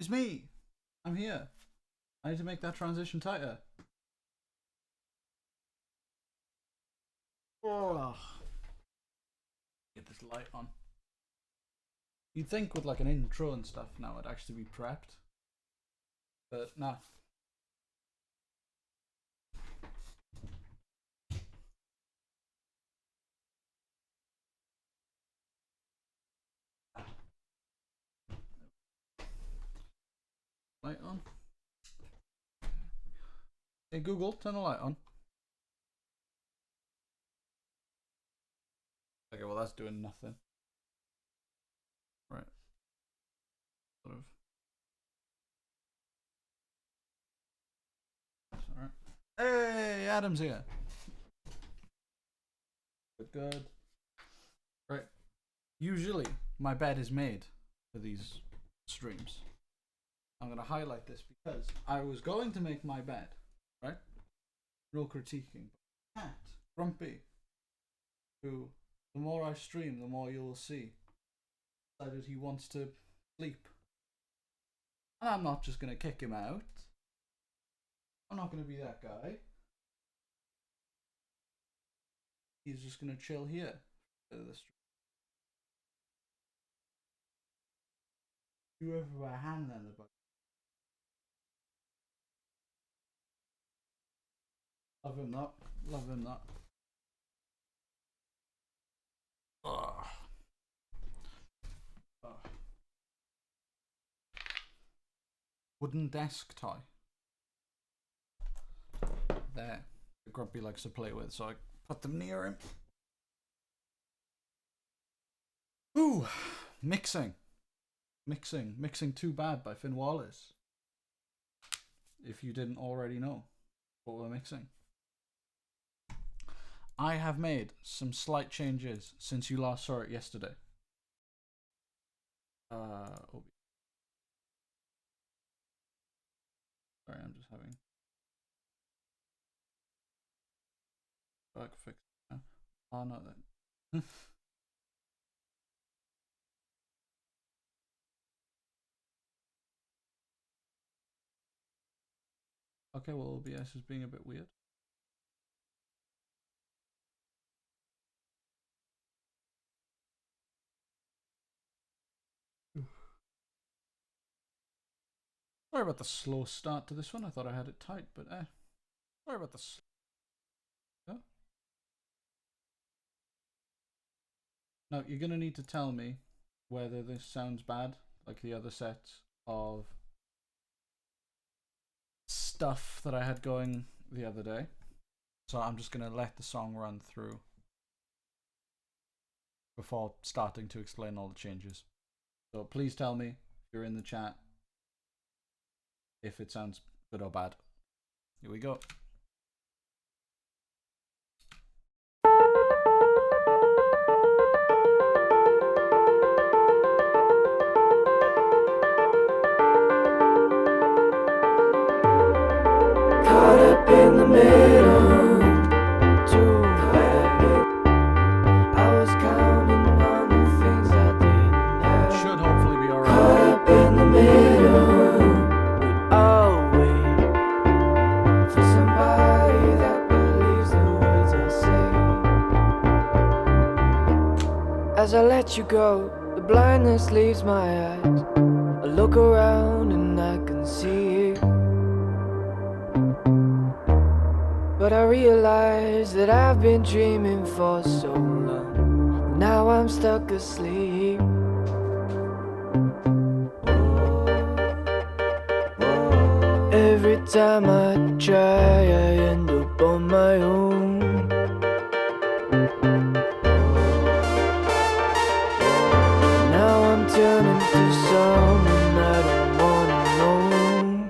It's me! I'm here. I need to make that transition tighter. Oh. Get this light on. You'd think with like an intro and stuff now it'd actually be prepped. But nah. Light on. Hey Google, turn the light on. Okay, well that's doing nothing. Right. Sort of. That's alright. Hey, Adam's here. Good. Right. Usually, my bed is made for these streams. I'm going to highlight this because I was going to make my bed, right? No critiquing. Cat, Grumpy, who, the more I stream, the more you'll see, decided he wants to sleep. And I'm not just going to kick him out. I'm not going to be that guy. He's just going to chill here. You ever put a hand on the bug? Love him that. Love him that. Ugh. Ugh. Wooden desk toy. There. Grumpy likes to play with, so I put them near him. Ooh, Mixing Too Bad by Finn Wallace. If you didn't already know what we're mixing. I have made some slight changes since you last saw it yesterday. Sorry, I'm just having bug fix. Oh no, then. Okay, well, OBS is being a bit weird. Sorry about the slow start to this one. I thought I had it tight, but sorry about the. Oh. Now you're gonna need to tell me whether this sounds bad, like the other sets of stuff that I had going the other day. So I'm just gonna let the song run through before starting to explain all the changes. So please tell me if you're in the chat if it sounds good or bad. Here we go. Caught up in the middle, too bad. I was counting on the things I didn't have. Should hopefully be alright. Caught up in the middle, would always for somebody that believes the words I say. As I let you go, the blindness leaves my eyes. I look around and I can see you. But I realize that I've been dreaming for so long. Now I'm stuck asleep. Every time I try, I end up on my own. Now I'm turning to someone I don't wanna know.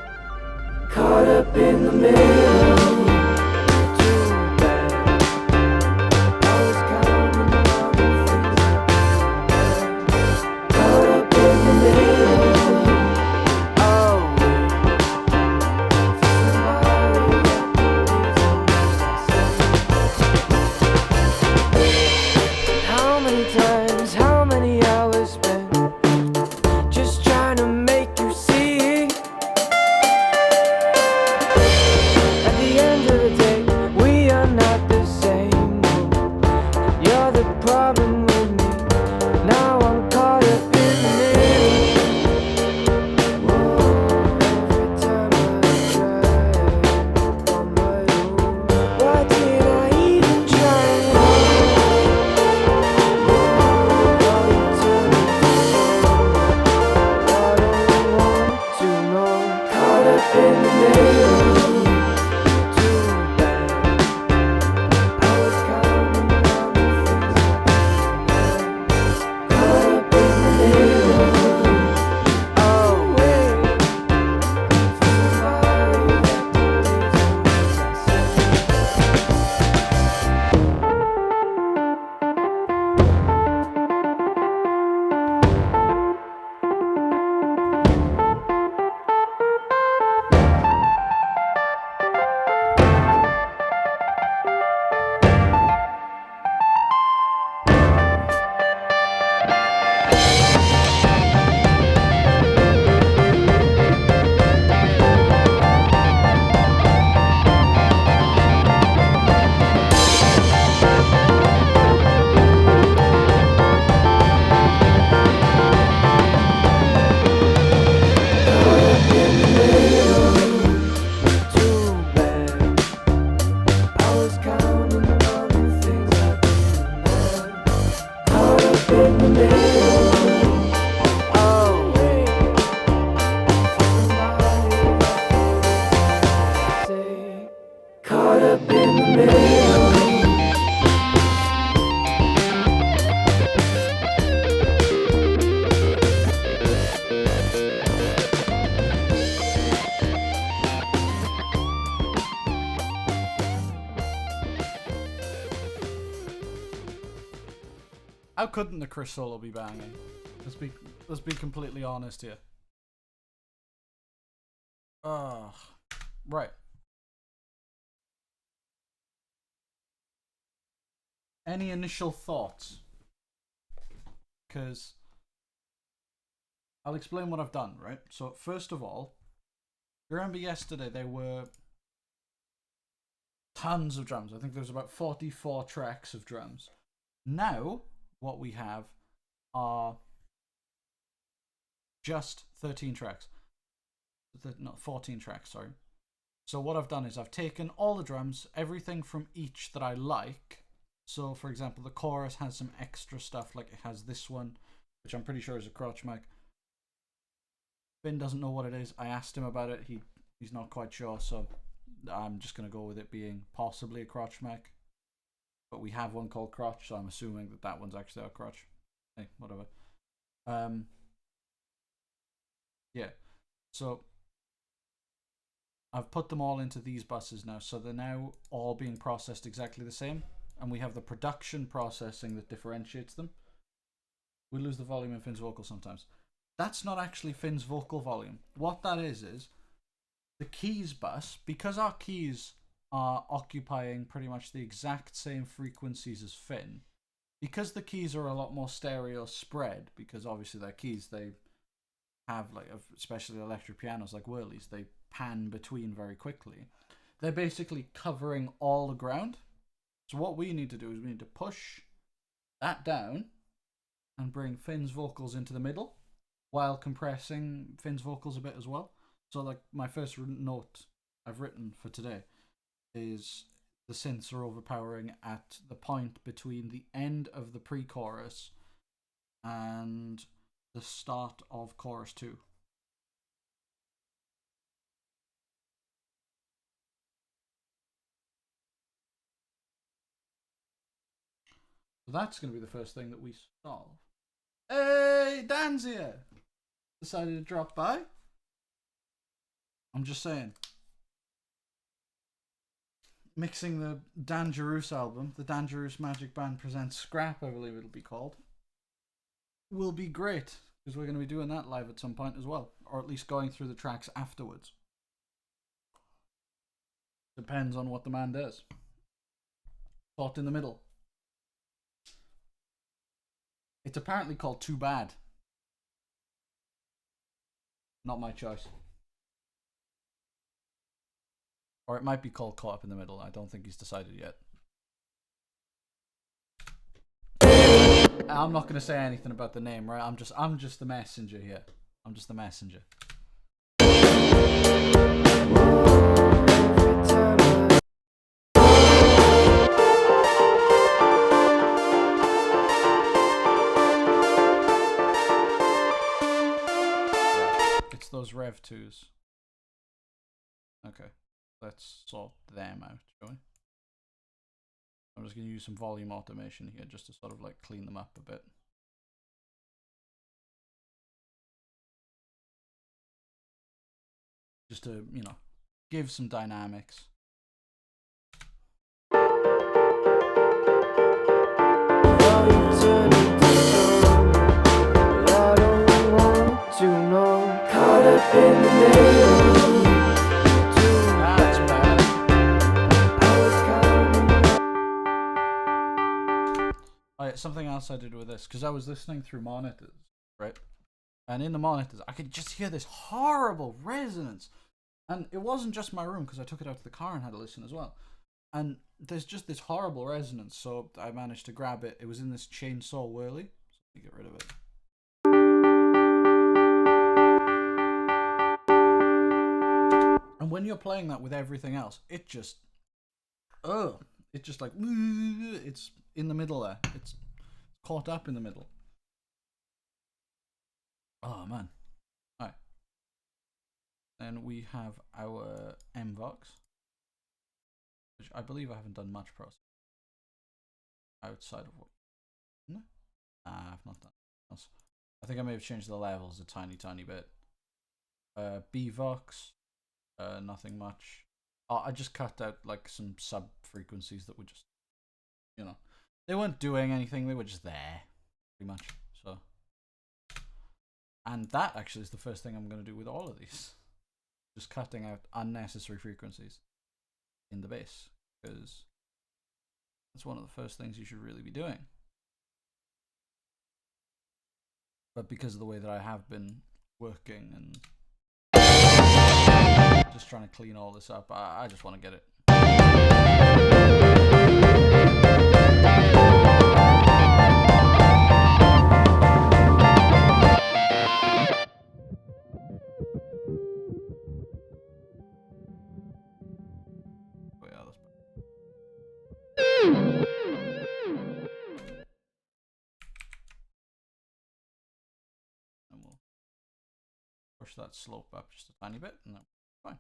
Caught up in the middle. How couldn't the Chris solo be banging? Let's be completely honest here. Right. Any initial thoughts? Because I'll explain what I've done, right? So first of all, you remember yesterday there were tons of drums. I think there was about 44 tracks of drums. Now, what we have are just 13 tracks. Not 14 tracks, sorry. So what I've done is I've taken all the drums, everything from each that I like. So, for example, the chorus has some extra stuff, like it has this one, which I'm pretty sure is a crotch mic. Finn doesn't know what it is. I asked him about it. He's not quite sure, so I'm just going to go with it being possibly a crotch mic. But we have one called crotch, so I'm assuming that that one's actually our crotch. Hey, whatever. Yeah. So I've put them all into these buses now, so they're now all being processed exactly the same. And we have the production processing that differentiates them. We lose the volume in Finn's vocal sometimes. That's not actually Finn's vocal volume. What that is the keys bus, because our keys are occupying pretty much the exact same frequencies as Finn, because the keys are a lot more stereo spread, because obviously they're keys, they have, like, especially electric pianos like Whirlies, they pan between very quickly. They're basically covering all the ground. So what we need to do is we need to push that down and bring Finn's vocals into the middle while compressing Finn's vocals a bit as well. So, like, my first note I've written for today is the synths are overpowering at the point between the end of the pre-chorus and the start of chorus 2. So that's going to be the first thing that we solve. Hey, Dan's here! Decided to drop by. I'm just saying. Mixing the Dan Jarus album, the Dan Jarus Magic Band Presents Scrap, I believe it'll be called, will be great, because we're going to be doing that live at some point as well, or at least going through the tracks afterwards. Depends on what the man does. Thought in the middle. It's apparently called Too Bad. Not my choice. Or it might be called Caught Up in the Middle. I don't think he's decided yet. I'm not going to say anything about the name, right? I'm just the messenger here. I'm just the messenger. It's those Rev 2s. Okay. Let's sort them out, shall we? I'm just going to use some volume automation here just to sort of like clean them up a bit. Just to, you know, give some dynamics. Something else I did with this, because I was listening through monitors, right? And in the monitors, I could just hear this horrible resonance. And it wasn't just my room, because I took it out to the car and had a listen as well. And there's just this horrible resonance, so I managed to grab it. It was in this chainsaw whirly, so let me get rid of it. And when you're playing that with everything else, it just, it's just like, it's in the middle there. It's caught up in the middle. Oh man. Alright. Then we have our MVox, which I believe I haven't done much processing outside of what. No? I've not done else. I think I may have changed the levels a tiny bit. BVox, nothing much. I just cut out like some sub frequencies that were just, you know, they weren't doing anything, they were just there. pretty much. So, and that actually is the first thing I'm going to do with all of these. Just cutting out unnecessary frequencies in the bass, because that's one of the first things you should really be doing. But because of the way that I have been working and just trying to clean all this up, I just want to get it. Oh yeah, that's bad. And we'll push that slope up just a tiny bit, and that's fine.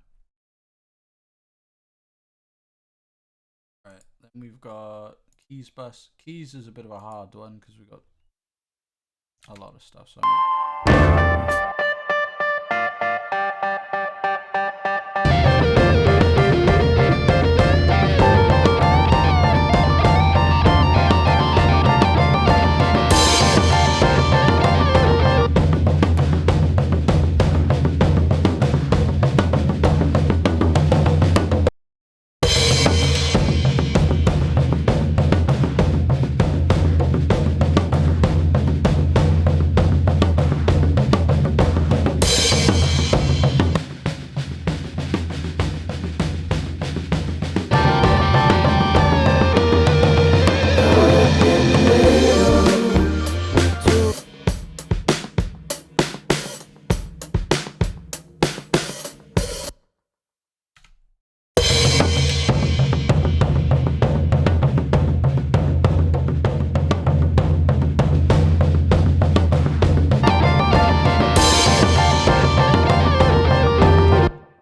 Right, then we've got keys bus. Keys is a bit of a hard one because we've got a lot of stuff. So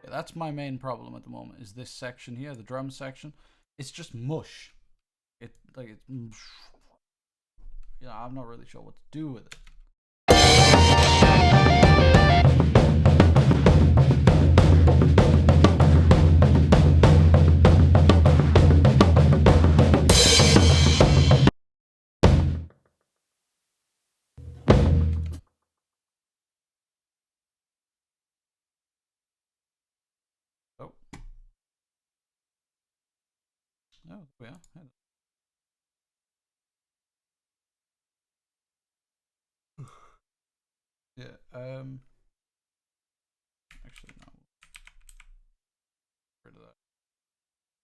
that's my main problem at the moment, is this section here, the drum section. It's just mush. It's I'm not really sure what to do with it. Oh. Oh, yeah. Yeah, actually, no. Rid of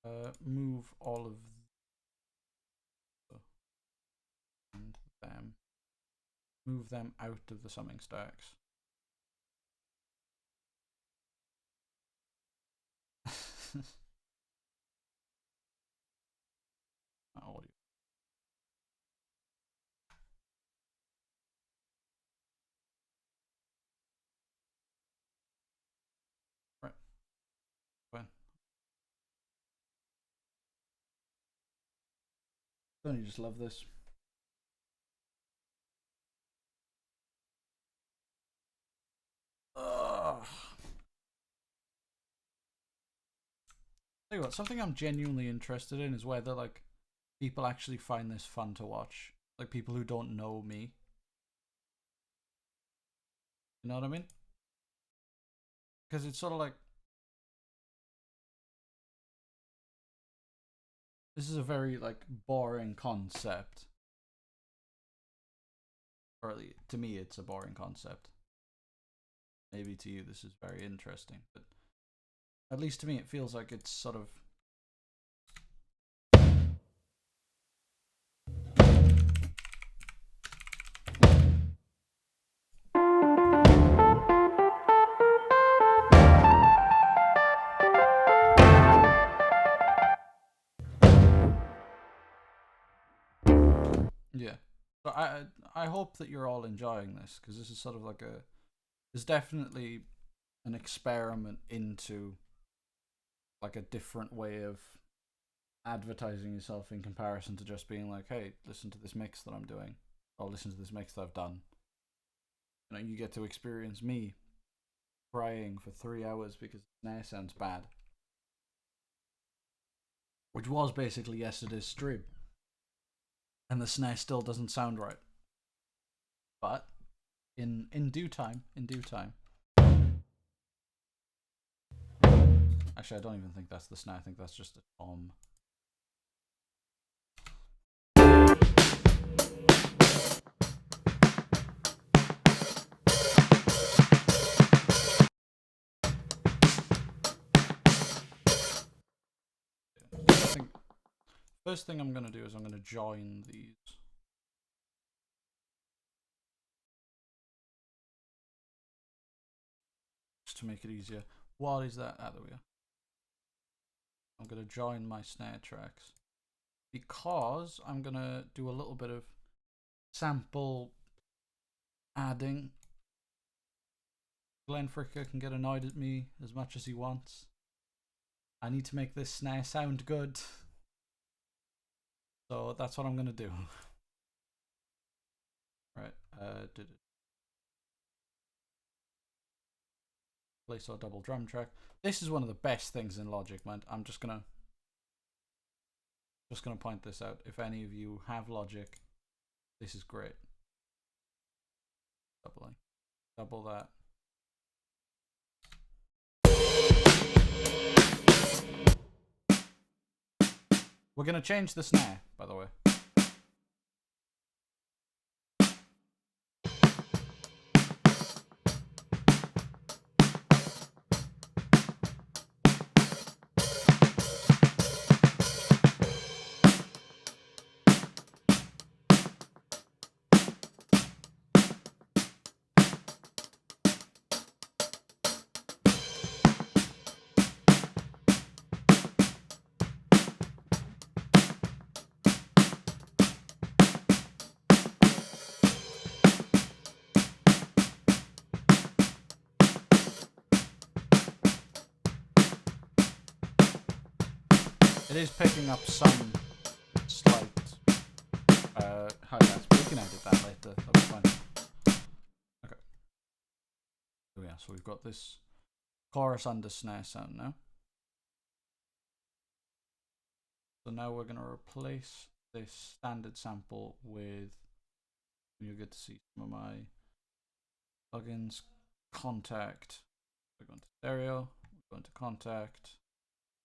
that. Move all of and them. Move them out of the summing stacks. Audio. Right. Fine. Don't you just love this? Ugh. Tell you what, something I'm genuinely interested in is whether like people actually find this fun to watch. Like people who don't know me. You know what I mean? Because it's sort of like, this is a very like boring concept. Or at least, to me it's a boring concept. Maybe to you this is very interesting, but at least to me it feels like it's sort of yeah. So I hope that you're all enjoying this, because this is sort of like a, there's definitely an experiment into like a different way of advertising yourself in comparison to just being like, hey, listen to this mix that I'm doing, or listen to this mix that I've done. You know, you get to experience me crying for 3 hours because the snare sounds bad, which was basically yesterday's stream, and the snare still doesn't sound right. But in due time, Actually, I don't even think that's the snare. I think that's just a tom. I think first thing I'm gonna do is I'm gonna join these. Just to make it easier. What is that? Ah, there we go. I'm gonna join my snare tracks because I'm gonna do a little bit of sample adding. Glenn Fricker can get annoyed at me as much as he wants. I need to make this snare sound good. So that's what I'm gonna do. Right, did it. Place our double drum track. This is one of the best things in Logic, man. I'm just gonna point this out. If any of you have Logic, this is great. Doubling. Double that. We're gonna change the snare, by the way. It is picking up some slight highlights, but we can edit that later. That'll be fine. Okay. So yeah, so we've got this chorus under snare sound now. So now we're going to replace this standard sample with, you'll get to see some of my plugins, contact. We're going to stereo, we're going to contact.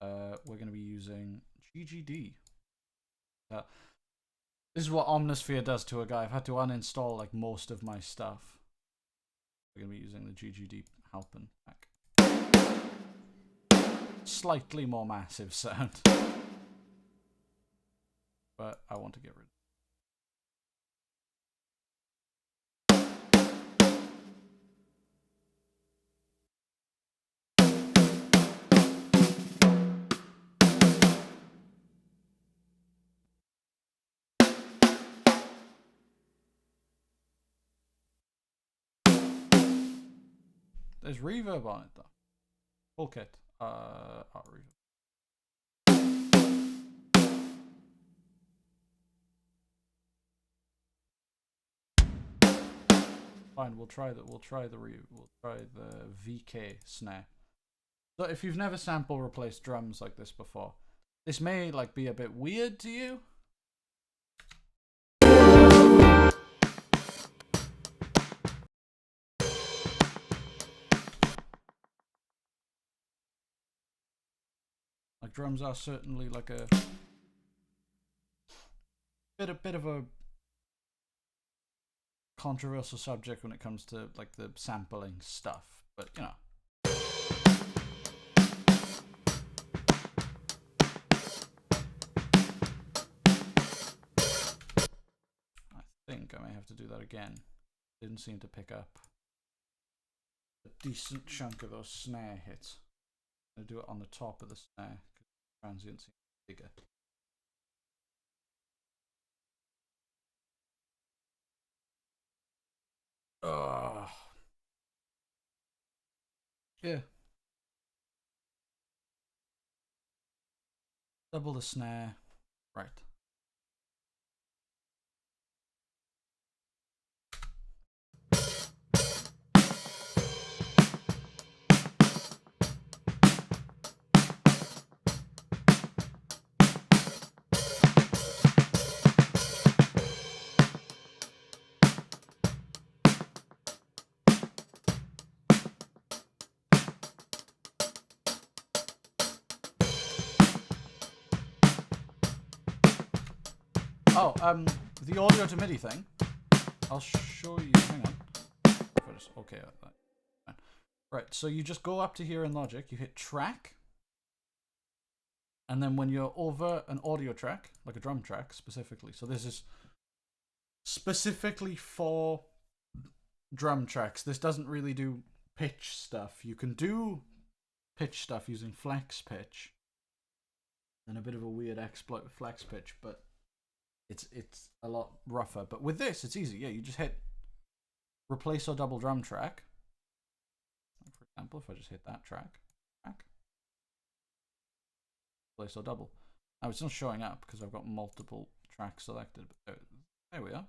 We're going to be using GGD. This is what Omnisphere does to a guy. I've had to uninstall like most of my stuff. We're going to be using the GGD Halpen pack. Slightly more massive sound. But I want to get rid of it. There's reverb on it though. Full kit. Reverb. Fine, we'll try the VK snare. So if you've never sample replaced drums like this before, this may like be a bit weird to you. Like drums are certainly like a bit of a controversial subject when it comes to like the sampling stuff, but you know. I think I may have to do that again. Didn't seem to pick up a decent chunk of those snare hits. I'm gonna do it on the top of the snare because the transient seems bigger. Yeah. Double the snare. Right. So, the audio to MIDI thing, I'll show you. Hang on. Okay. Right, so you just go up to here in Logic, you hit track, and then when you're over an audio track, like a drum track specifically, so this is specifically for drum tracks. This doesn't really do pitch stuff. You can do pitch stuff using flex pitch, and a bit of a weird exploit with flex pitch, but it's a lot rougher. But with this, it's easy. Yeah, you just hit replace or double drum track. For example, if I just hit that track, replace or double. Now it's not showing up because I've got multiple tracks selected. But there we are,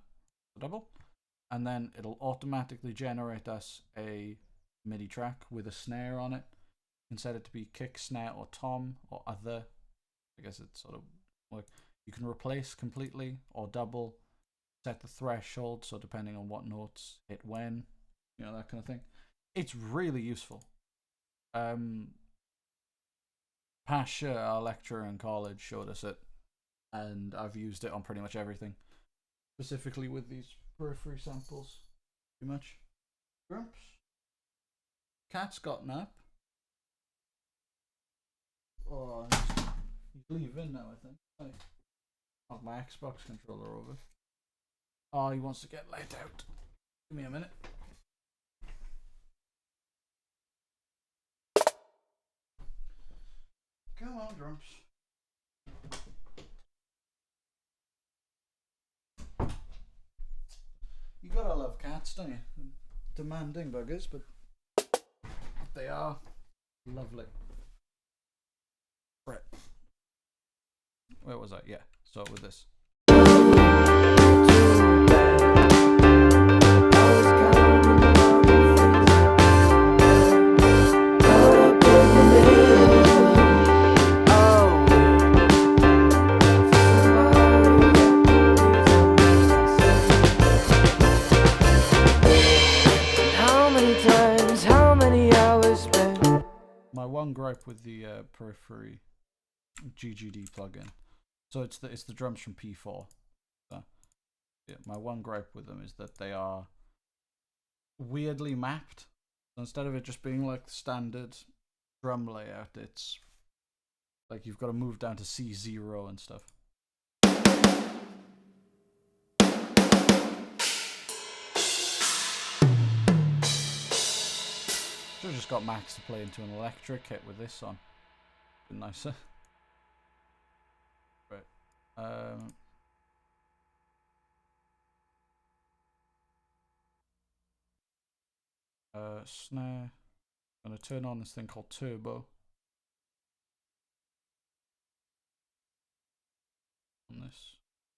double, and then it'll automatically generate us a MIDI track with a snare on it. You can set it to be kick, snare, or tom, or other. I guess it's sort of like you can replace completely or double. Set the threshold, so depending on what notes hit when, you know, that kind of thing. It's really useful. Pasha, our lecturer in college, showed us it, and I've used it on pretty much everything. Specifically with these periphery samples. Pretty much. Grumps. Cat's gotten up. Oh, he's leaving now, I think. I'll have my Xbox controller over. Oh, he wants to get let out. Give me a minute. Come on, Drumps. You gotta love cats, don't you? Demanding buggers, but they are lovely. Right. Where was I? Yeah, start with this. My one gripe with the periphery GGD plugin, so it's the drums from P4. So, yeah, my one gripe with them is that they are weirdly mapped. So instead of it just being like the standard drum layout, it's like you've got to move down to C0 and stuff. Should have just got Max to play into an electric kit with this on. Been nicer. Right. Snare. I'm gonna turn on this thing called turbo. On this.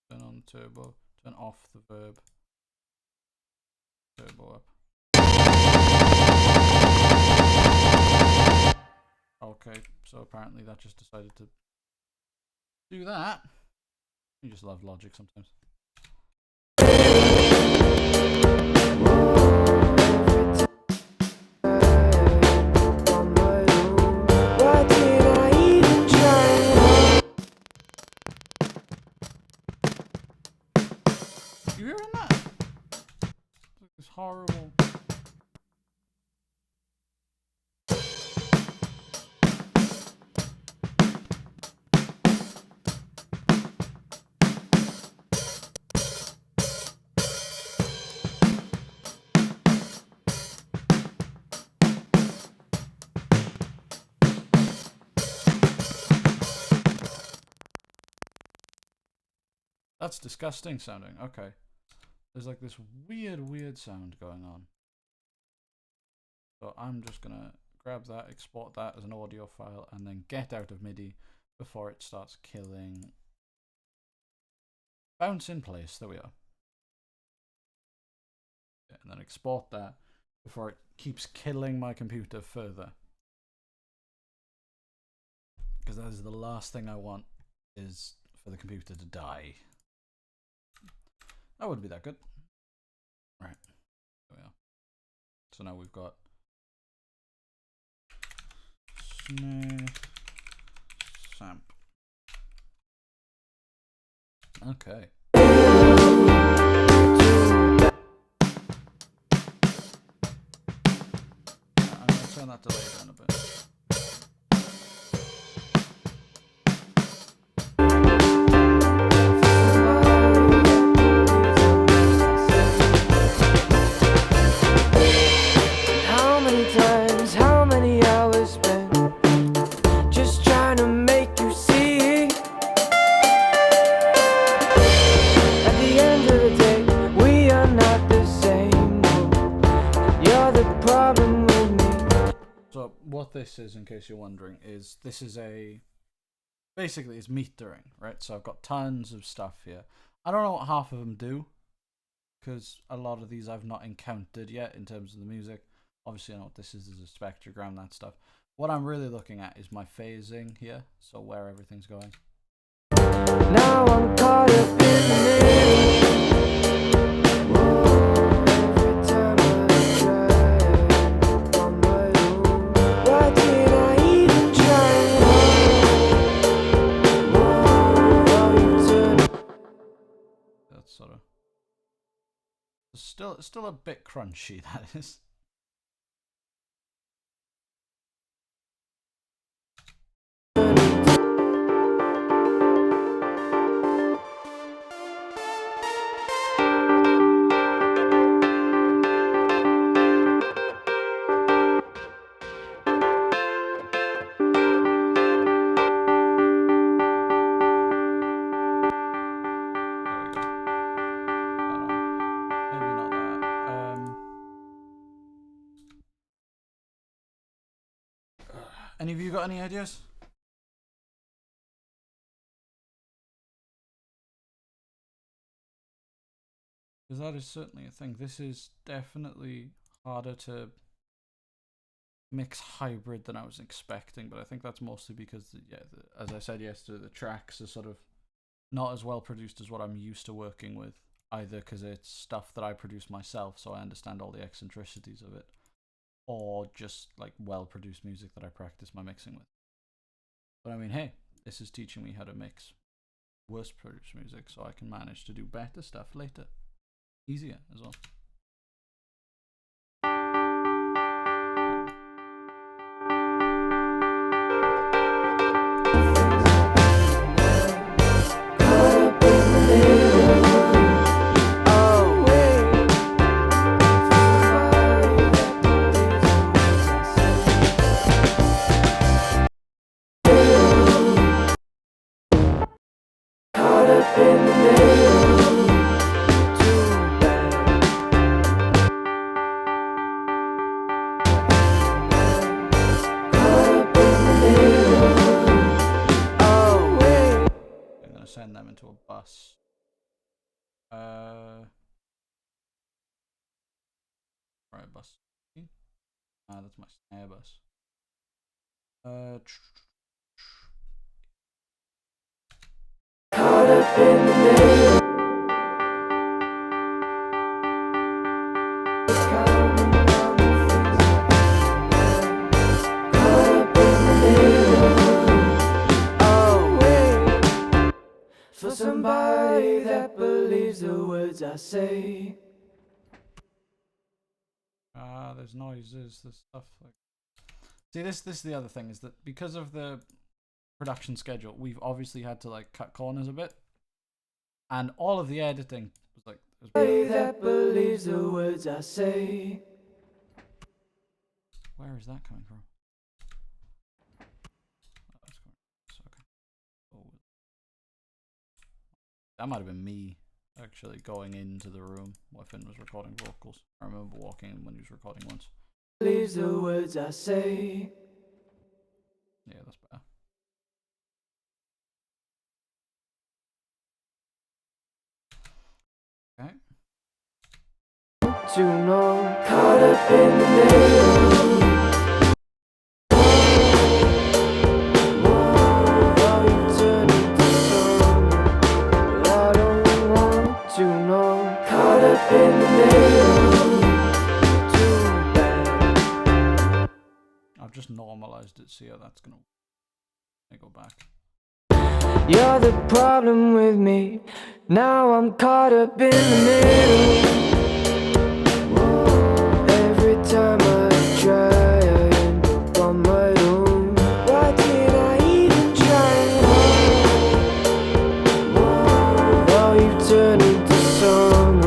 Turn on the turbo. Turn off the verb. Turbo up. Okay, so apparently that just decided to do that. You just love Logic sometimes. You hearing that? It's like this horrible. That's disgusting sounding. Okay. There's like this weird sound going on. So I'm just gonna grab that, export that as an audio file, and then get out of MIDI before it starts killing. Bounce in place. There we are. Yeah, and then export that before it keeps killing my computer further. Because that is the last thing I want, is for the computer to die. That wouldn't be that good. Right. There we are. So now we've got snare samp. Okay. this is, in case you're wondering, is this is basically it's metering, right? So I've got tons of stuff here. I don't know what half of them do, because a lot of these I've not encountered yet in terms of the music. Obviously, I know what this is a spectrogram, that stuff. What I'm really looking at is my phasing here, so where everything's going. Now I'm caught up in the middle. Every time I try on my own, why did I even try? That's sort of still a bit crunchy, that is. Any of you got any ideas? Because that is certainly a thing. This is definitely harder to mix hybrid than I was expecting, but I think that's mostly because, as I said yesterday, the tracks are sort of not as well produced as what I'm used to working with, either because it's stuff that I produce myself, so I understand all the eccentricities of it, or just like well-produced music that I practice my mixing with. But I mean, hey, this is teaching me how to mix worse produced music, so I can manage to do better stuff later. Easier as well. Send them into a bus. Right, bus. That's my snare bus. Caught up in the middle. For somebody that believes the words I say. There's noises, there's stuff like. See, this is the other thing, is that because of the production schedule, we've obviously had to like cut corners a bit, and all of the editing was like. That believes the words I say. Where is that coming from? Oh, that's coming. Okay. Oh. That might have been me actually going into the room while Finn was recording vocals. I remember walking in when he was recording once. Believes the words I say. Yeah, that's better. Okay. To know, caught up in the middle. I've just normalized it, see how that's gonna. Let me go back. You're the problem with me. Now I'm caught up in the middle. Every time I try, I end up on my own. Why did I even try? Now you've turned into someone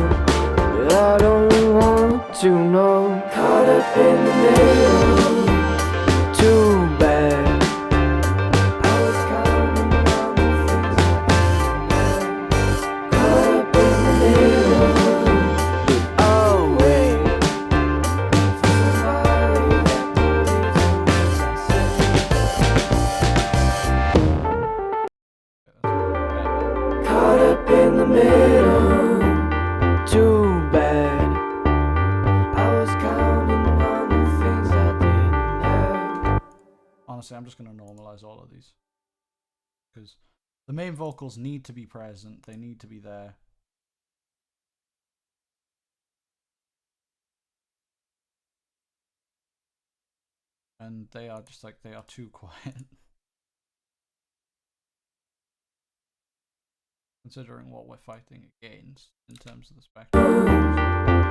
that I don't want to know. Caught up in the middle. Too bad. I was counting on the things I caught up in the middle. honestly, I'm just going to normalize all of these. Because the main vocals need to be present. They need to be there. And they are just like, they are too quiet. Considering what we're fighting against in terms of the spectrum.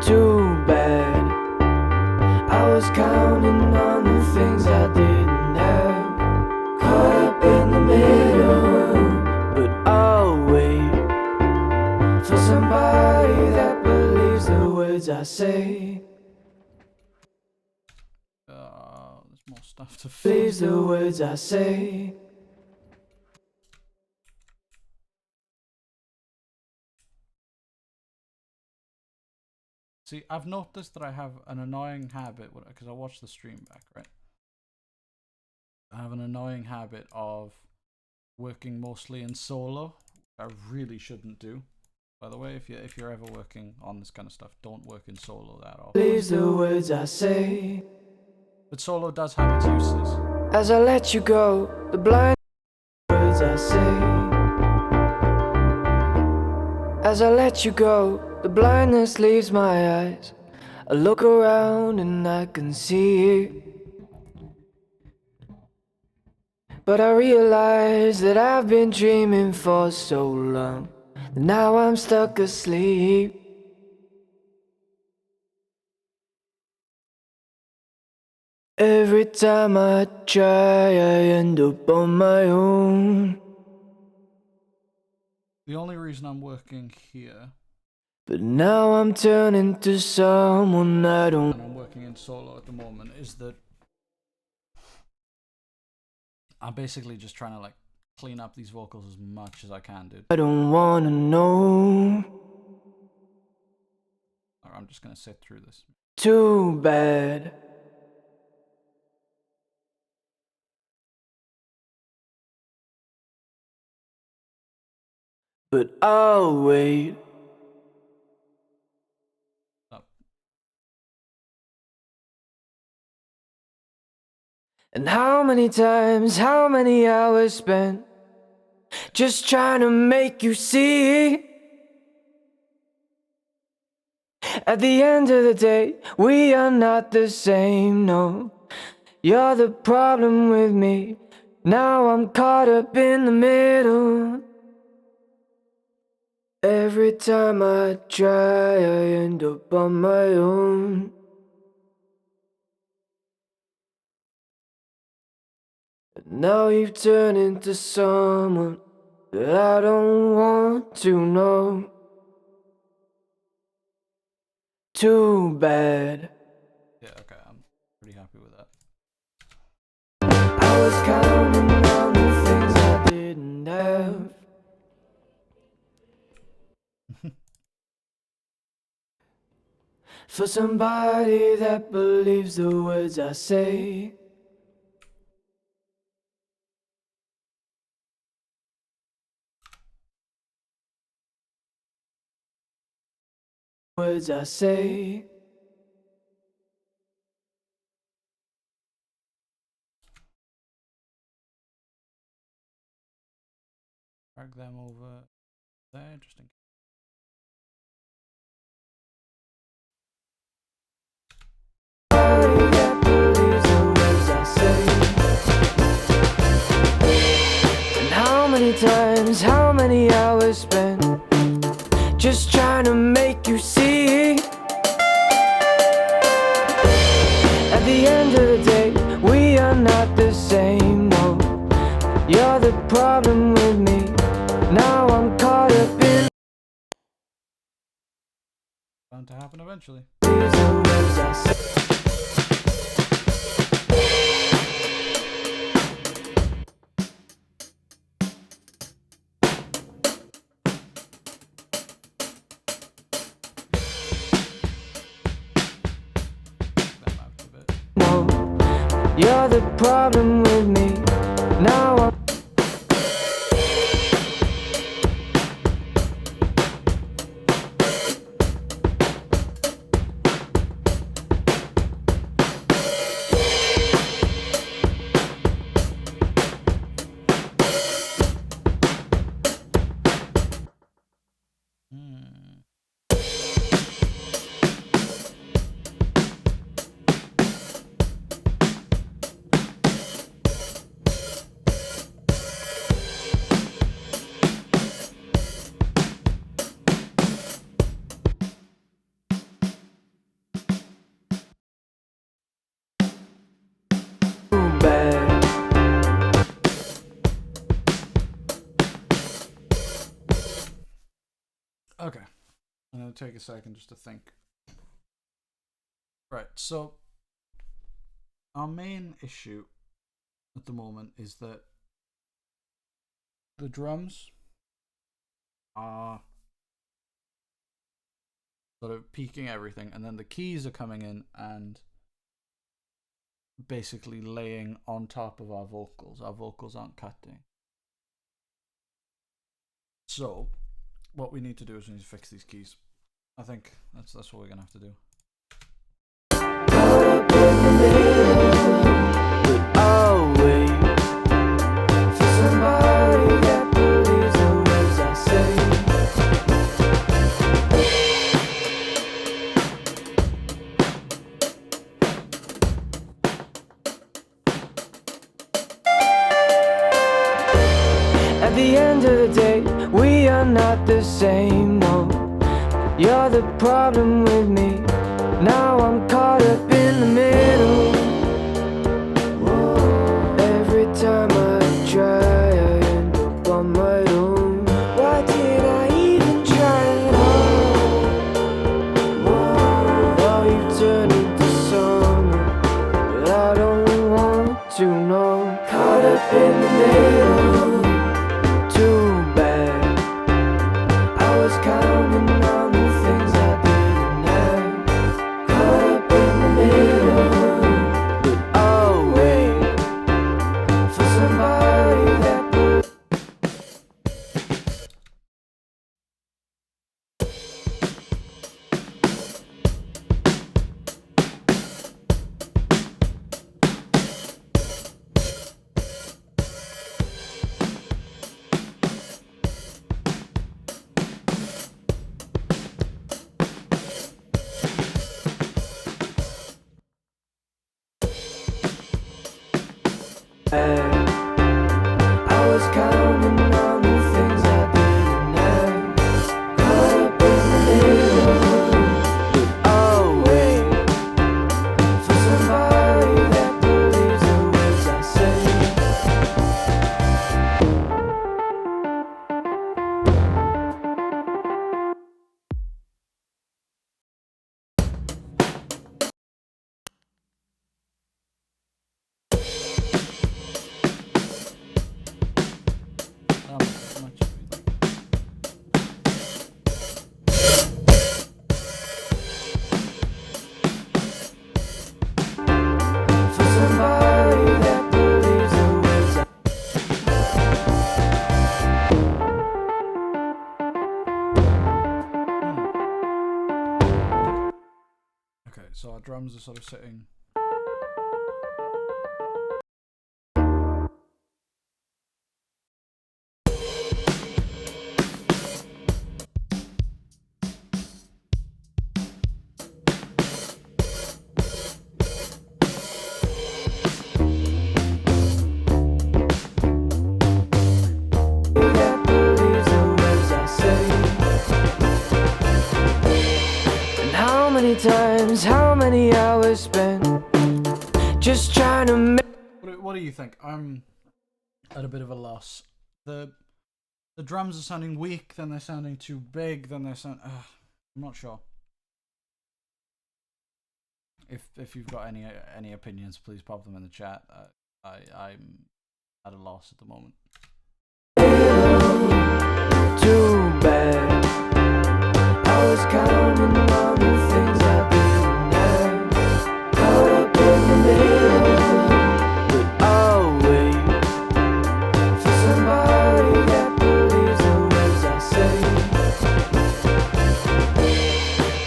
Too bad. I was counting on the things I didn't have. Caught up in the middle. But I'll wait for somebody that believes the words I say. There's more stuff to Believes the words I say. See, I've noticed that I have an annoying habit, because I watched the stream back, right? I have an annoying habit of working mostly in solo. I really shouldn't do. By the way, if you're ever working on this kind of stuff, don't work in solo that often. Believes the words I say. But solo does have its uses. As I let you go, the blind words I say. As I let you go, the blindness leaves my eyes. I look around and I can see it. But I realize that I've been dreaming for so long that now I'm stuck asleep. Every time I try, I end up on my own. The only reason I'm working here, But now I'm turning to someone I don't. and I'm working in solo at the moment, is that I'm basically just trying to like clean up these vocals as much as I can, dude. I don't wanna know. Or I'm just gonna sit through this. Too bad. But I'll wait. Up. And how many times, how many hours spent just trying to make you see? At the end of the day, we are not the same, no. You're the problem with me. Now I'm caught up in the middle. Every time I try, I end up on my own. And now you've turned into someone that I don't want to know. Too bad. Yeah, okay, I'm pretty happy with that. I was counting on the things I didn't have. For somebody that believes the words I say. Words I say. Drag them over there, interesting. That believes the words I say. And how many times, how many hours spent just trying to make you see? At the end of the day, we are not the same, no. You're the problem with me. Now I'm caught up in. Bound to happen eventually. These are words I say. Them out a bit. No, you're the problem with me. Now I'm. take a second just to think. Right, so our main issue at the moment is that the drums are sort of peaking everything, and then the keys are coming in and basically laying on top of our vocals. Our vocals aren't cutting. So what we need to do is we need to fix these keys. I think that's what we're gonna have to do. At the end of the day, we are not the same, no. You're the problem with me. Now I'm caught up in the middle. Every time I try, I end up on my own. Why did I even try at all? Now you turn into someone that I don't want to know. Caught up in the middle. Too bad. I was counting on the things I didn't have. Caught up in the middle. But I'll wait for somebody that would. I was counting on the things I didn't have. Caught up in the middle. But I'll wait for somebody that believes the words I say. Much everything. For somebody that believes the words I Okay, so our drums are sort of sitting. that believes the words I say. And how many times, how many hours spent just trying to make. What do you think? I'm at a bit of a loss. The drums are sounding weak, then they're sounding too big, then they're sound. I'm not sure. If you've got any opinions, please pop them in the chat. I'm at a loss at the moment. Too bad. I was counting on the things I didn't have. Caught up in the middle. But I'll wait for somebody that believes the words I say.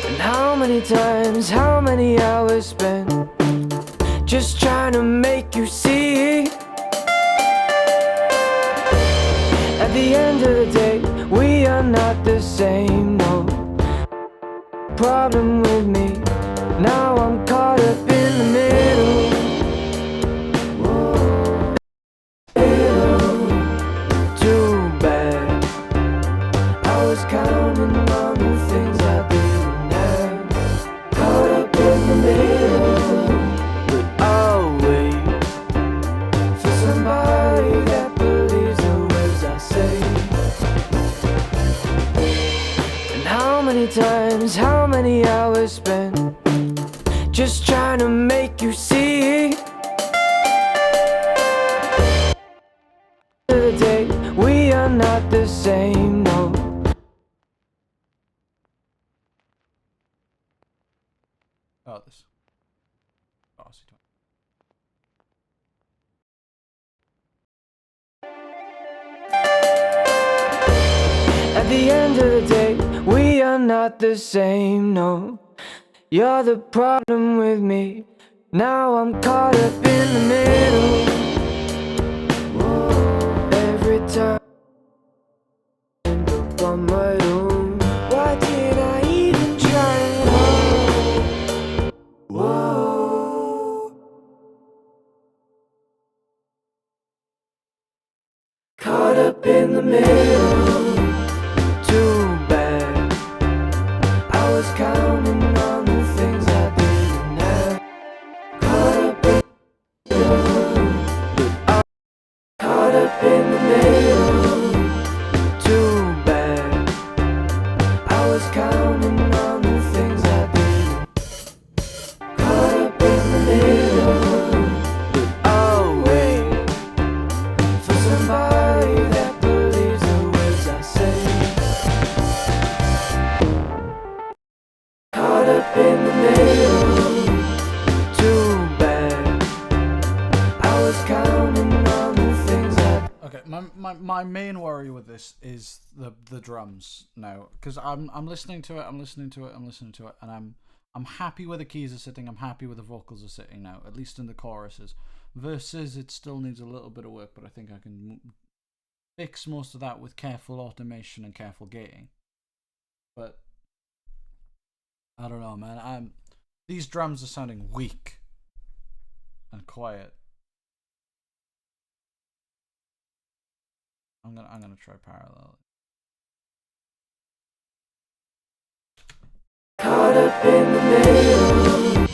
And how many times, how many hours spent just trying to make you see. At the end of the day, we are not the same, no. Problem with me. Now I'm caught up in the middle. Too bad. I was counting on the things I didn't have. Caught up in the middle. But I'll wait for somebody that believes the words I say. And how many times, many hours spent just trying to make you see. The day we are not the same, no. Oh, this. Oh, I see. At the end of the day, we are not the same, no. You're the problem with me. Now I'm caught up in the middle. Every time I end up on my own. Why did I even try? Whoa. Caught up in the middle. Too bad. I was counting on the things I didn't have. Caught up in the middle. Caught up in the middle. Too bad. I was counting on the things I didn't. Caught up in the middle. I'll wait for somebody that believes the words I say. Caught up in the middle. Too bad. I was counting on the things I. Okay, my main worry with this is the drums now, because I'm listening to it, and I'm happy where the keys are sitting. I'm happy where the vocals are sitting now, at least in the choruses. Verses, it still needs a little bit of work, but I think I can fix most of that with careful automation and careful gating. But I don't know, man. These drums are sounding weak and quiet. I'm gonna try parallel. Caught up in the middle.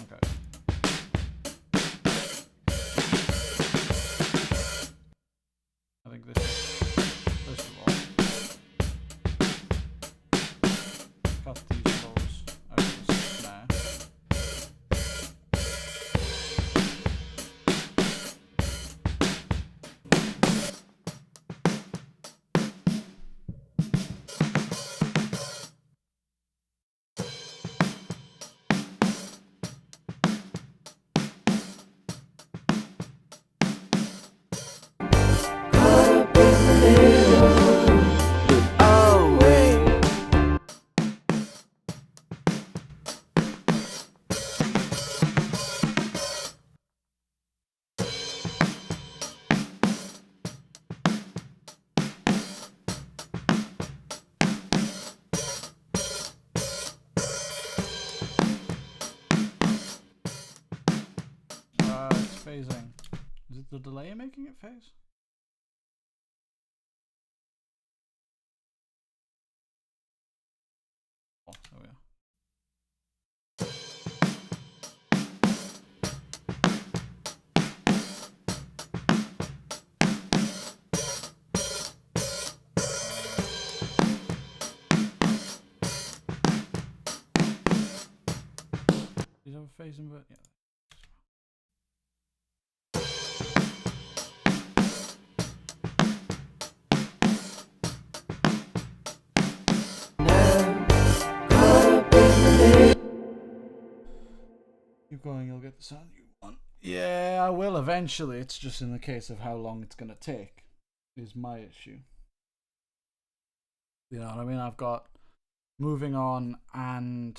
Okay. I think this is, first of all, cut these lows out of the snare. It's phasing. Is it the delay making it phase? Oh, there we are. These have a phase invert? Yeah. Keep going, you'll get the sound you want. Yeah, I will eventually. It's just in the case of how long it's gonna take is my issue. You know what I mean? I've got Moving On and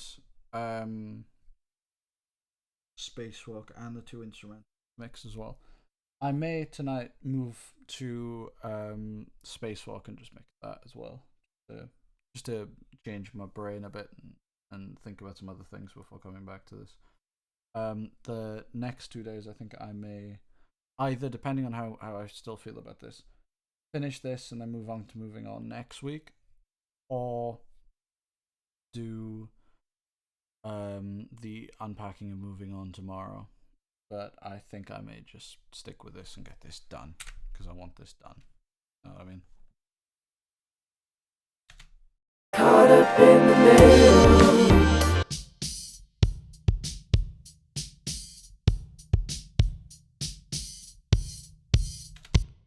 Spacewalk and the 2 instrument mix as well. I may tonight move to Spacewalk and just mix that as well, just to change my brain a bit and think about some other things before coming back to this. The next 2 days, I think I may either, depending on how I still feel about this, finish this and then move on to Moving On next week, or do the unpacking and moving on tomorrow. But I think I may just stick with this and get this done because I want this done. You know what I mean? Caught up in the middle.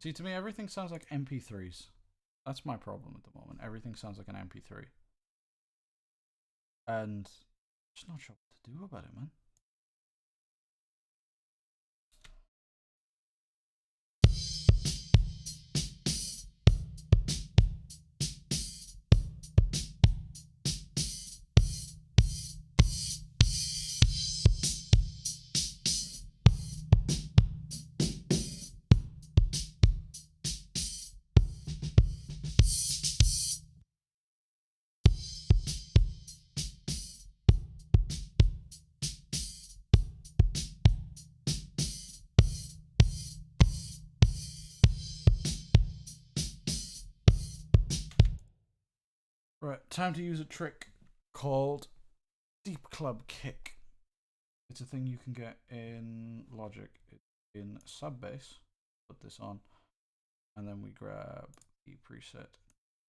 See, to me, everything sounds like MP3s. That's my problem at the moment. Everything sounds like an MP3. And I'm just not sure what to do about it, man. Right, time to use a trick called Deep Club Kick. It's a thing you can get in Logic. It's in Subbase. Put this on, and then we grab the preset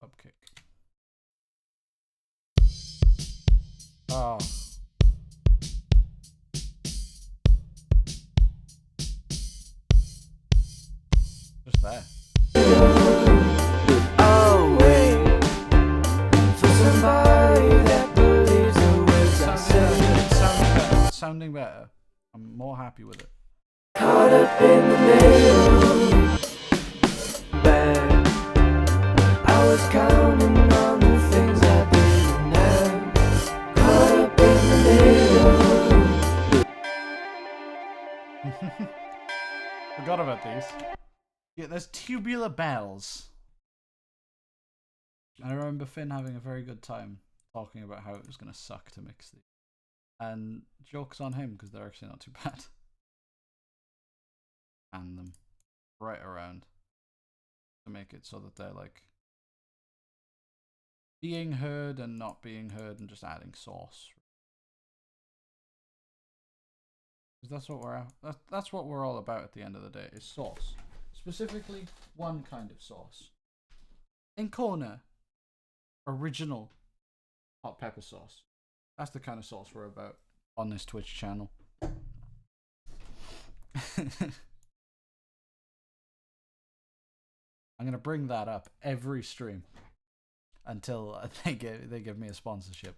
Club Kick. Ah. Just there. Oh, wait for somebody that believes the words I say. It's sounding better. I'm more happy with it. Caught up in the middle. Bad. I was counting on the things I didn't have. Caught up in the middle. Forgot about these. Yeah, there's tubular bells. I remember Finn having a very good time talking about how it was going to suck to mix these. And joke's on him because they're actually not too bad. And them right around to make it so that they're like being heard and not being heard and just adding sauce. Because that's what we're all about at the end of the day, is sauce. Specifically, one kind of sauce. In corner, original hot pepper sauce. That's the kind of sauce we're about on this Twitch channel. I'm gonna bring that up every stream until they give me a sponsorship.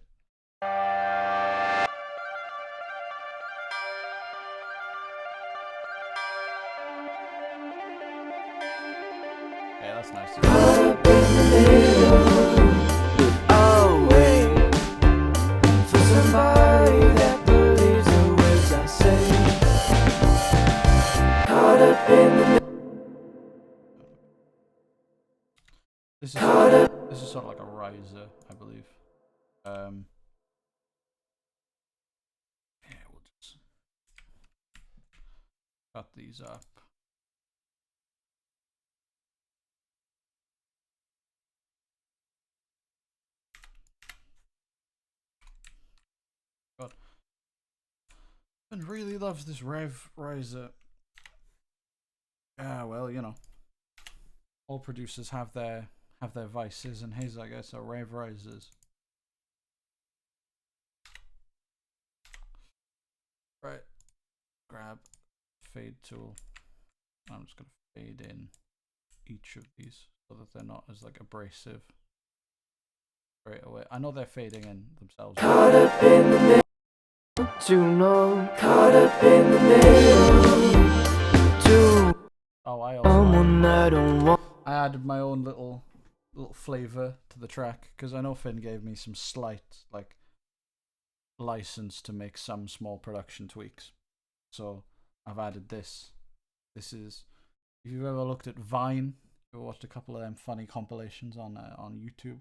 Yeah, that's nice. Oh, wait for somebody that believes the words I say. Caught up in the This is sort of like a riser, I believe. Yeah, we'll just cut these up. God, Ben really loves this rev riser. Ah, well, you know, all producers have their vices, and his, I guess, are rev risers. Right, grab fade tool. I'm just gonna fade in each of these so that they're not as like abrasive straight away. I know they're fading in themselves. caught up in the middle. To know, caught up in the middle. To Oh, someone I don't want. I added my own little flavor to the track because I know Finn gave me some slight like license to make some small production tweaks. So I've added this. This is, if you've ever looked at Vine, you ever watched a couple of them funny compilations on YouTube.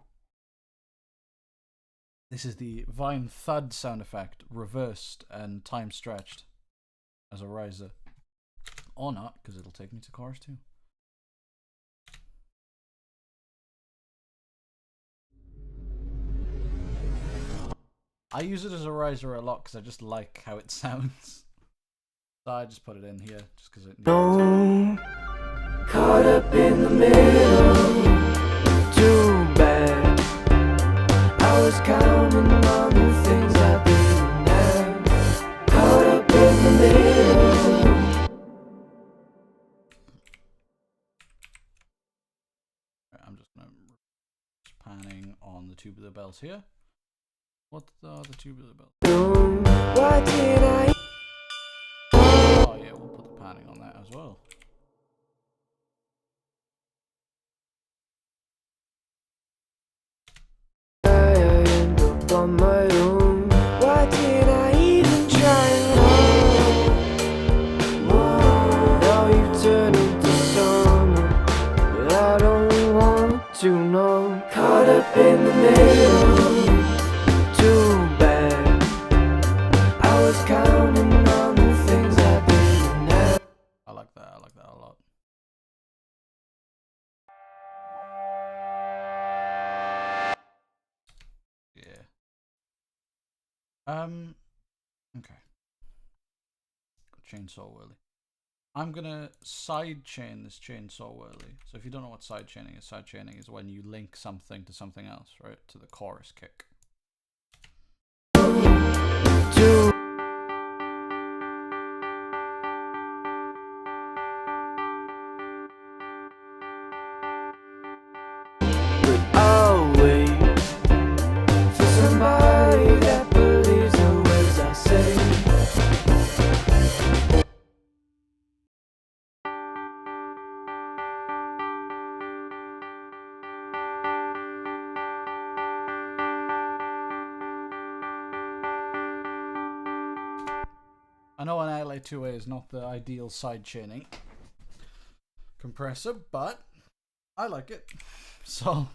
This is the Vine thud sound effect reversed and time stretched as a riser, or not, because it'll take me to chorus too. I use it as a riser a lot because I just like how it sounds. So I just put it in here just because it. No, caught up in the middle. Too bad. I was counting on the things I didn't have. Caught up in the middle. I'm just gonna panning on the tubular bells here. What are the tubular bells? Why did I? Oh yeah, we'll put the panning on that as well. I end up on my own. Why did I even try? Whoa, now you turn into someone that I don't want to know. Caught up in the middle. Too bad. I was counting on the things I didn't have. I like that a lot. Yeah. Okay. Chainsaw whirly. I'm gonna side chain this chainsaw whirly. So if you don't know what side chaining is when you link something to something else, right? To the chorus kick. I'll wait for somebody that believes the words I say. I know an LA2A is not the ideal side chaining compressor, but I like it. So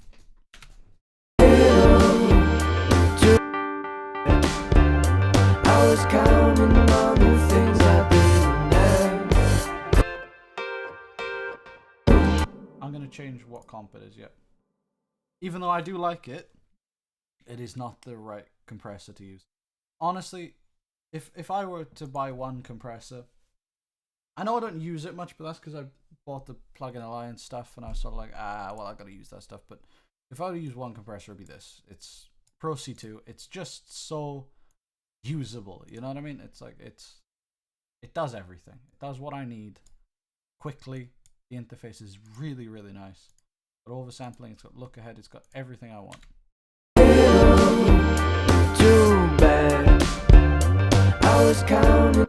I was counting on the things I didn't have. I'm gonna change what comp it is yet. Even though I do like it, it is not the right compressor to use. Honestly, if I were to buy one compressor, I know I don't use it much, but that's because I bought the Plug-in Alliance stuff and I was sort of like, well, I gotta use that stuff. But if I were to use one compressor, it'd be this. It's Pro C2. It's just so usable. You know what I mean? It's like it does everything. It does what I need quickly. The interface is really, really nice. But oversampling, it's got look ahead. It's got everything I want. Too bad. I was counting.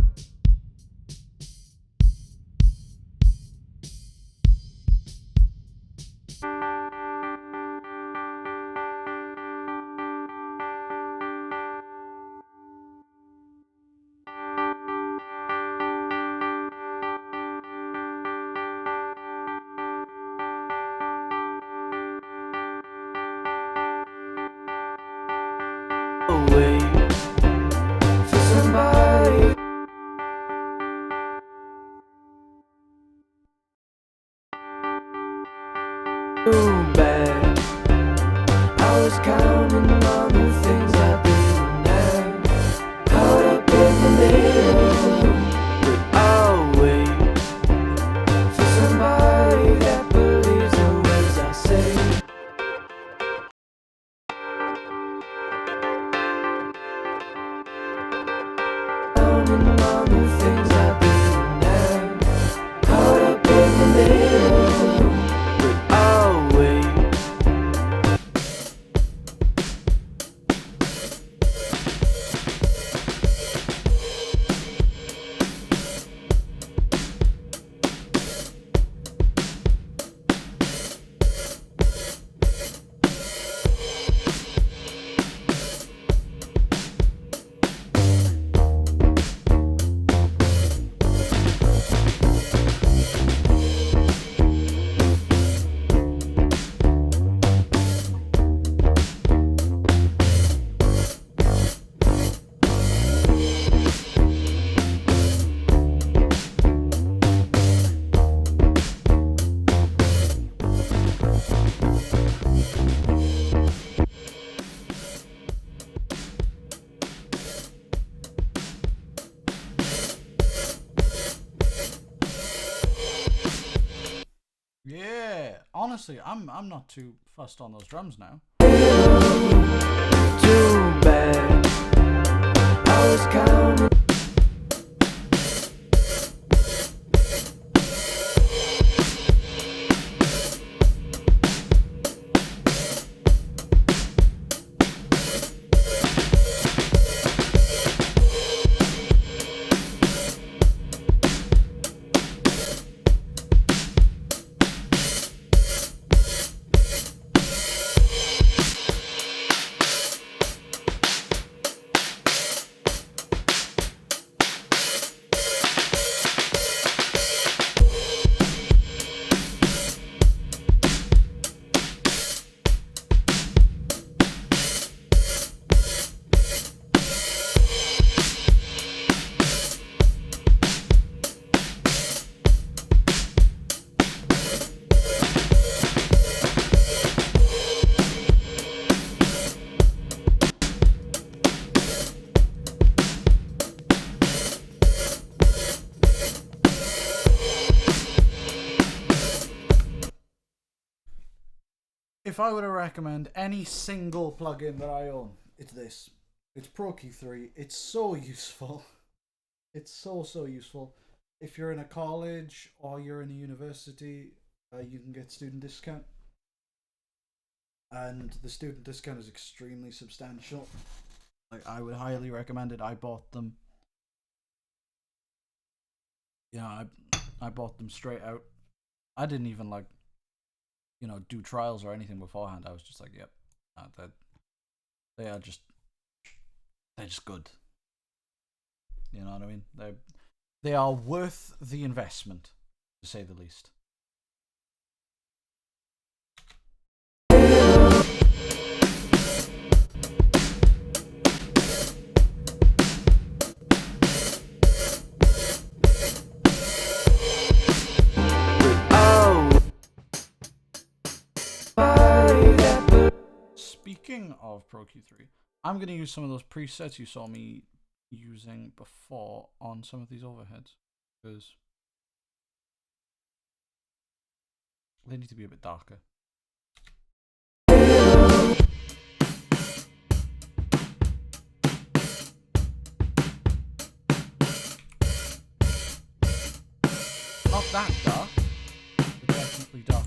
Wait for somebody. Too bad. I was counting on the things I didn't have. Caught up in the middle. But I'll wait for somebody that believes the words I say. Counting on the things I didn't have. Caught up in the middle. But I'll wait. honestly, I'm not too fussed on those drums now. Too bad. I was counting. If I were to recommend any single plugin that I own, it's this. It's Pro Key 3. It's so useful. It's so useful. If you're in a college or you're in a university, you can get student discount. And the student discount is extremely substantial. Like, I would highly recommend it. I bought them. Yeah, I bought them straight out. I didn't even do trials or anything beforehand. I was just like, yep, they're just good. You know what I mean? They are worth the investment, to say the least. Speaking of Pro Q3, I'm going to use some of those presets you saw me using before on some of these overheads, because they need to be a bit darker. Not that dark, but definitely darker.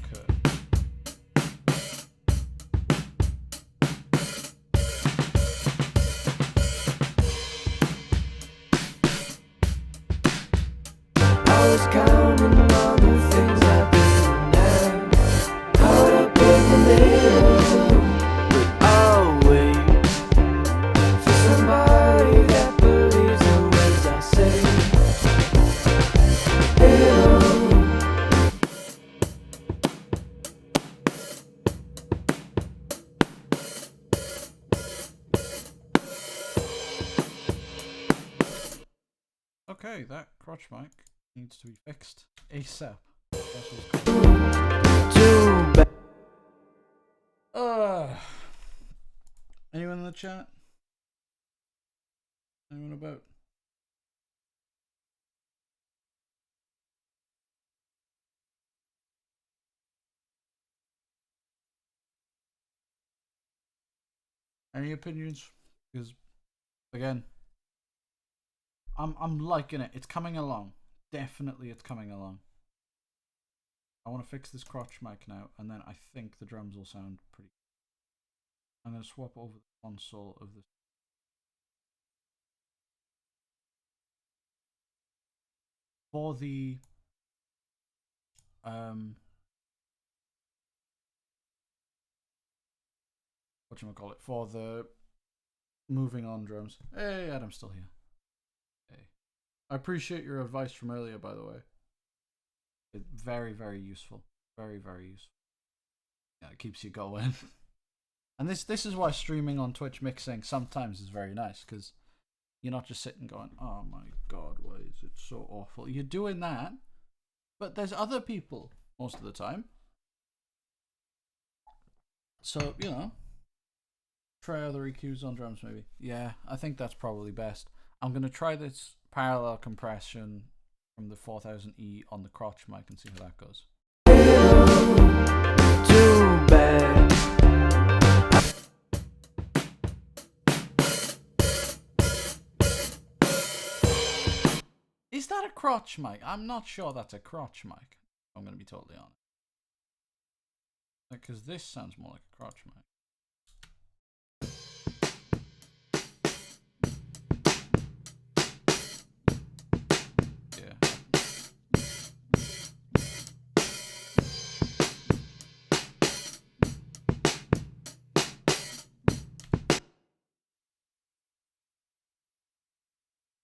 I was counting all the things I didn't have. Caught up in the middle. I'll wait for somebody that believes the words I say. Okay, that crotch mic needs to be fixed ASAP. Too bad. Anyone in the chat? Anyone about? Any opinions? Because again, I'm liking it. It's coming along. Definitely, it's coming along. I want to fix this crotch mic now, and then I think the drums will sound pretty. I'm going to swap over the console of this. For the whatchamacallit, for the moving on drums. Hey, Adam's still here. Hey. I appreciate your advice from earlier, by the way. It's very, very useful. Very, very useful. Yeah, it keeps you going. And this is why streaming on Twitch mixing sometimes is very nice, because you're not just sitting going, oh my god, why is it so awful? You're doing that, but there's other people most of the time. So, try other EQs on drums maybe. Yeah, I think that's probably best. I'm going to try this parallel compression from the 4000E on the crotch mic and see how that goes. too bad. Is that a crotch mic? I'm not sure that's a crotch mic. I'm going to be totally honest. Because this sounds more like a crotch mic.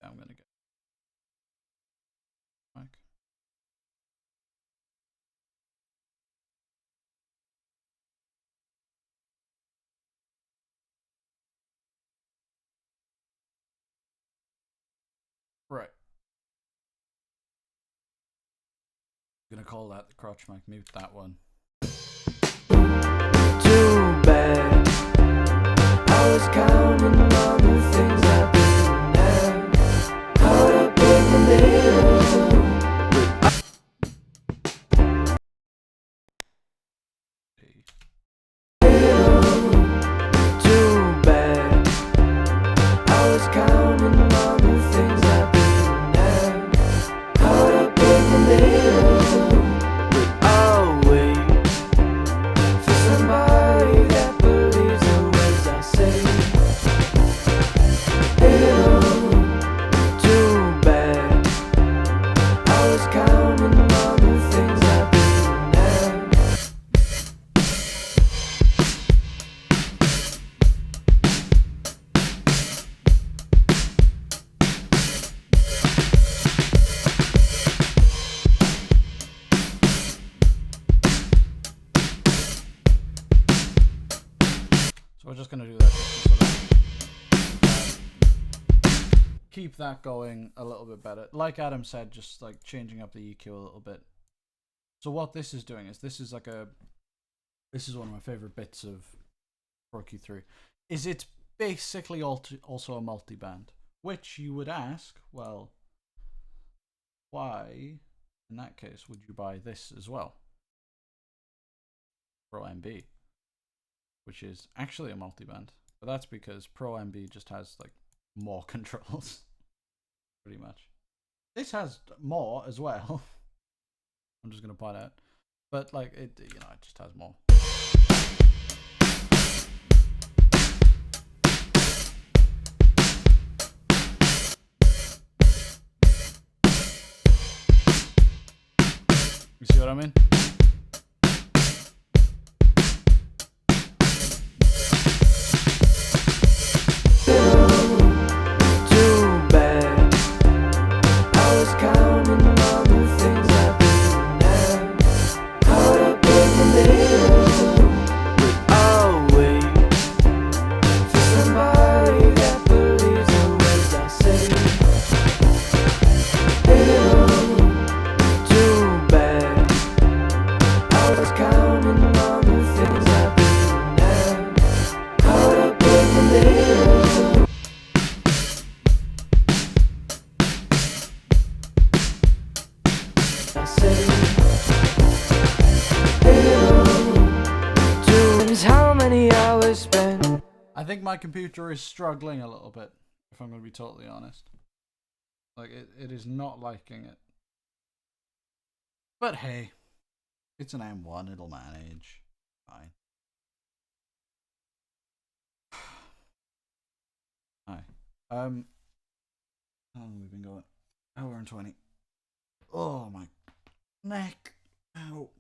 I'm gonna get mic. Right. I'm gonna call that the crotch mic. Mute that one. Too bad. I was counting on the things I didn't have. Caught up in the middle. Too bad. I was counting on the things I didn't have. Caught up in the middle. But I'll wait for somebody that believes the words I say. Too bad. I was counting on the things I didn't have. So we're just gonna do that just to sort of keep that going a little bit better. Like Adam said, just like changing up the EQ a little bit. So what this is doing is this is one of my favorite bits of Pro Q3. Is it's basically also a multi-band, which you would ask, well, why in that case would you buy this as well? Pro MB, which is actually a multi-band, but that's because Pro MB just has like more controls, pretty much. This has more as well. I'm just gonna point out, but like it just has more. You see what I mean? Too bad. I was counting on the things I didn't have. Caught up in the middle. But I'll wait for somebody that believes the words I say. Too bad. I was counting on the things I didn't have. Caught up in the middle. I say, how many hours spent? I think my computer is struggling a little bit, if I'm going to be totally honest. Like, it is not liking it. But hey, it's an M1, it'll manage. Fine. Hi. How long have we been going? Hour and 20. Oh, my neck. Ow.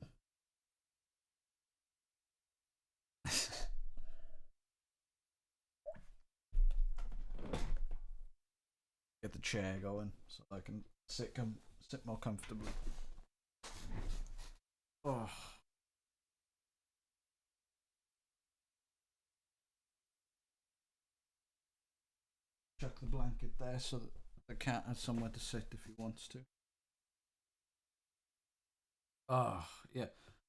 Get the chair going so I can sit more comfortably. Oh. Chuck the blanket there so that the cat has somewhere to sit if he wants to. Oh, yeah.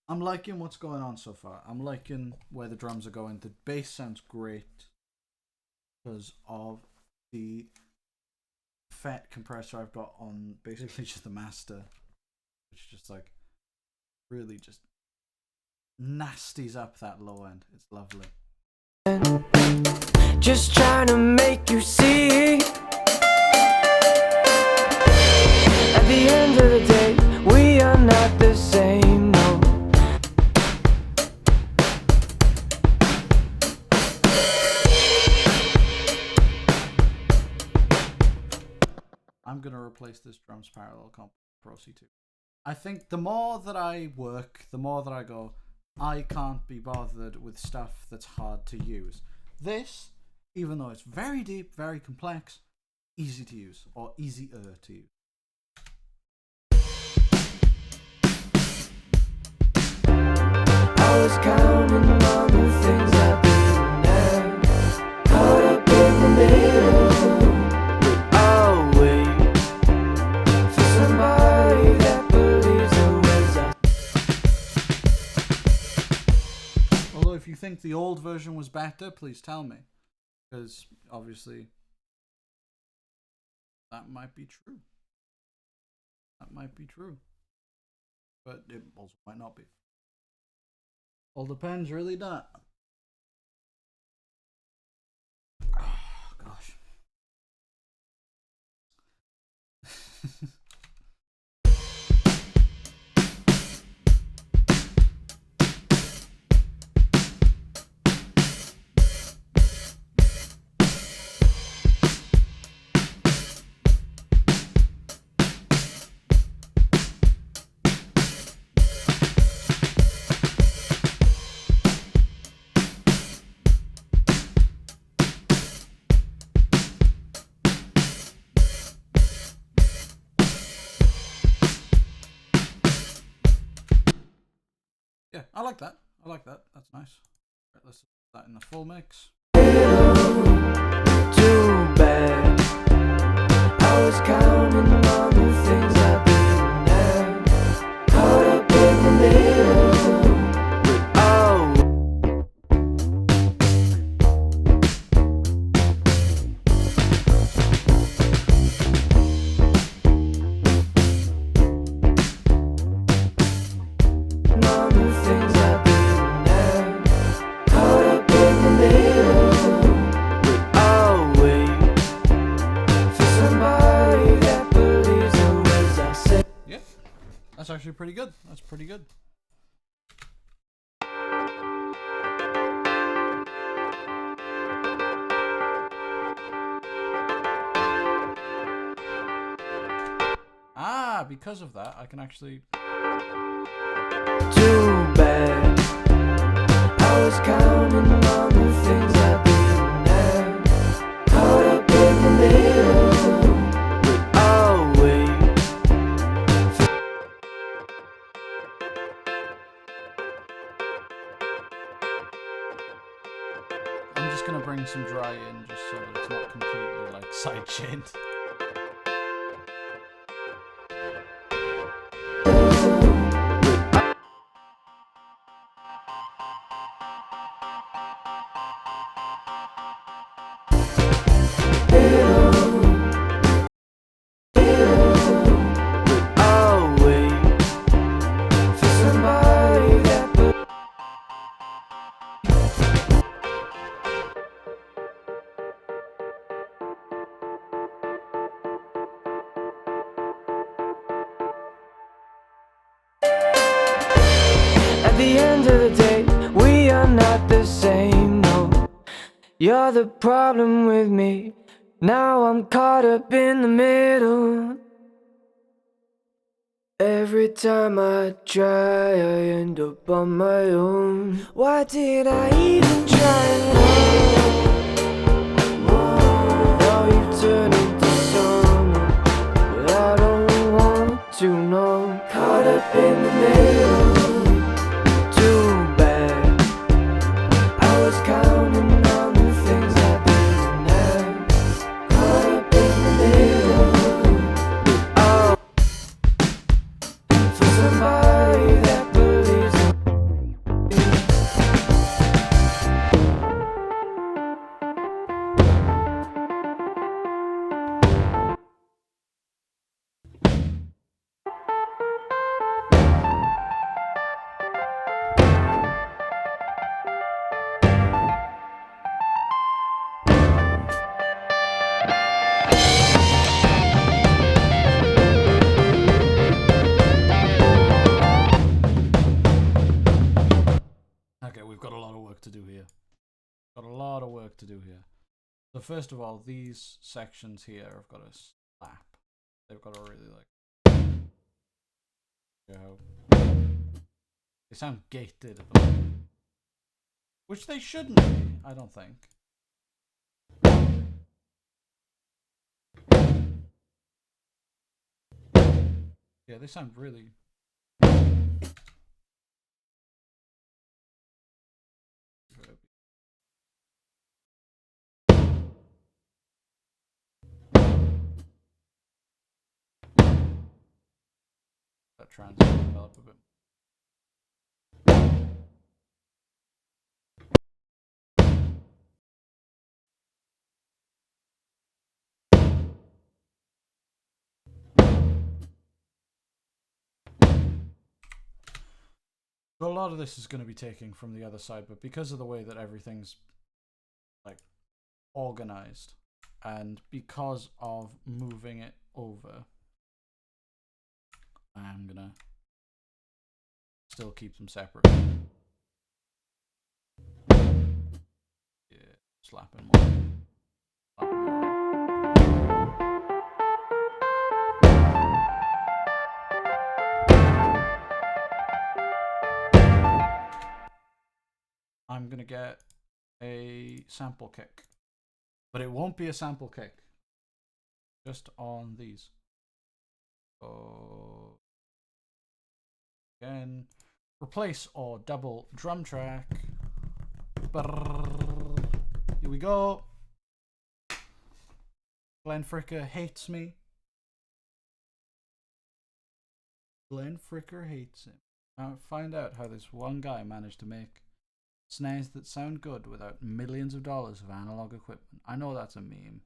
I'm liking what's going on so far. I'm liking where the drums are going. The bass sounds great because of the fat compressor I've got on basically just the master, which is just like really just nasties up that low end. It's lovely. Just trying to make you see. At the end of the day, we are not the same, no. I'm gonna replace this drums parallel comp Pro C2. I think the more that I work, the more that I go, I can't be bothered with stuff that's hard to use. This, even though it's very deep, very complex, easy to use, or easier to use. I was counting on the things I didn't have, caught up in the middle. I'll wait for somebody that believes the ways I. Although if you think the old version was better, please tell me. Because obviously that might be true. That might be true. But it also might not be. All depends, really, doesn't it? Oh, gosh. Yeah, I like that. I like that. That's nice. Right, let's put that in the full mix. Too bad. I was counting on the things I didn't have, caught up in the middle. Oh. On the things I didn't have, caught up in the middle. I'll wait for somebody that believes the words I say. Yeah, that's actually pretty good. That's pretty good. Ah, because of that, I can actually. Too bad. I was counting on the things I didn't have, caught up in the middle. I'll wait. I'm just gonna bring some dry in just so that it's not completely like sidechained. I'll wait for somebody that at the end of the day, we are not the same, no. You're the problem with me. Now I'm caught up in the middle. Every time I try, I end up on my own. Why did I even try at all? Now you turn into someone that I don't want to know. Caught up in the middle. Too bad. I was counting on the things I didn't have. Caught up in the middle. Oh. For somebody that believes in first of all, these sections here have got to slap. They've got to really like. They sound gated at the moment. Which they shouldn't be, I don't think. Yeah, they sound really. That trans develop a bit. A lot of this is going to be taking from the other side, but because of the way that everything's like organized, and because of moving it over, I'm gonna still keep them separate. Yeah, slapping more. Slapping more. I'm gonna get a sample kick, but it won't be a sample kick. Just on these. Oh, again, replace or double drum track. Brrr. Here we go. Glenn Fricker hates me. Glenn Fricker hates him. Now find out how this one guy managed to make snares that sound good without millions of dollars of analog equipment. I know that's a meme.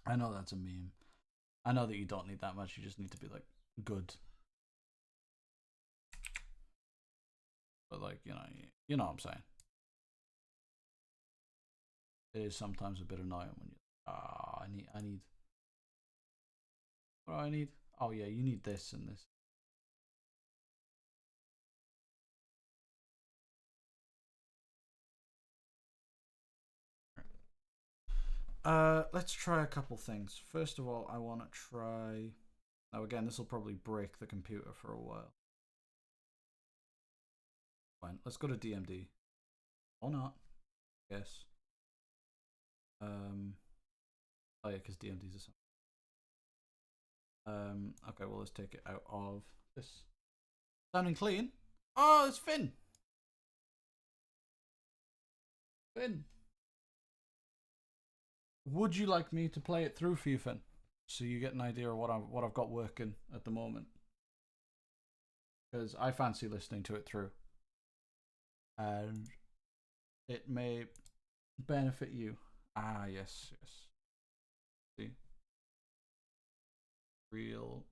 I know that's a meme. I know that you don't need that much, you just need to be like good. But like, you know what I'm saying. It is sometimes a bit annoying when you I need what do I need? Oh yeah, you need this and this. Let's try a couple things. First of all, I want to try. Now again, this will probably break the computer for a while. Fine, let's go to DMD. Or not. Yes. Oh yeah, because DMD's a song. Okay, well let's take it out of this. Sounding clean. Oh, it's Finn. Finn. Would you like me to play it through for you, Finn? So you get an idea of what I've got working at the moment. Because I fancy listening to it through. And it may benefit you. Ah, yes. See? Real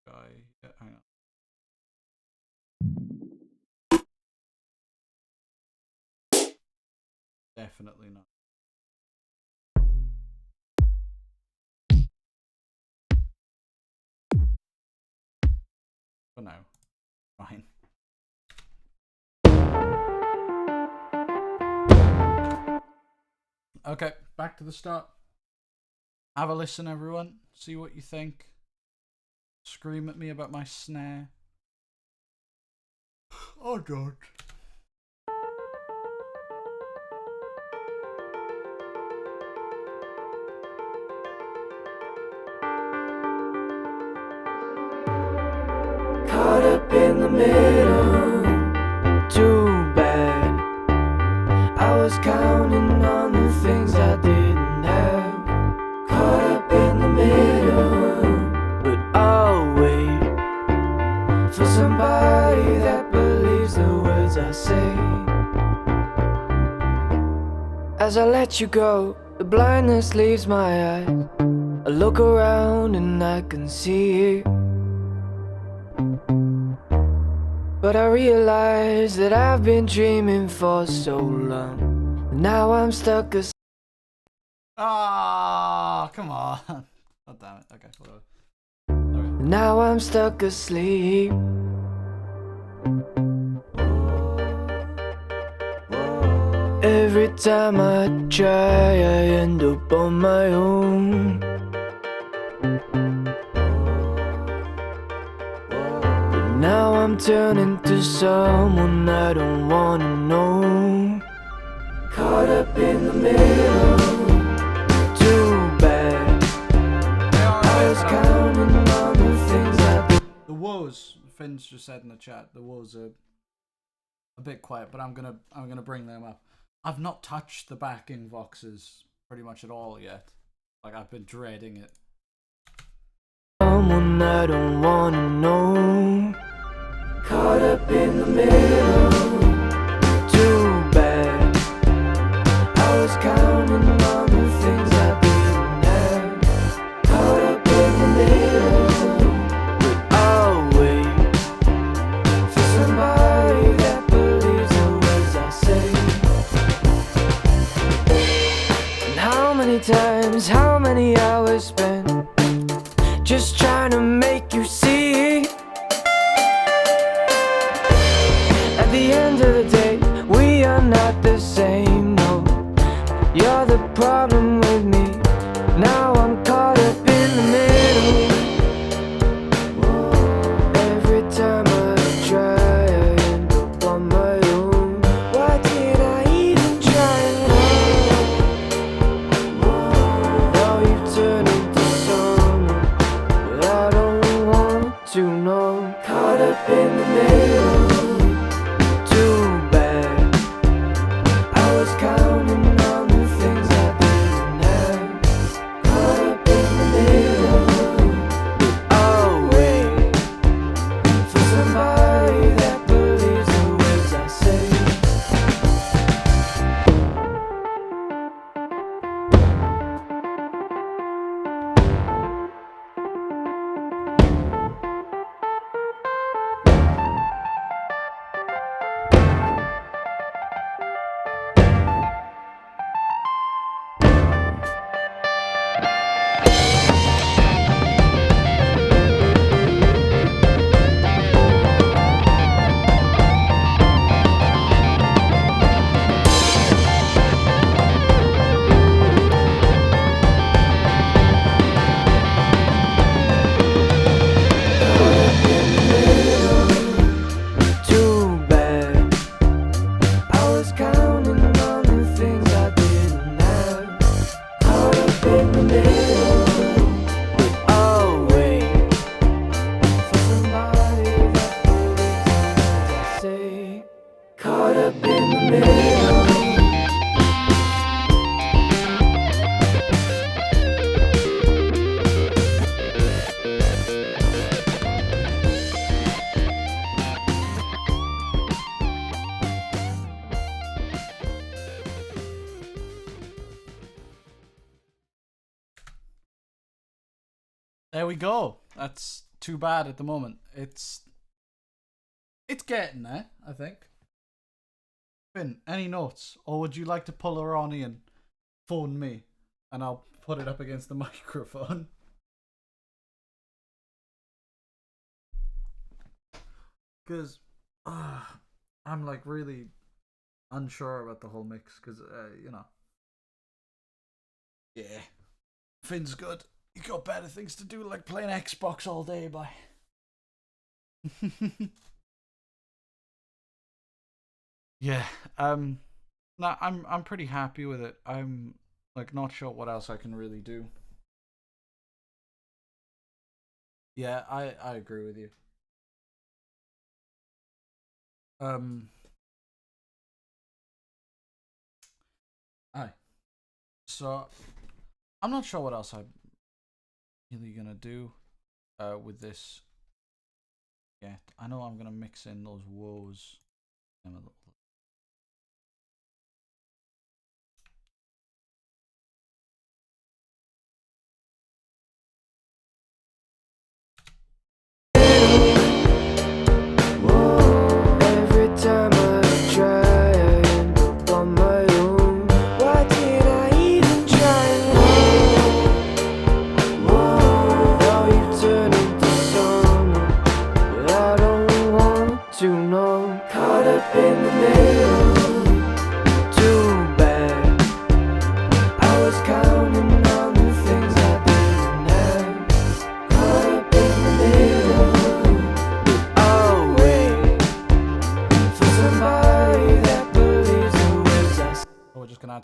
guy. Yeah, hang on. Definitely not. For now. Fine. Okay, back to the start. Have a listen, everyone. See what you think. Scream at me about my snare. Oh, God. Caught up in the middle, too bad. I was counting on the things I didn't have. Caught up in the middle, but I'll wait for somebody that believes the words I say. As I let you go, the blindness leaves my eyes. I look around and I can see you, but I realize that I've been dreaming for so long. Now I'm stuck asleep. Ah, come on. Oh, damn it. Okay, whatever. Okay. Now I'm stuck asleep. Every time I try, I end up on my own. But now I'm turning to someone I don't wanna know. Caught up in the middle, too bad. I was counting on the things I did. The woes, Finn's just said in the chat, the woes are a bit quiet, but I'm gonna bring them up. I've not touched the backing voxes pretty much at all yet. Like, I've been dreading it. Someone I don't wanna know. Caught up in the middle, too bad. I was counting on the things I didn't have. Caught up in the middle, but I'll wait for somebody that believes the words I say. And how many times, how many hours spent just trying to make you see. At the end of the day, we are not the same, no. You're the problem with me. Now I'm caught up in the middle. Every time I try, I end up on my own. Why did I even try at all? Now you've turned into someone I don't want to know. Caught up in the middle, too bad. I was counting on the things I didn't have. Caught up in the middle, but I'll wait for somebody that believes the words I say. Too bad. I was counting on the things I didn't have. Caught up in the middle, but I'll wait for somebody that believes the words I say. Caught up in the middle. There we go. That's too bad at the moment. It's getting there, I think. Finn, any notes? Or would you like to pull a Ronnie and phone me? And I'll put it up against the microphone. Because I'm like really unsure about the whole mix. Because, you know. Yeah. Finn's good. You got better things to do, like playing Xbox all day, boy. Yeah. No, I'm pretty happy with it. I'm like not sure what else I can really do. Yeah, I agree with you. Aye. So I'm not sure what else I'm really gonna do with this yet. I know I'm gonna mix in those woes in a little. Every time I try, I end up on my own. Why did I even try at all? Now you turn into someone I don't want to know. Caught up in the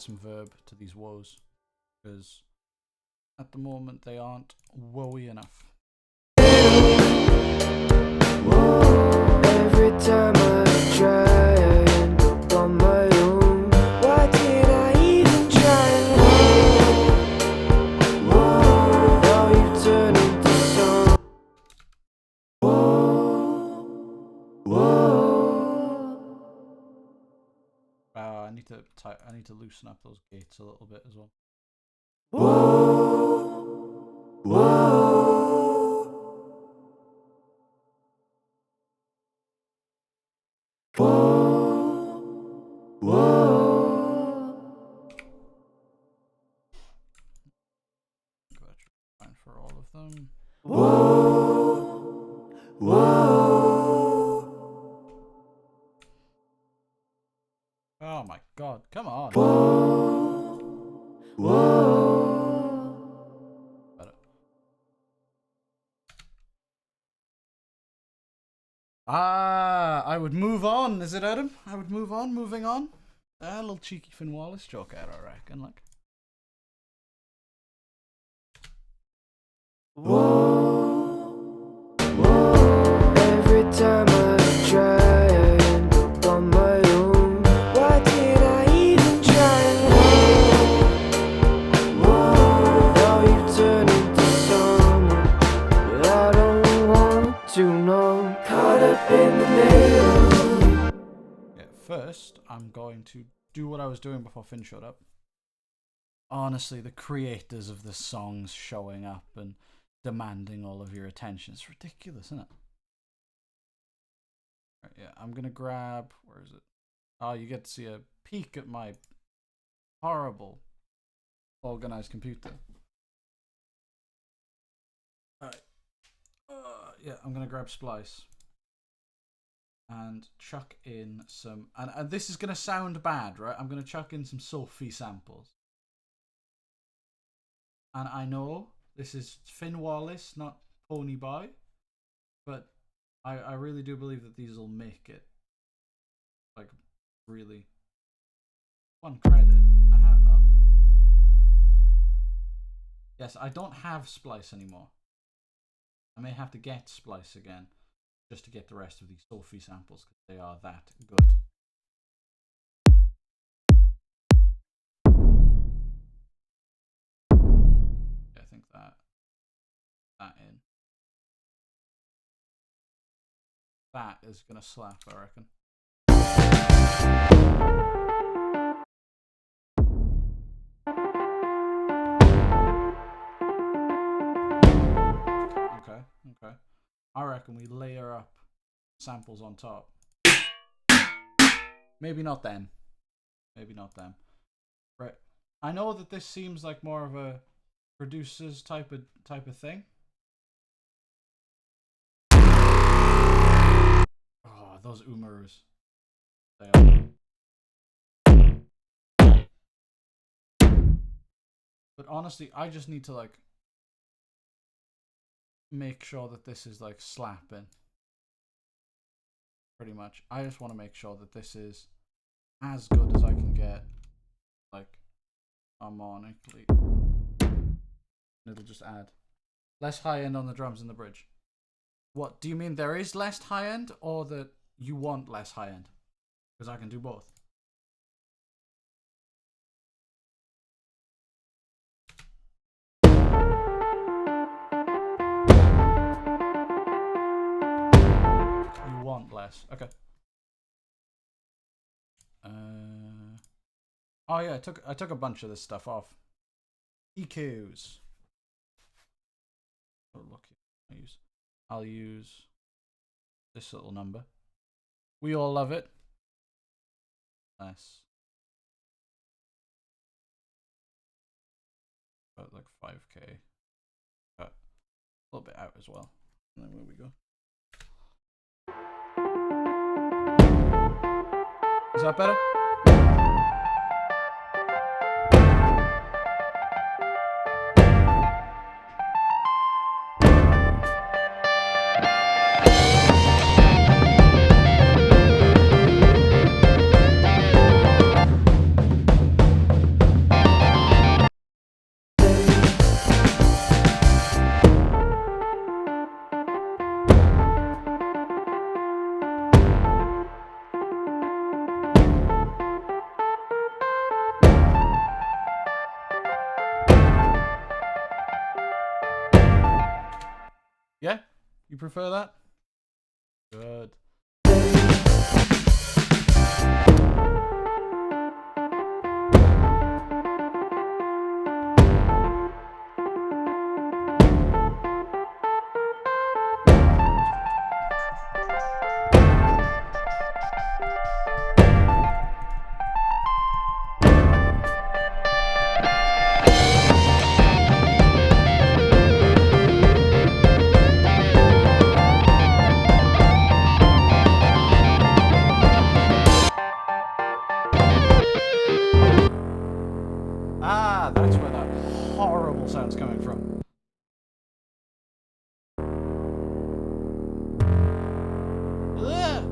add some verb to these woes, because at the moment they aren't woey enough. Every time I try, I end up on my own. Why did I even try? Now you turn into song. I need to loosen up those gates a little bit as well. Fine for all of them. Oh my god, come on. Better. I would move on, is it, Adam? I would move on, moving on. A little cheeky Finn Wallace joke out, I reckon, like. Every time I try, I end up on my own. Why did I even try? Now you turn into someone that I don't want to know. Caught up in the middle. Yeah, first, I'm going to do what I was doing before Finn showed up. Honestly, the creators of the songs showing up and demanding all of your attention. It's ridiculous, isn't it? Right, yeah, I'm gonna grab, where is it? Oh, you get to see a peek at my horrible organized computer. Alright. Yeah, I'm gonna grab Splice and chuck in some, and this is gonna sound bad, right? I'm gonna chuck in some Sophie samples. And I know this is Finn Wallace, not Pony Boy, but I really do believe that these will make it. Like, really. One credit. I have. Oh. Yes, I don't have Splice anymore. I may have to get Splice again just to get the rest of these Sophie samples because they are that good. Yeah, I think that in. That is gonna slap, I reckon. Okay. I reckon we layer up samples on top. Maybe not them. Right. I know that this seems like more of a producer's type of thing. Oh, those Umarus. They are. But honestly, I just need to like make sure that this is like slapping. Pretty much. I just want to make sure that this is as good as I can get, like, harmonically. It'll just add less high end on the drums and the bridge. What do you mean? There is less high end, or that you want less high end? Because I can do both. You want less? Okay. Oh yeah, I took a bunch of this stuff off. EQs. Oh look, I'll use this little number. We all love it. Less. About like 5k. Cut a little bit out as well. And then where we go. Is that better? You prefer that? Good. Ah, that's where that horrible sound's coming from. Ugh.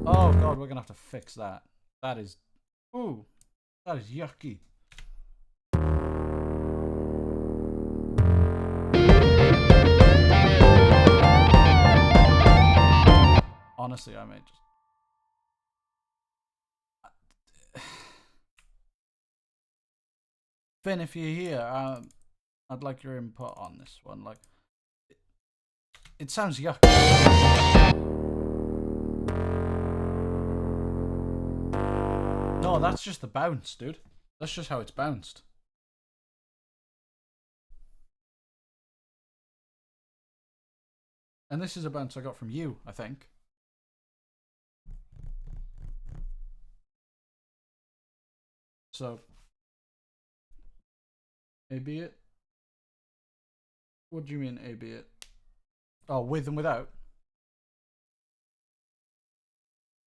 Oh god, we're gonna have to fix that. That is, ooh, that is yucky. Honestly, I may just. Finn, if you're here, I'd like your input on this one. Like, it sounds yucky. No, that's just the bounce, dude. That's just how it's bounced. And this is a bounce I got from you, I think. So, A-B it? What do you mean A-B it? Oh, with and without?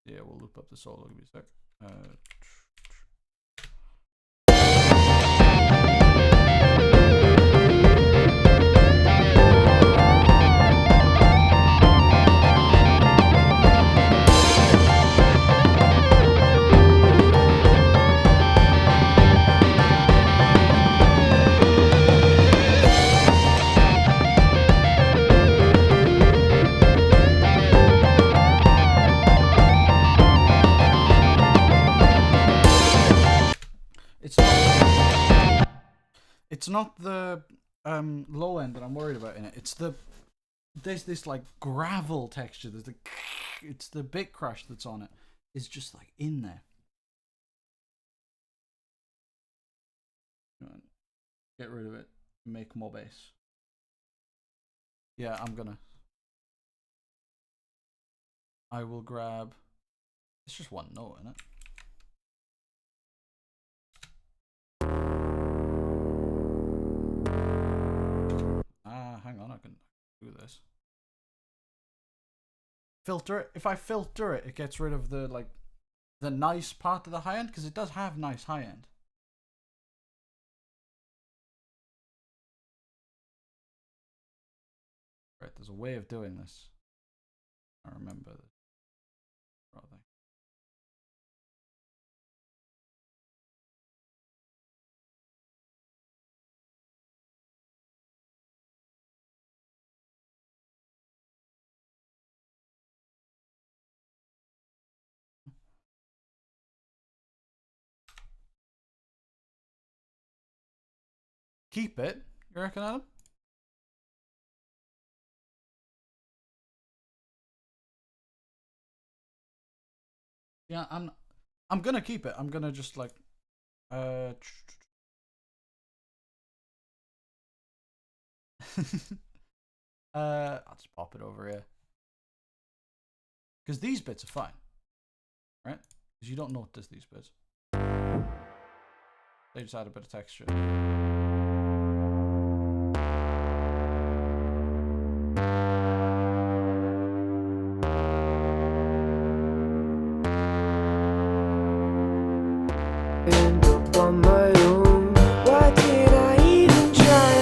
Yeah, we'll loop up the solo. Give me a sec. It's not the low end that I'm worried about in it. It's there's this like gravel texture. It's the bit crash that's on it. It's just like in there. Get rid of it. Make more bass. Yeah, I will grab. It's just one note, isn't it? Hang on, I can do this. Filter it. If I filter it, it gets rid of the nice part of the high end, because it does have nice high end. Right, there's a way of doing this. I remember this. Rather. Keep it, you reckon, Adam? Yeah, I'm gonna keep it. I'm gonna just like I'll just pop it over here. Because these bits are fine. Right? Because you don't notice these bits. They just add a bit of texture. On my own, why did I even try?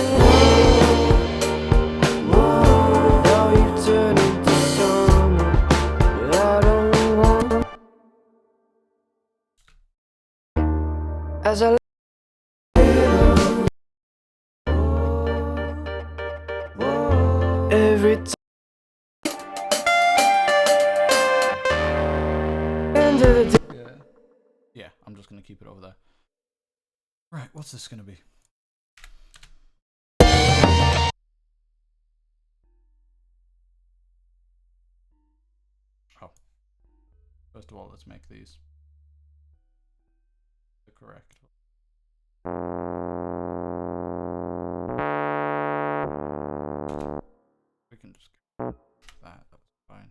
Whoa, now you turn into someone that I don't want. As I every time end of the day. Yeah, I'm just gonna keep it over there. Right, what's this gonna be? Oh. First of all, let's make these the correct. We can just go that. That's fine.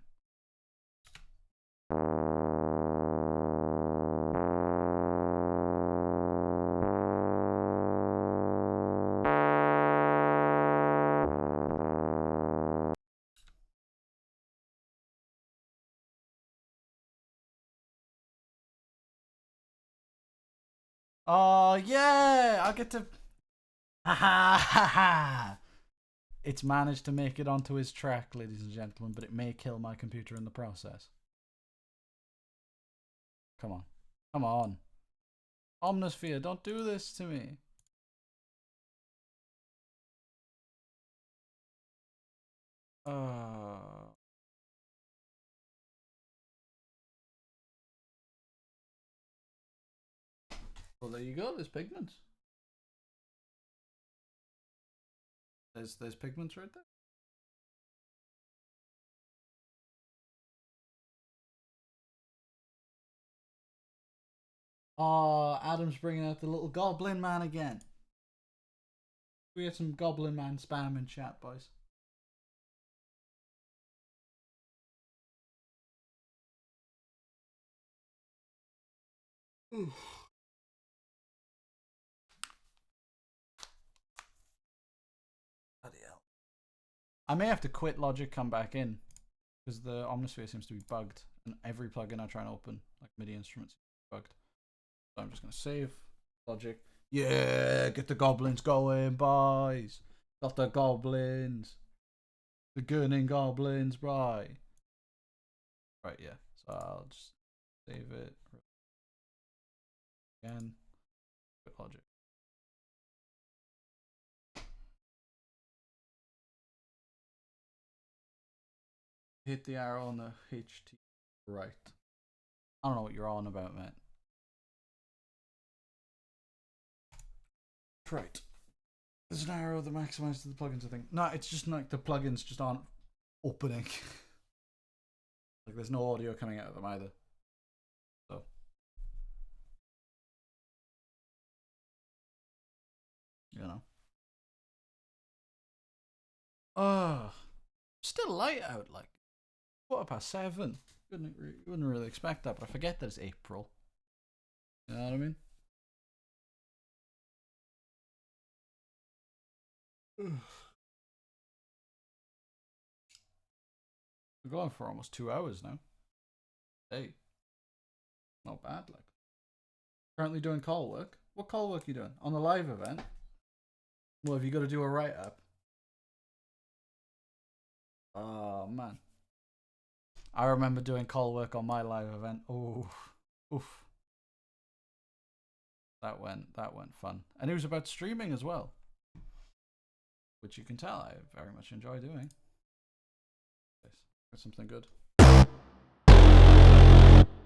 Oh yeah, I get to. Ha ha ha ha! It's managed to make it onto his track, ladies and gentlemen, but it may kill my computer in the process. Come on. Come on. Omnisphere, don't do this to me. Well, there you go. There's pigments. There's pigments right there. Oh, Adam's bringing out the little goblin man again. We had some goblin man spam in chat, boys. Ooh. Bloody hell. I may have to quit Logic, come back in, because the Omnisphere seems to be bugged, and every plugin I try and open, like MIDI instruments, is bugged. So I'm just gonna save Logic. Yeah, get the goblins going, boys. Got the goblins. The gunning goblins, right? Right, yeah. So I'll just save it again. Quit Logic. Hit the arrow on the HT right. I don't know what you're on about, man. Right. There's an arrow that maximizes the plugins, I think. No, it's just like the plugins just aren't opening. Like there's no audio coming out of them either. So. You know. Still light out, like 7:15. Wouldn't really expect that, but I forget that it's April. You know what I mean? We're going for almost 2 hours now. Hey, not bad. Like, currently doing call work. What call work are you doing on the live event? Well, have you got to do a write up? Oh man, I remember doing call work on my live event. Oh, oof. That went fun, and it was about streaming as well, which you can tell I very much enjoy doing. That's something good.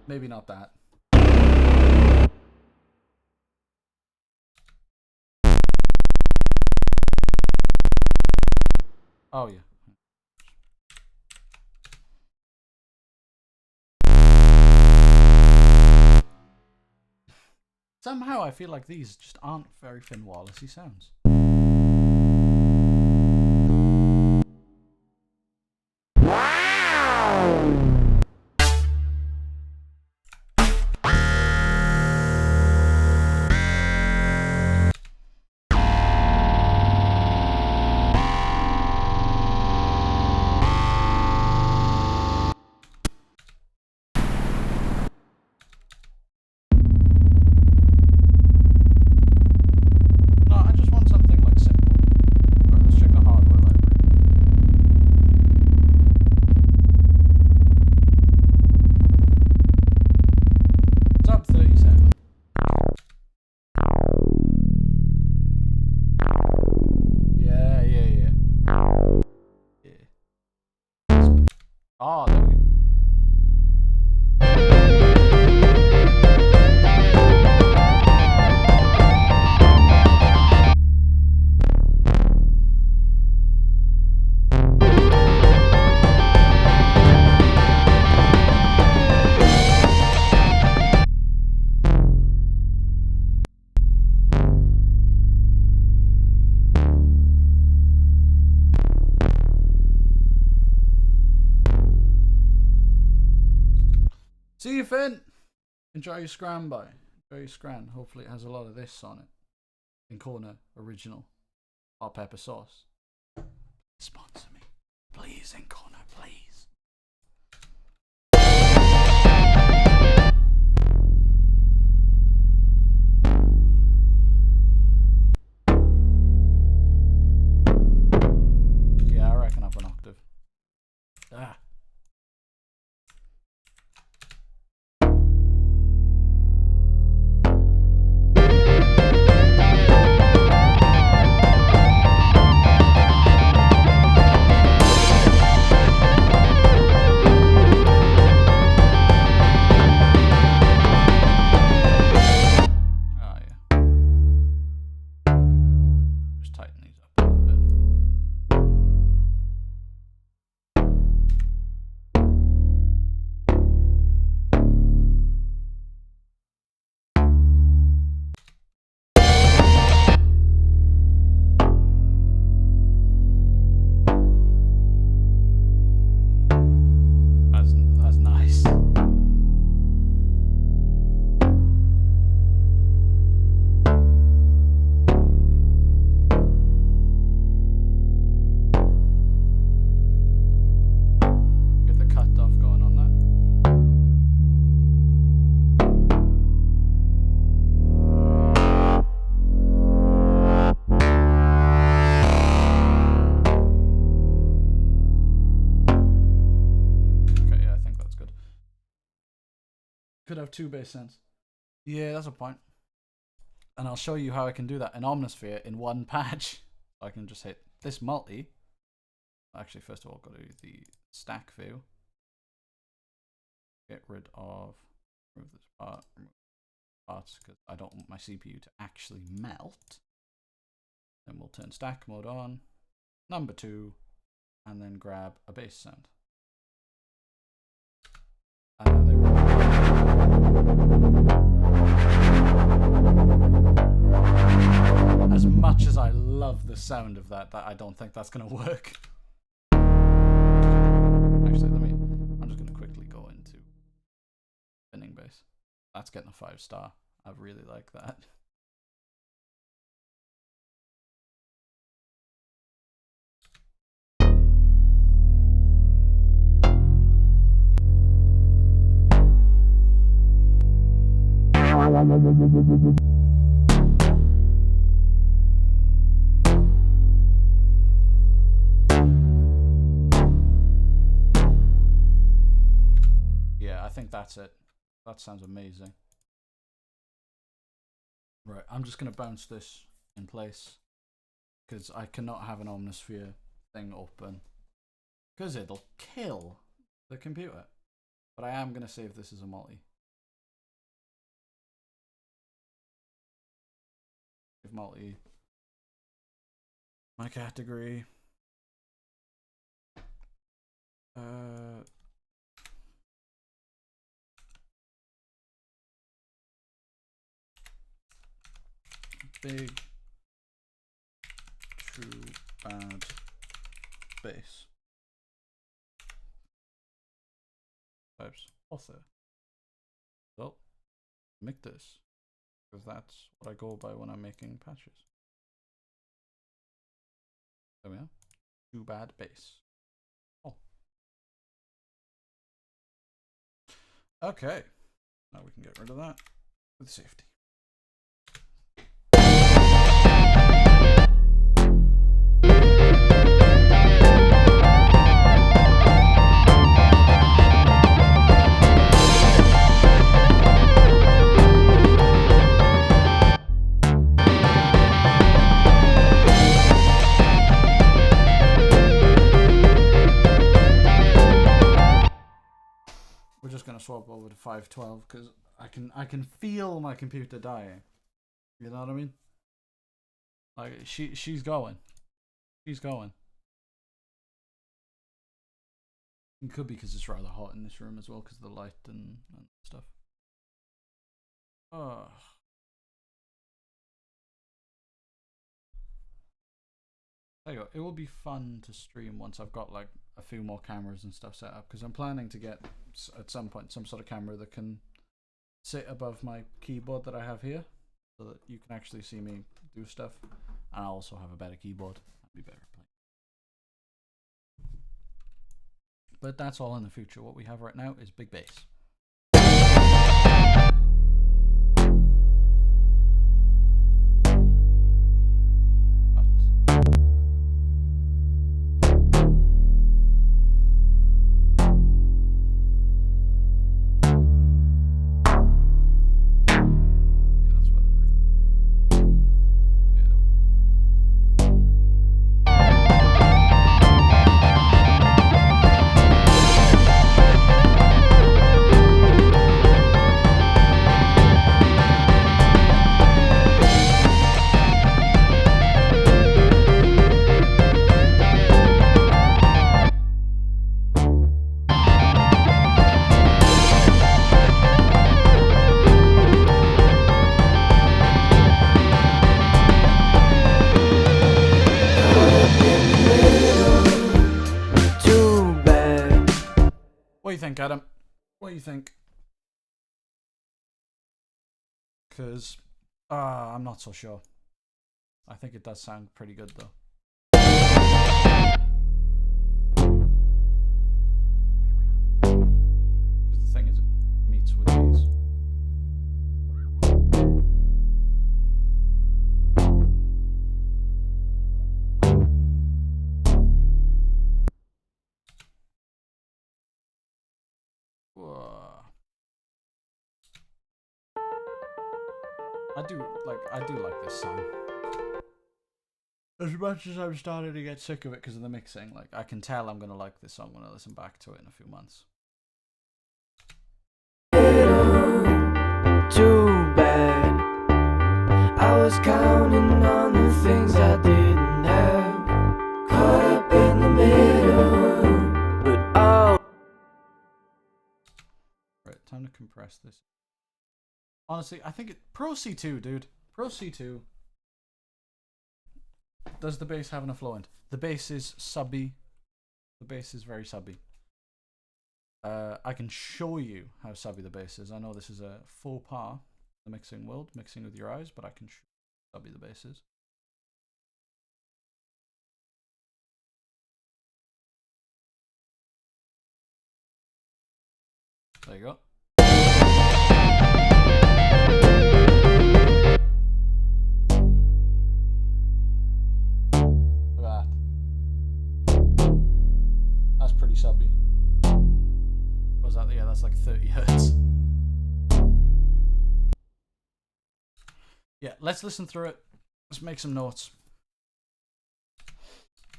Maybe not that. Oh yeah. Somehow I feel like these just aren't very Finn Wallace-y sounds. No, I just want something Finn. Enjoy your scran, boy. Enjoy your scran. Hopefully it has a lot of this on it. In corner, original hot pepper sauce. Sponsor me. Please, in corner, please. Yeah, I reckon up an octave. Ah. That's nice. Get the cut off going on that. Okay, yeah, I think that's good. Could have 2 bass cents. Yeah, that's a point. And I'll show you how I can do that in Omnisphere in one patch. I can just hit this multi. Actually, first of all, go to the stack view. Get rid of, remove this part, remove parts, because I don't want my CPU to actually melt. Then we'll turn stack mode on, number 2, and then grab a bass sound. And now they work. As much as I love the sound of that, I don't think that's going to work. Actually, I'm just going to quickly go into spinning bass. That's getting a 5-star. I really like that. Yeah, I think that's it. That sounds amazing. Right, I'm just going to bounce this in place because I cannot have an Omnisphere thing open because it'll kill the computer. But I am going to save this as a multi. Give multi my category. Big true bad bass. Types author. Well, make this because that's what I go by when I'm making patches. There we are. Too bad bass. Oh. Okay. Now we can get rid of that with safety. We're just gonna swap over to 512 because I can feel my computer dying. You know what I mean? Like she's going. She's going. It could be because it's rather hot in this room as well because of the light and stuff. Oh. I Tell you what, it will be fun to stream once I've got like a few more cameras and stuff set up, because I'm planning to get at some point some sort of camera that can sit above my keyboard that I have here, so that you can actually see me do stuff, and I'll also have a better keyboard. That'd be better playing. But that's all in the future. What we have right now is big bass. What do you think, Adam? What do you think? Because I'm not so sure. I think it does sound pretty good though. Because the thing is, it meets with these. I do like this song. As much as I'm starting to get sick of it because of the mixing, like I can tell I'm gonna like this song when I listen back to it in a few months. Too bad. I was counting on the things I didn't have. Caught up in the middle. But oh. Right, time to compress this. Honestly, I think Pro C2, dude. Pro C2. Does the bass have enough low end? The bass is subby. The bass is very subby. I can show you how subby the bass is. I know this is a faux pas, the mixing world, mixing with your eyes, but I can show you how subby the bass is. There you go. Pretty subby. What was that? Yeah, that's like 30 hertz. Yeah, let's listen through it. Let's make some notes,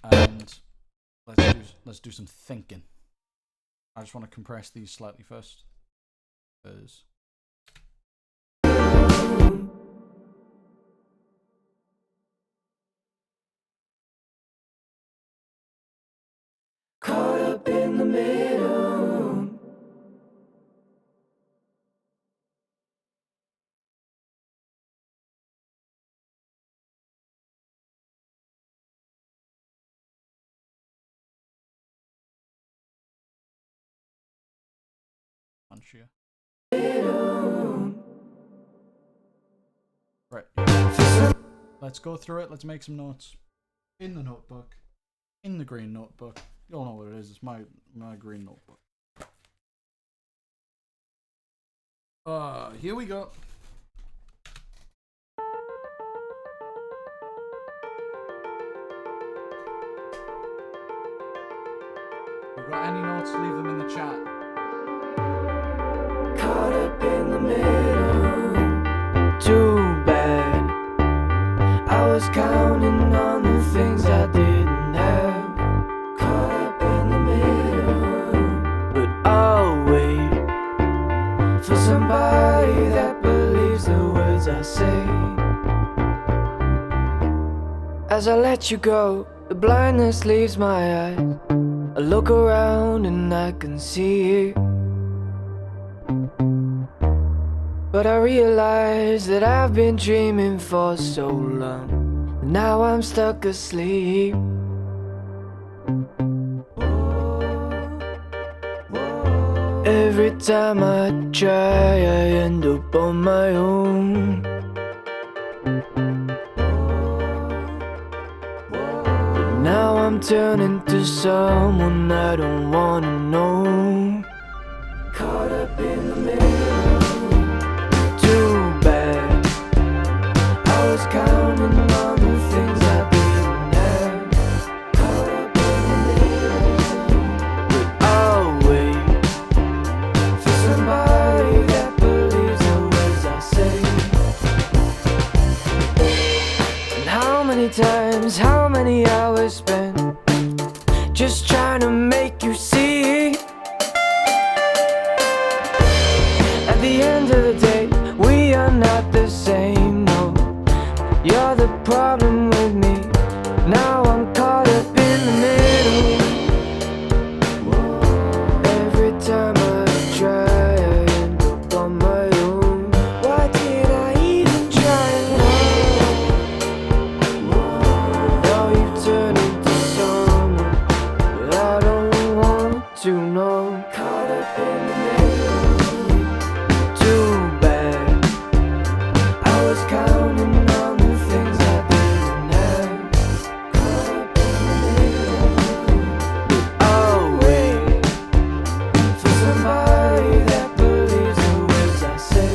and let's do some thinking. I just want to compress these slightly first, because caught up in the middle. punchier. Right. Let's go through it. Let's make some notes in the notebook, in the green notebook. You all know what it is. It's my green notebook. Here we go. If you've got any notes, leave them in the chat. Caught up in the middle. Too bad. I was counting on the things I didn't have. Caught up in the middle. But I'll wait for somebody that believes the words I say. As I let you go, the blindness leaves my eyes. I look around and I can see it, but I realize that I've been dreaming for so long Now I'm stuck asleep. Every time I try, I end up on my own. But now I'm turning to someone I don't wanna know. Caught up in the middle. Too bad. I was counting on the things I didn't have. Caught up in the middle. But I'll wait for somebody that believes the words I say. And how many times, how many hours spent just trying to make you see? At the end of the day, we are not the same, no. You're the problem with me. Now I'm caught up in the middle. Every time I try, I end up on my own. Why did I even try at all? Now you turn into someone that I don't want to know. Caught up in the middle. Too bad. I was counting on the things I didn't have. Caught up in the middle. I'll wait for somebody that believes the words I say.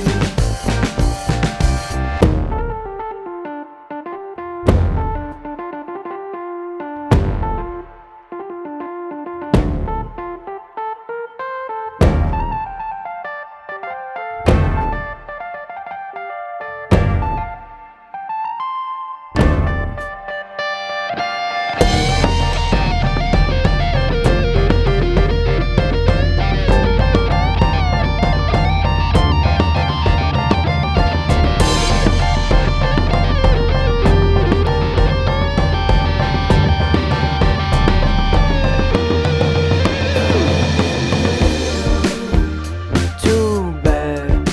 Too bad.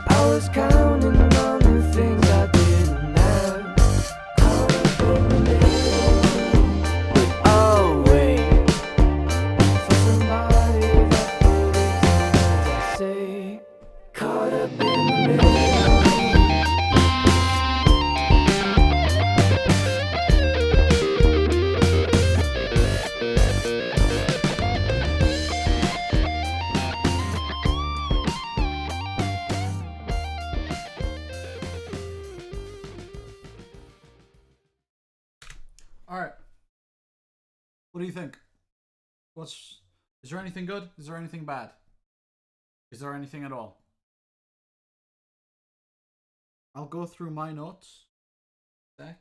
I was counting on the things I didn't have. Caught up in the middle. But I'll wait for somebody that believes the words I say. Caught up in the middle. All right. What do you think? Is there anything good? Is there anything bad? Is there anything at all? I'll go through my notes. Sec.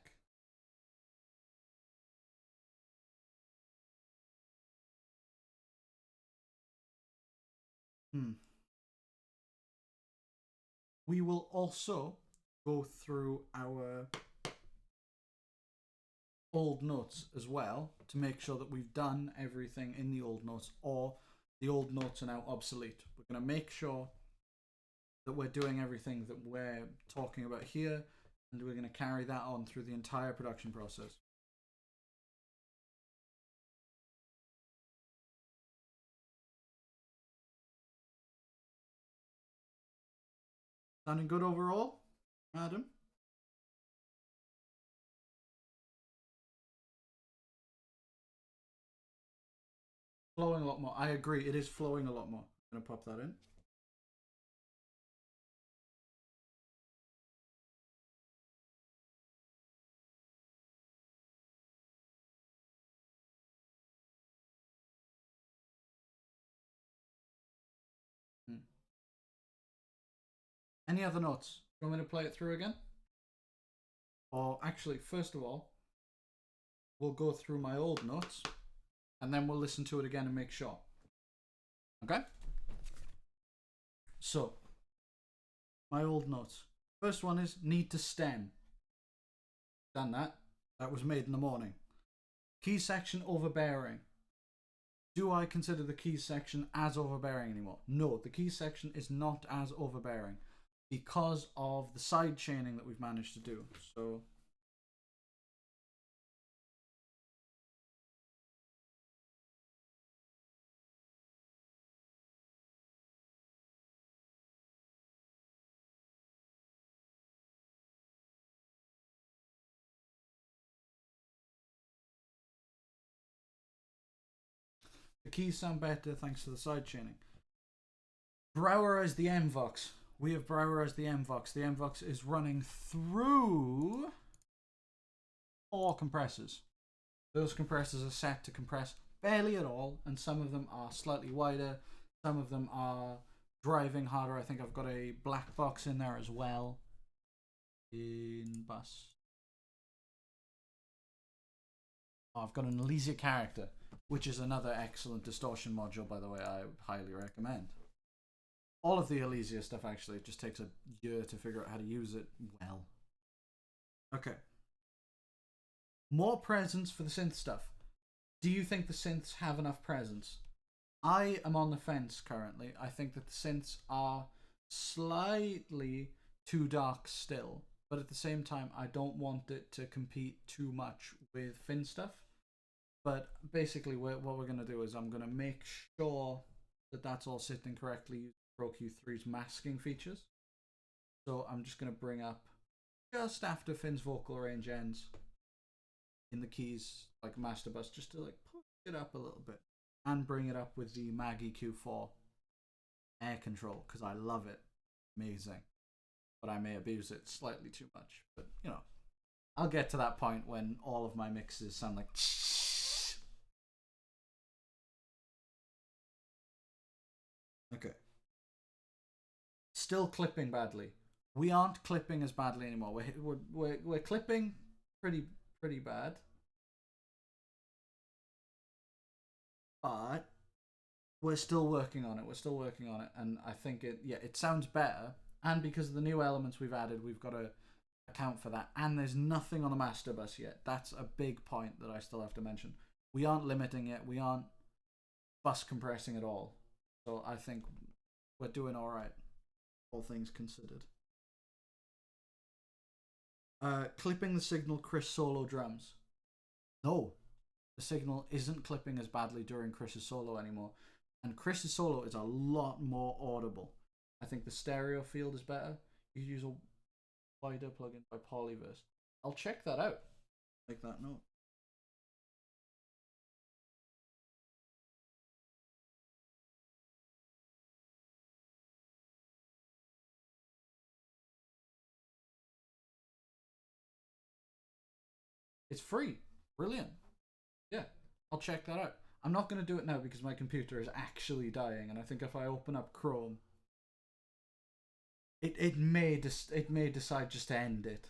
We will also go through our old notes as well to make sure that we've done everything in the old notes, or the old notes are now obsolete. We're going to make sure that we're doing everything that we're talking about here, and we're going to carry that on through the entire production process. Sounding good overall, Adam? Flowing a lot more. I agree. It is flowing a lot more. I'm going to pop that in. Any other notes? You want me to play it through again? Or actually, first of all, we'll go through my old notes and then we'll listen to it again and make sure. Okay? So, my old notes. First one is need to stem. Done that. That was made in the morning. Key section overbearing. Do I consider the key section as overbearing anymore? No, the key section is not as overbearing because of the side chaining that we've managed to do. So The keys sound better thanks to the side chaining. Browerized the MVox. We have browerized the MVox. The MVox is running through 4 compressors. Those compressors are set to compress barely at all, and some of them are slightly wider. Some of them are driving harder. I think I've got a black box in there as well. In bus. Oh, I've got an Elysia character, which is another excellent distortion module, by the way. I highly recommend. All of the Elysia stuff, actually, it just takes a year to figure out how to use it well. Okay. More presence for the synth stuff. Do you think the synths have enough presence? I am on the fence currently. I think that the synths are slightly too dark still, but at the same time, I don't want it to compete too much with Finn stuff. But basically, what we're going to do is I'm going to make sure that that's all sitting correctly using Pro Q3's masking features. So I'm just going to bring up just after Finn's vocal range ends in the keys, like master bus, just to like push it up a little bit and bring it up with the Maggie Q4 air control because I love it. Amazing. But I may abuse it slightly too much. But, you know, I'll get to that point when all of my mixes sound like... Okay. Still clipping badly. We aren't clipping as badly anymore. We're clipping pretty bad. But we're still working on it. And I think it sounds better. And because of the new elements we've added, we've got to account for that. And there's nothing on the master bus yet. That's a big point that I still have to mention. We aren't limiting it. We aren't bus compressing at all. So I think we're doing all right, all things considered. Clipping the signal Chris solo drums. No, the signal isn't clipping as badly during Chris's solo anymore. And Chris's solo is a lot more audible. I think the stereo field is better. You can use a wider plugin by Polyverse. I'll check that out. Make that note. It's free. Brilliant. Yeah, I'll check that out. I'm not going to do it now because my computer is actually dying, and I think if I open up Chrome, it may decide just to end it.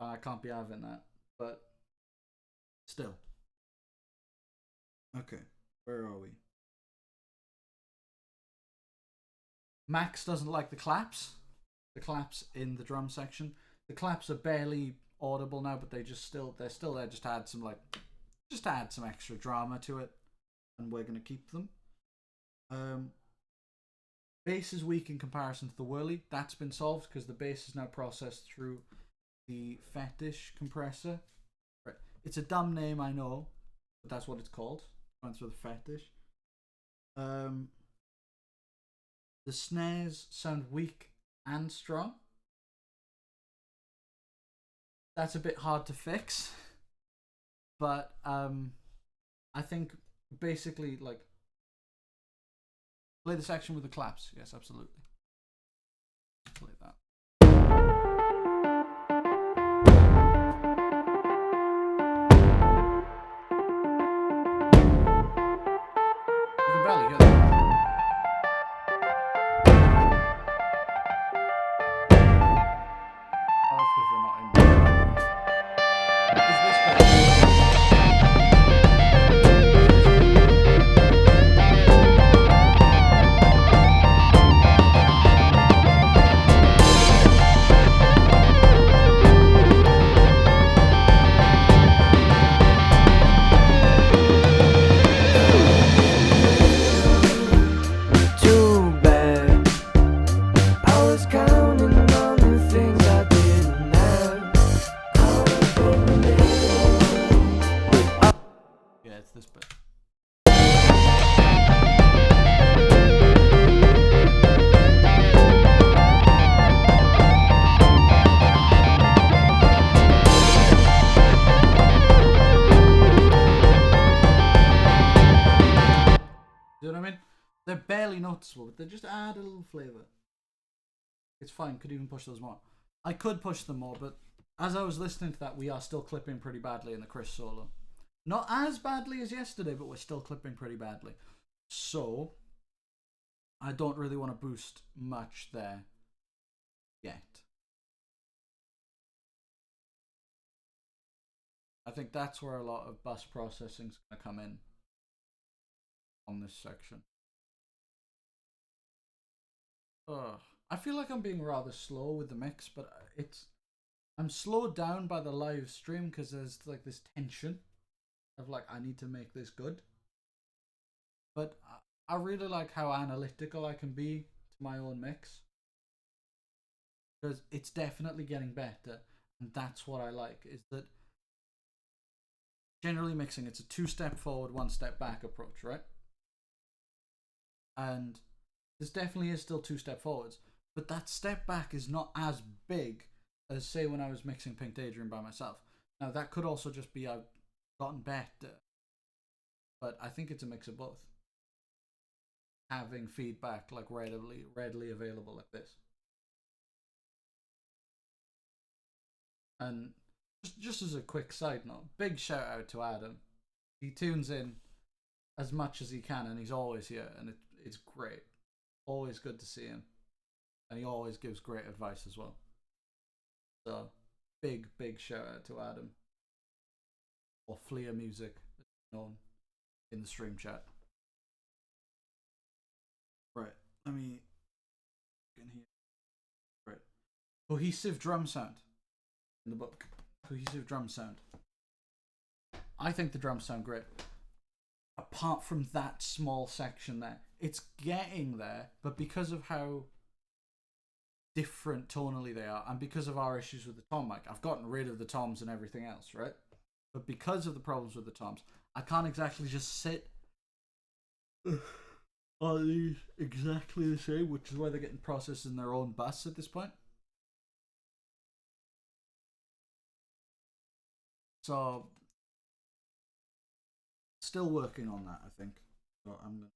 I can't be having that, but still. Okay, where are we? Max doesn't like the claps. The claps in the drum section. The claps are barely audible now, but they're still there. Just add some extra drama to it, and we're gonna keep them. Bass is weak in comparison to the Whirly. That's been solved because the bass is now processed through the Fetish compressor. Right. It's a dumb name, I know, but that's what it's called. Going through the Fetish. The snares sound weak and strong. That's a bit hard to fix, but I think basically like play the section with the claps. Yes, absolutely. Play that. You can barely hear that. Oh, that's because they're not in there. Is this better? barely noticeable, but they just add a little flavour. It's fine, could even push those more. I could push them more, but as I was listening to that, we are still clipping pretty badly in the Chris solo. Not as badly as yesterday, but we're still clipping pretty badly. So, I don't really want to boost much there yet. I think that's where a lot of bus processing is going to come in on this section. I feel like I'm being rather slow with the mix, but I'm slowed down by the live stream because there's like this tension of like I need to make this good. But I really like how analytical I can be to my own mix, because it's definitely getting better, and that's what I like. Is that generally mixing, it's a 2-step forward, 1-step back approach, right? And this definitely is still 2-step forwards, but that step back is not as big as, say, when I was mixing Pink Daydream by myself. Now, that could also just be I've gotten better, but I think it's a mix of both. Having feedback like readily available like this. And just as a quick side note, big shout out to Adam. He tunes in as much as he can, and he's always here, and it's great. Always good to see him, and he always gives great advice as well. So big shout out to Adam, or Flea Music, as known in the stream chat. Right, let me get in here. Right, cohesive drum sound in the book. Cohesive drum sound. I think the drums sound great. Apart from that small section there, it's getting there, but because of how different tonally they are, and because of our issues with the tom mic, I've gotten rid of the toms and everything else, right? But because of the problems with the toms, I can't exactly just sit on these exactly the same, which is why they're getting processed in their own bus at this point. So, still working on that, I think. So I'm gonna.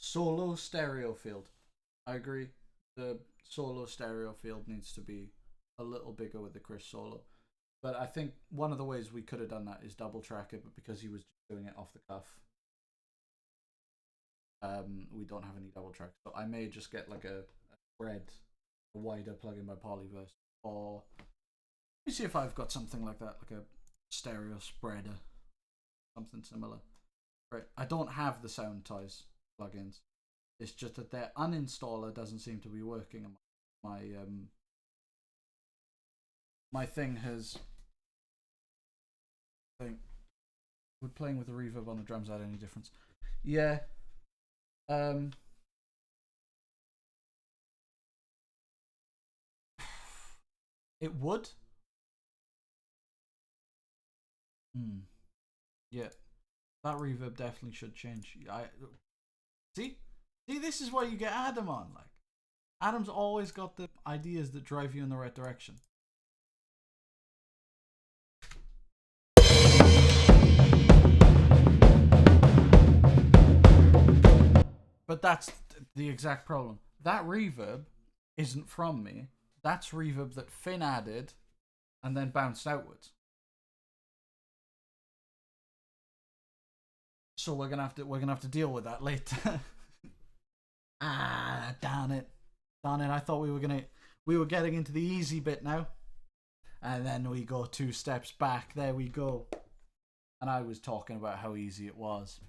Solo stereo field. I agree. The solo stereo field needs to be a little bigger with the Chris solo. But I think one of the ways we could have done that is double track it, but because he was doing it off the cuff, we don't have any double tracks. So I may just get like a wider plugin by Polyverse, or let me see if I've got something like that, like a stereo spreader, something similar. Right, I don't have the Sound Toys plugins. It's just that their uninstaller doesn't seem to be working. My thing has. I think, would playing with the reverb on the drums add any difference? Yeah. It would. Yeah. That reverb definitely should change. See, this is why you get Adam on. Like, Adam's always got the ideas that drive you in the right direction. But that's the exact problem. That reverb isn't from me. That's reverb that Finn added and then bounced outwards. So we're gonna have to deal with that later. Darn it. I thought we were getting into the easy bit now. And then we go 2 steps back. There we go. And I was talking about how easy it was.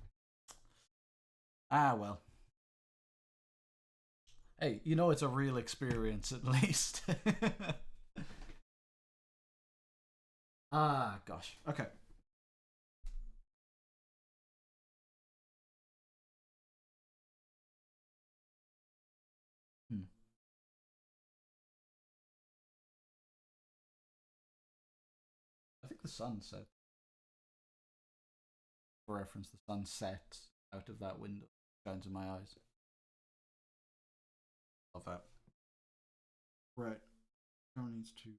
Well. Hey, you know it's a real experience at least. Gosh. Okay. I think the sun set. For reference, the sun sets out of that window, shines in my eyes. Love that. Right. Now needs to.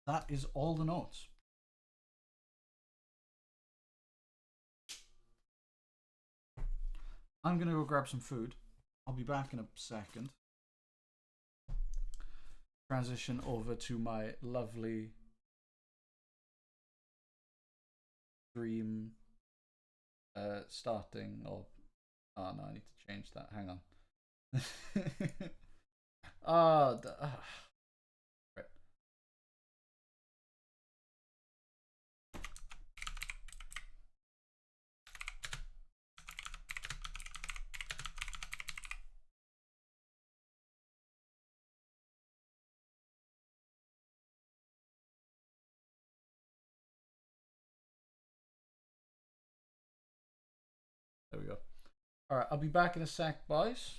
That is all the notes. I'm gonna go grab some food. I'll be back in a second. Transition over to my lovely dream starting or oh no, I need to change that. Hang on. Right. There we go. Alright, I'll be back in a sec, boys.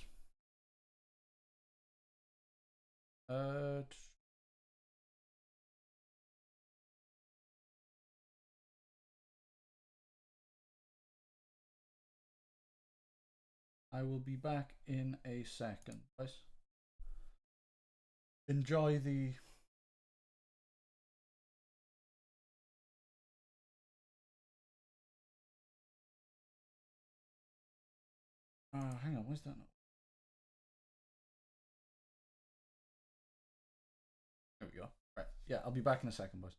I will be back in a second, guys. Enjoy the hang on, where's that note? There we go. Right. Yeah, I'll be back in a second, boys.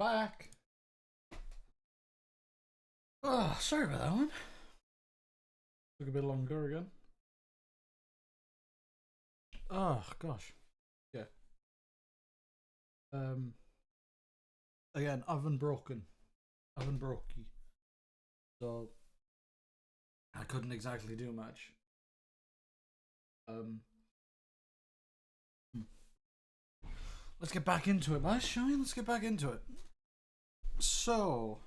back. Oh, sorry about that one. Took a bit longer again. Oh gosh. Yeah. Again, oven broken. Oven brokey. So I couldn't exactly do much. Let's get back into it, boys, shall we? Let's get back into it. So,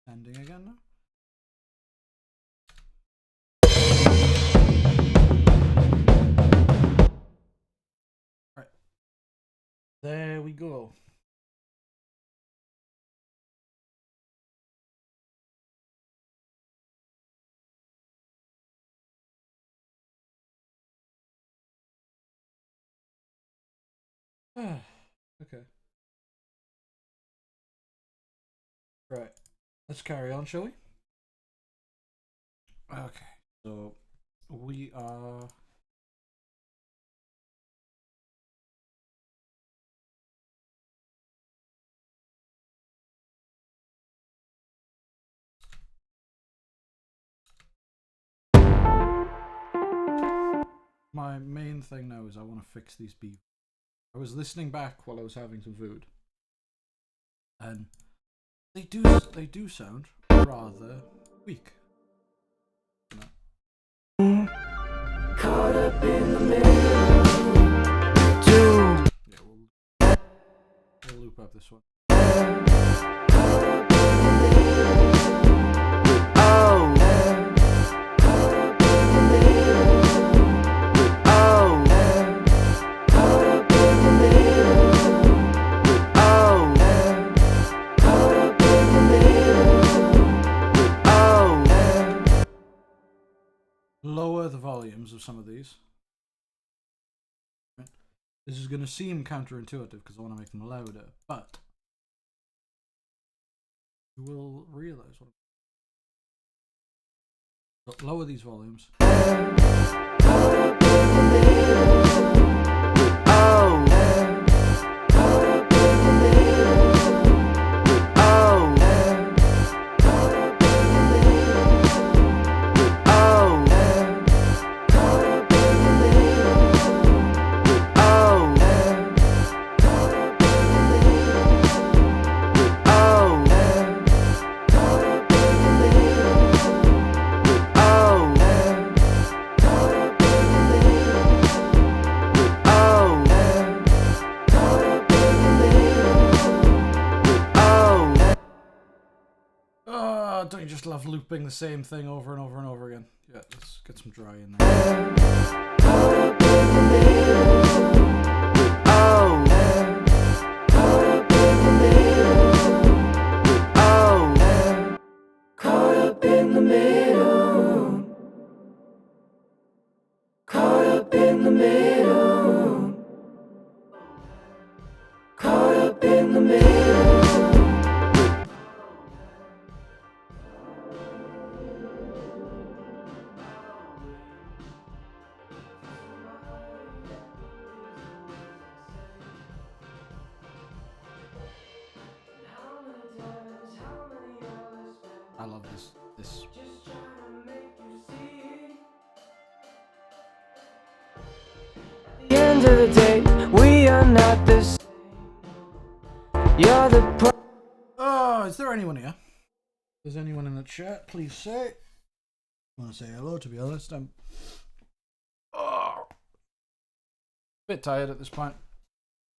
ending again now. Right. There we go. Okay. Right. Let's carry on, shall we? Okay. So, we are... My main thing now is I want to fix these beavers. I was listening back while I was having some food, and they do sound rather weak. Caught up in the middle. Yeah, we'll loop up this one. Lower the volumes of some of these. This is going to seem counterintuitive because I want to make them louder, but you will realize what I'm... Lower these volumes. Don't you just love looping the same thing over and over and over again? Yeah, let's get some dry in there. Caught up in the middle. Caught up in the middle. Caught up in the middle. I love this. At the end of the day, we are not the same. You're the Oh, is there anyone here? If there's anyone in the chat, please say. I want to say hello, to be honest. I'm a bit tired at this point.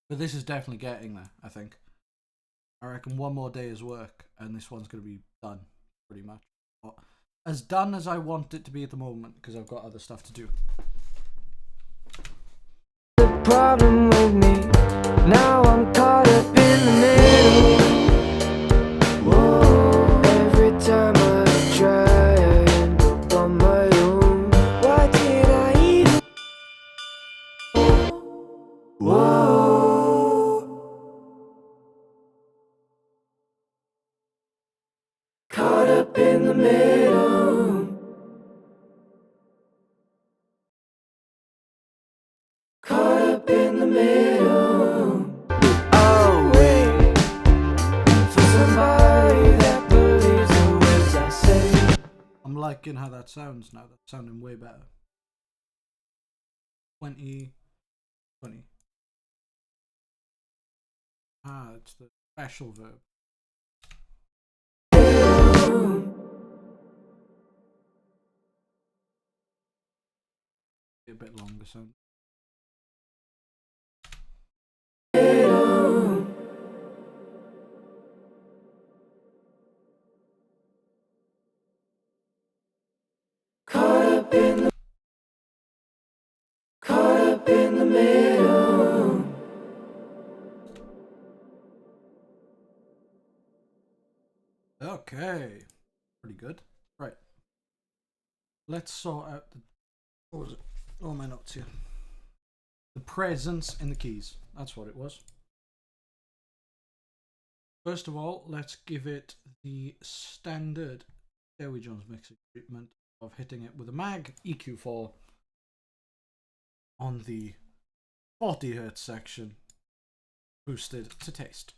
But this is definitely getting there, I think. I reckon one more day's work and this one's going to be done, pretty much. But as done as I want it to be at the moment, because I've got other stuff to do. The problem with me, now I'm caught up in the middle. Whoa, every time I try, I end up on my own. Why did I even? Whoa, caught up in the middle. Caught up in the middle. liking how that sounds now. That's sounding way better. 20. Ah, it's the special verb. Be a bit longer sound. Caught up in the middle. Okay, pretty good. Right, let's sort out the. What was it? Oh, my notes here. The presence in the keys. That's what it was. First of all, let's give it the standard Dewey Jones mixing treatment of hitting it with a mag EQ4 on the 40 Hz section, boosted to taste.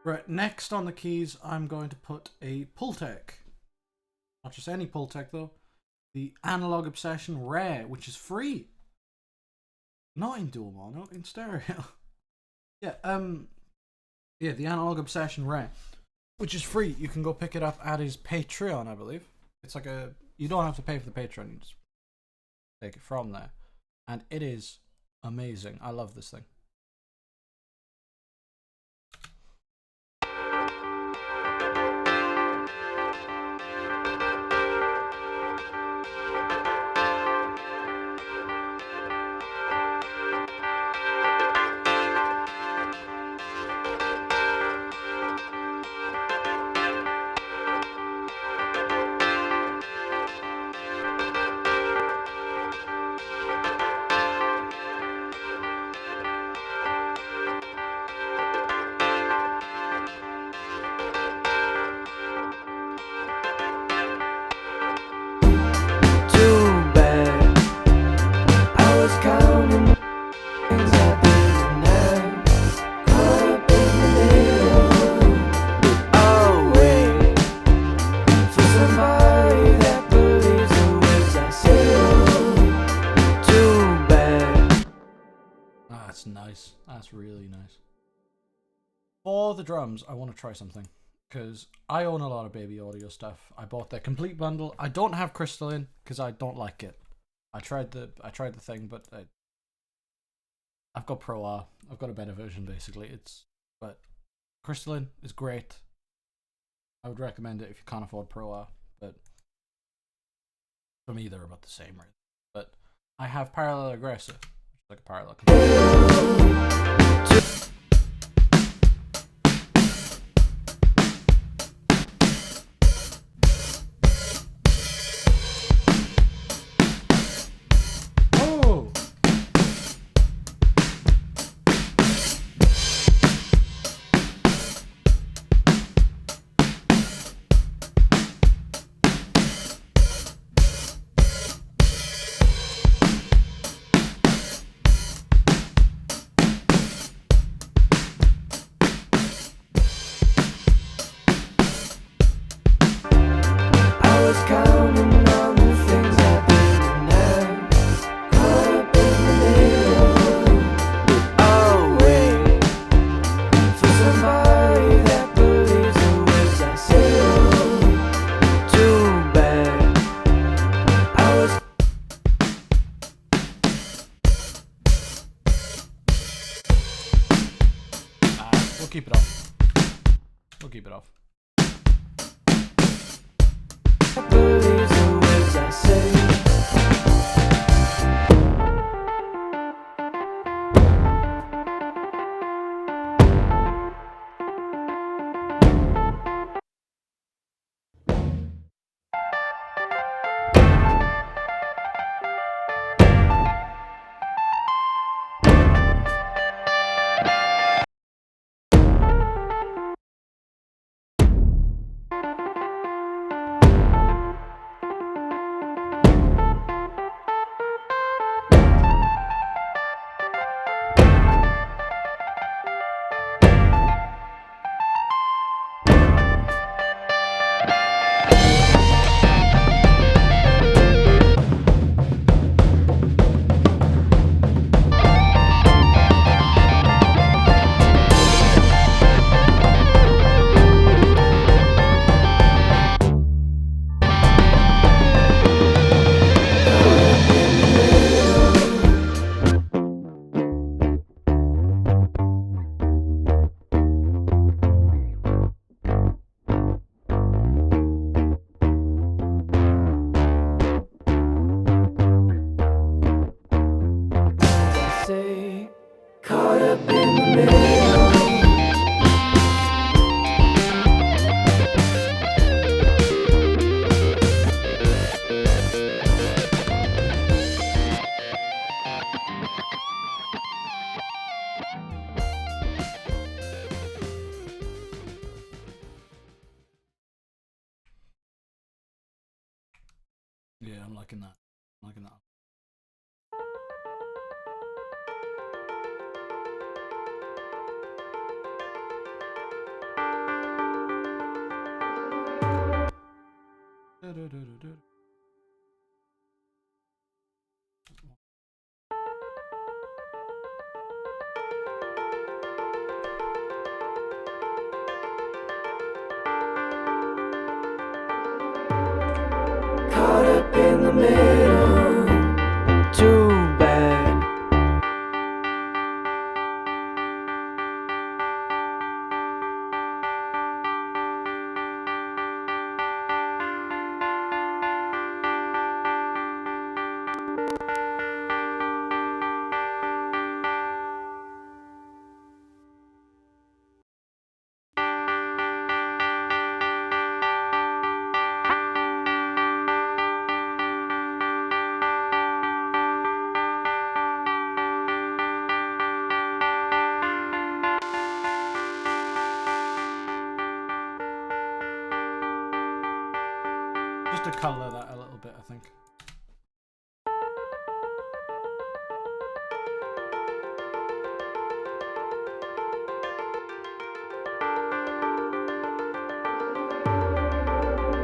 Right, next on the keys, I'm going to put a Pultec. Not just any Pultec though. The Analog Obsession Rare, which is free. Not in dual mono, in stereo. Yeah, the Analog Obsession Rare, which is free. You can go pick it up at his Patreon, I believe. It's like you don't have to pay for the Patreon, you just take it from there. And it is amazing. I love this thing. That's nice. That's really nice. For the drums, I want to try something. Because I own a lot of Baby Audio stuff. I bought their complete bundle. I don't have Crystalline because I don't like it. I tried the thing, but I've got Pro R. I've got a better version basically. But Crystalline is great. I would recommend it if you can't afford Pro R, but for me they're about the same, right? But I have Parallel Aggressor, which is like a parallel controller. keep it off. We'll keep it off. I believe the words I say. Caught up in the middle. Yeah, I'm liking that. I'm liking that. Caught up in the middle. Too bad. Just to colour that a little bit, I think.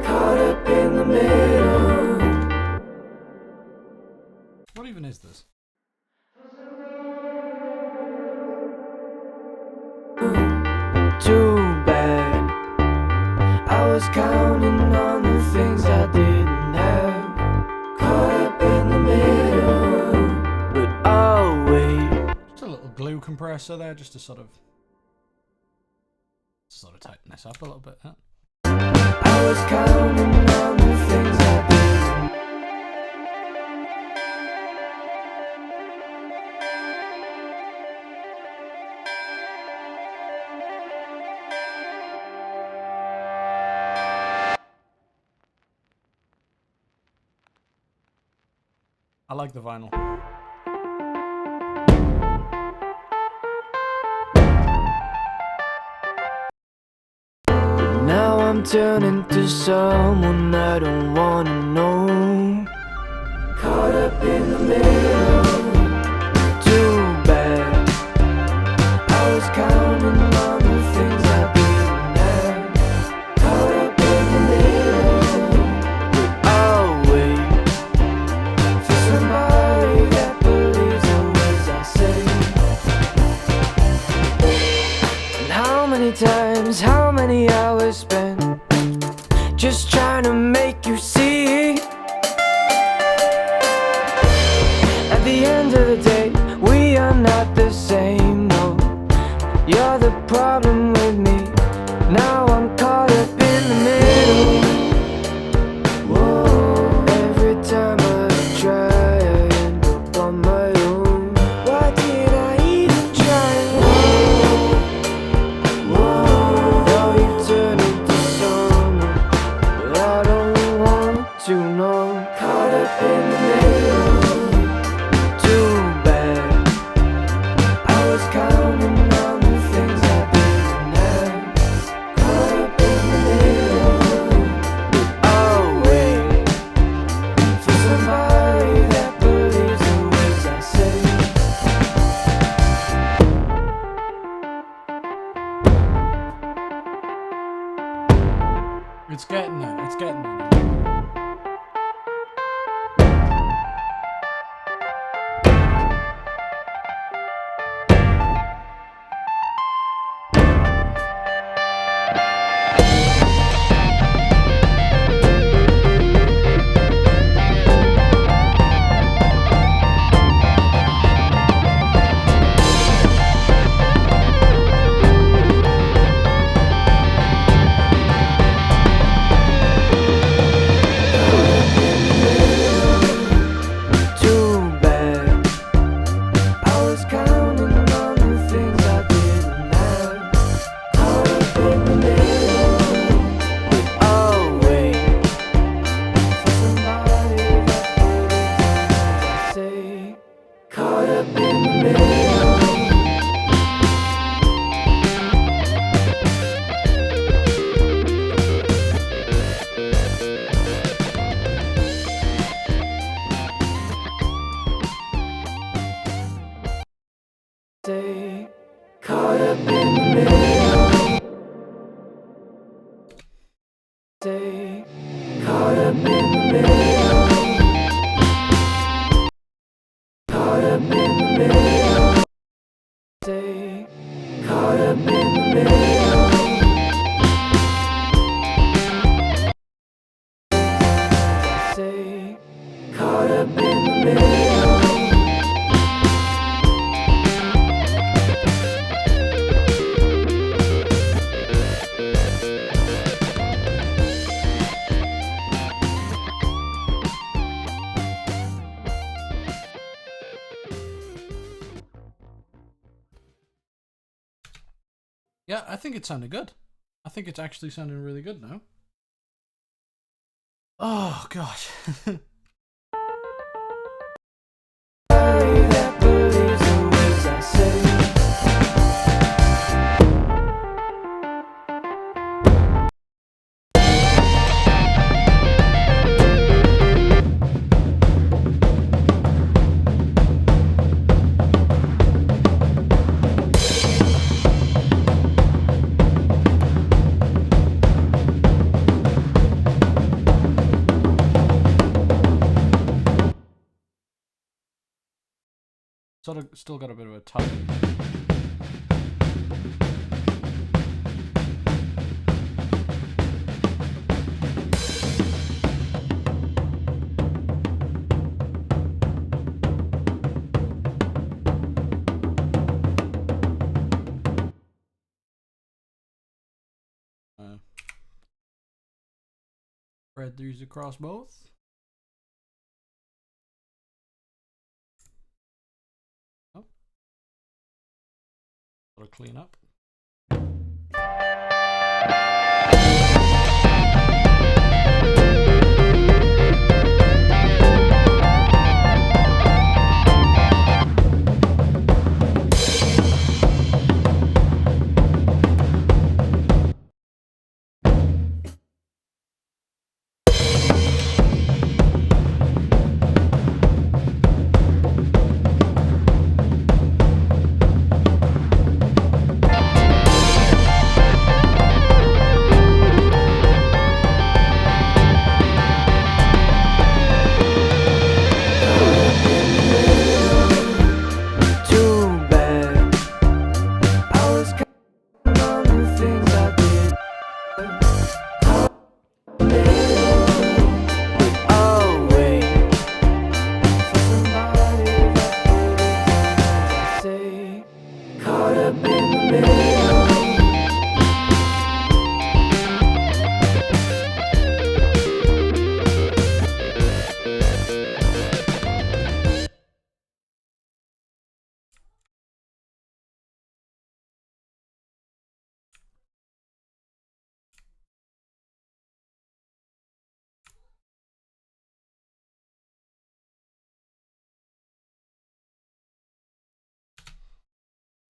Caught up in the middle. What even is this? Too bad. I was counting on the things I didn't have. Caught up in the middle. But I'll wait. Just a little glue compressor there, just to sort of tighten this up a little bit. Huh? I was counting on the things I didn't. I like the vinyl. Now I'm turning to someone I don't wanna know. Caught up in the middle. Too bad. I was counting on the things I didn't have. Caught up in the middle. But I'll wait for somebody that believes the words I say. And how many times, how many hours spent just trying to make you see? At the end of the day, we are not the same, no. You're the problem with me. Now I'm caught up in the middle. Whoa, every time I try, I end up on my own. Why did I even try? Whoa, now you turn into someone that I don't want to know. Caught up in the middle. Too bad. I was counting on the things I didn't have. Caught up in the middle. I'll wait for somebody that believes the words I say. It's getting there. It's getting there. Too bad. I was counting on the things I didn't have. Caught up in the middle. I'll wait for somebody that believes the words I say. Caught up in the middle. Say, caught up in the middle. Say, caught up in the middle. Caught up in the middle. Say, caught up in the middle. Say, caught up in the middle. Yeah, I think it sounded good. I think it's actually sounding really good now. Oh, gosh. That believes the words I say. Still got a bit of a tug. Spread these across both. Oh. Gotta clean up.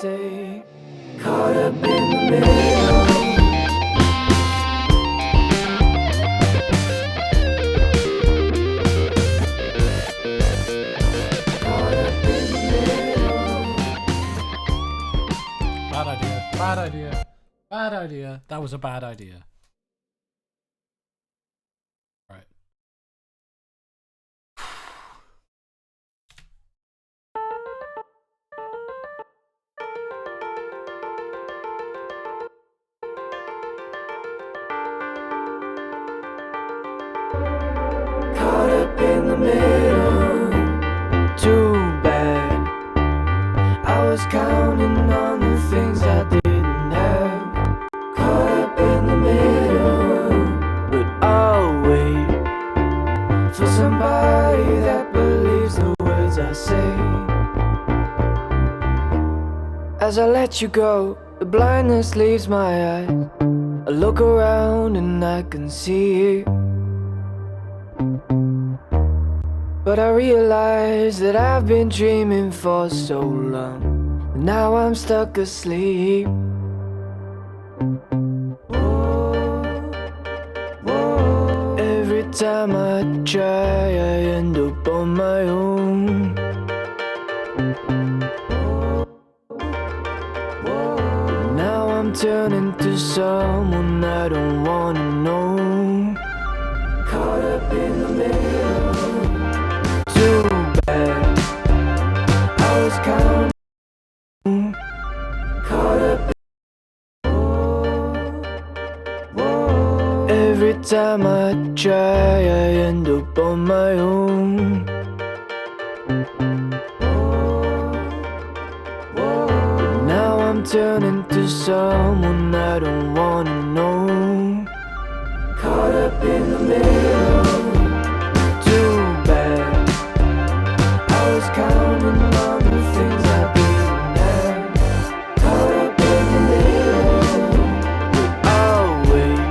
stay caught up in the middle. Caught up in the middle. Bad idea. Bad idea. Bad idea. That was a bad idea. Right. Caught up in the middle. Too bad. I was counting on the things I didn't have. Caught up in the middle. But I'll wait for somebody that believes the words I say. As I let you go, the blindness leaves my eyes. I look around and I can see it. But I realize that I've been dreaming for so long, and now I'm stuck asleep. Every time I try, I end up on my own. Now I'm turning to someone I don't wanna know. Caught up in the middle. Too bad. I was counting. Caught up. Every time I try, I end up on my own. Now I'm turning to someone I don't wanna know. Caught up in the middle. Too bad. I was counting on the things I didn't have. Caught up in the middle. But I'll wait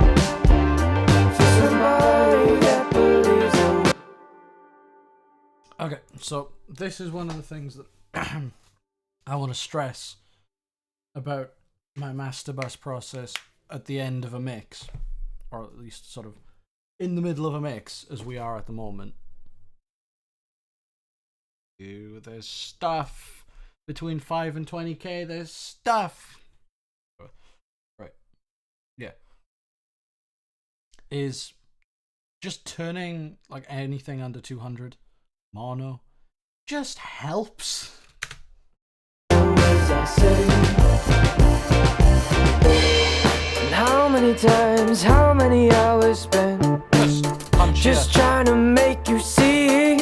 for somebody that believes in. Okay, so this is one of the things that I want to stress about my master bus process at the end of a mix, or at least sort of in the middle of a mix, as we are at the moment. There's stuff between 5 and 20k. There's stuff. Right. Yeah. Is just turning like anything under 200 mono just helps. As I say. And how many times, how many hours spent just trying to make you see.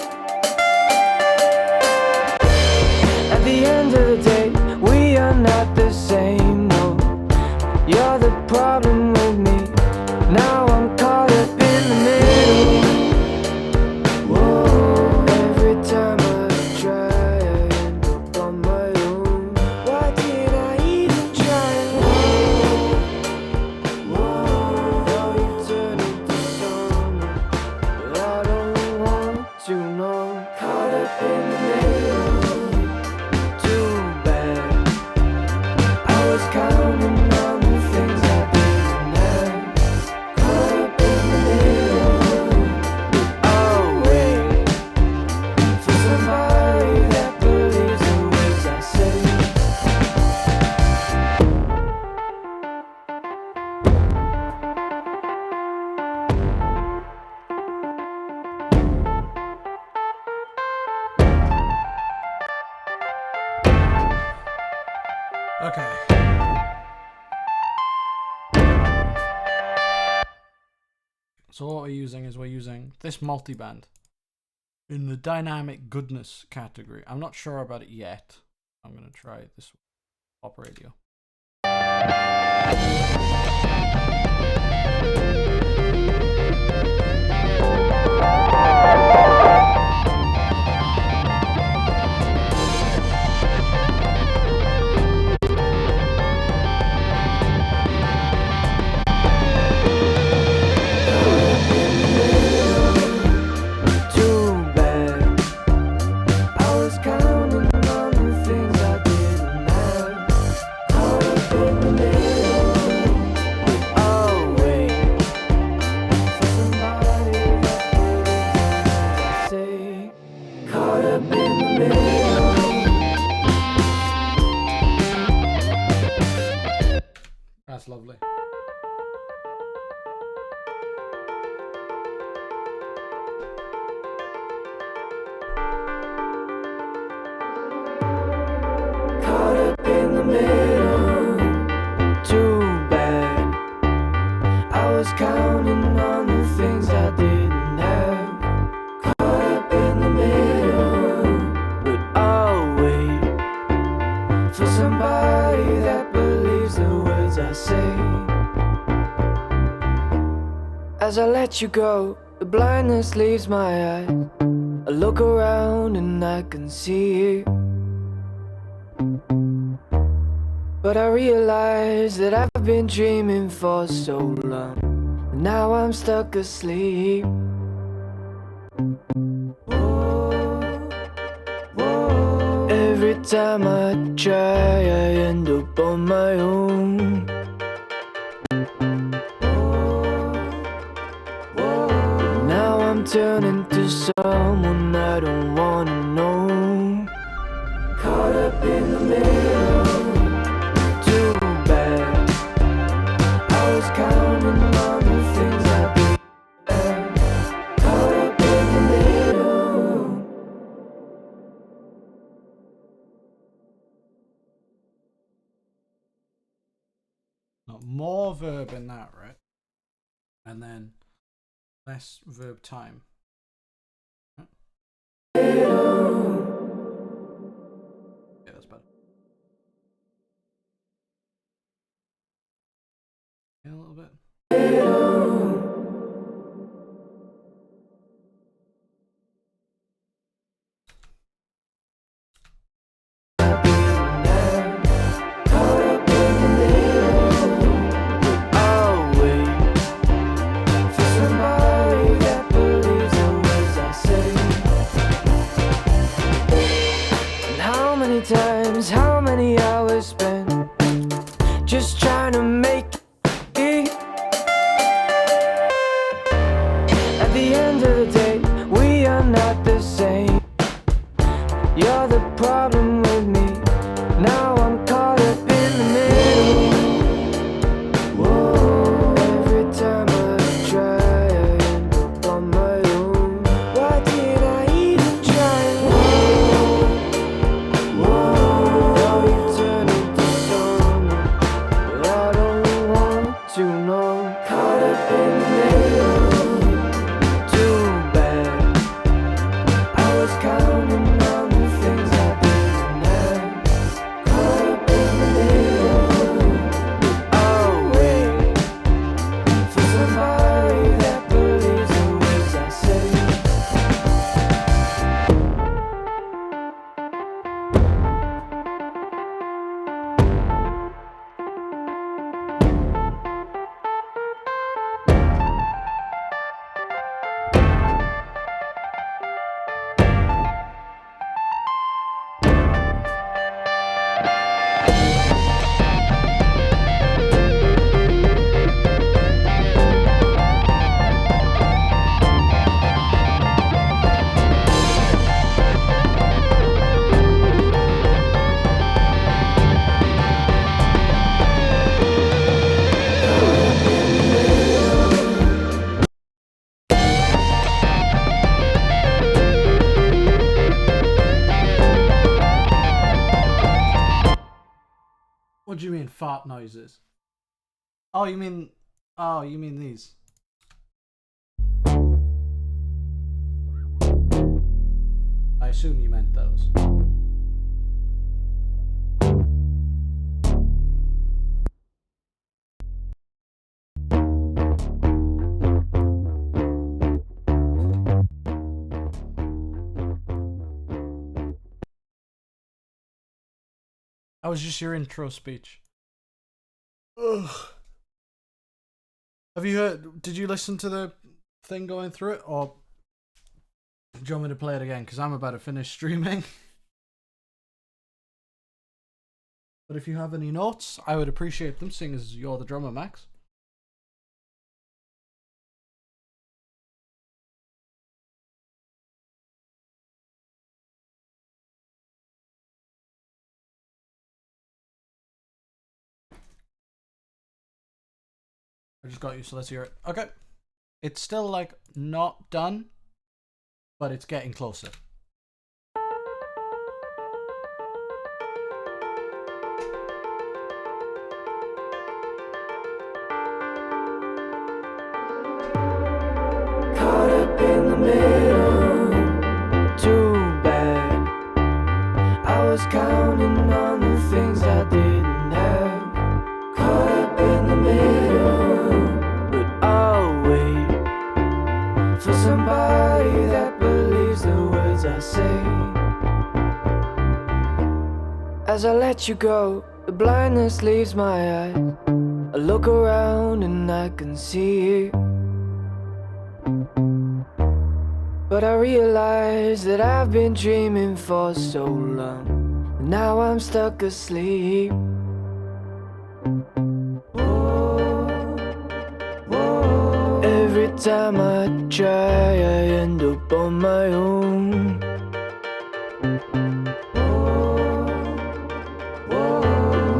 At the end of the day, we are not the same, no. You're the problem with me. Now I'm caught up in the middle. Whoa, every time I try, I end up on my own. Why did I even try? Whoa, now you turn into someone that I don't want to know. Caught up in the middle. Too bad. I was counting on the things I didn't have. Caught up in the middle. I'll wait for somebody that believes the words I say. Okay. So what we're using is we're using this multiband in the dynamic goodness category. I'm not sure about it yet. I'm going to try this pop radio. Too bad. I was counting on the things I didn't have. That's lovely. Caught up in the middle, too bad. I was counting on the things I didn't have. Caught up in the middle, but I'll wait for somebody that believes the words I say. As I let you go, the blindness leaves my eyes. I look around and I can see it, but I realize that I've been dreaming for so long, and now I'm stuck asleep. Whoa, whoa. Every time I try, I end up on my own. Now I'm turning to someone I don't wanna know. Caught up in the middle, too bad. I was counting on the things I did. Caught up in the middle. Not more verb in that, right? And then less verb time. Yeah, that's better. Yeah, a little bit. Times, how many hours spent just trying to make it. At the end of the day, we are not the same. You're the problem with me. Now I'm caught up in the middle. Whoa. Every time I try, I end up on my own. Why did I even try? Now you turn into someone that I don't want to know. Caught up in the middle, too bad. I was counting on the things I didn't have. Caught up in the middle, I'll wait for somebody that believes the words I say. What do you mean fart noises? Oh, you mean these. I assume you meant those. That was just your intro speech. Ugh. Have you heard? Did you listen to the thing going through it, or do you want me to play it again? Because I'm about to finish streaming. But if you have any notes, I would appreciate them, seeing as you're the drummer, Max. I just got you, so let's hear it. Okay. It's still like not done, but it's getting closer. Caught up in the middle, too bad. I was counting on the things I didn't have. Caught up in the middle, but I'll wait for somebody that believes the words I say. As I let you go, the blindness leaves my eyes. I look around and I can see it, but I realize that I've been dreaming for so long. Now I'm stuck asleep. Every time I try, I end up on my own.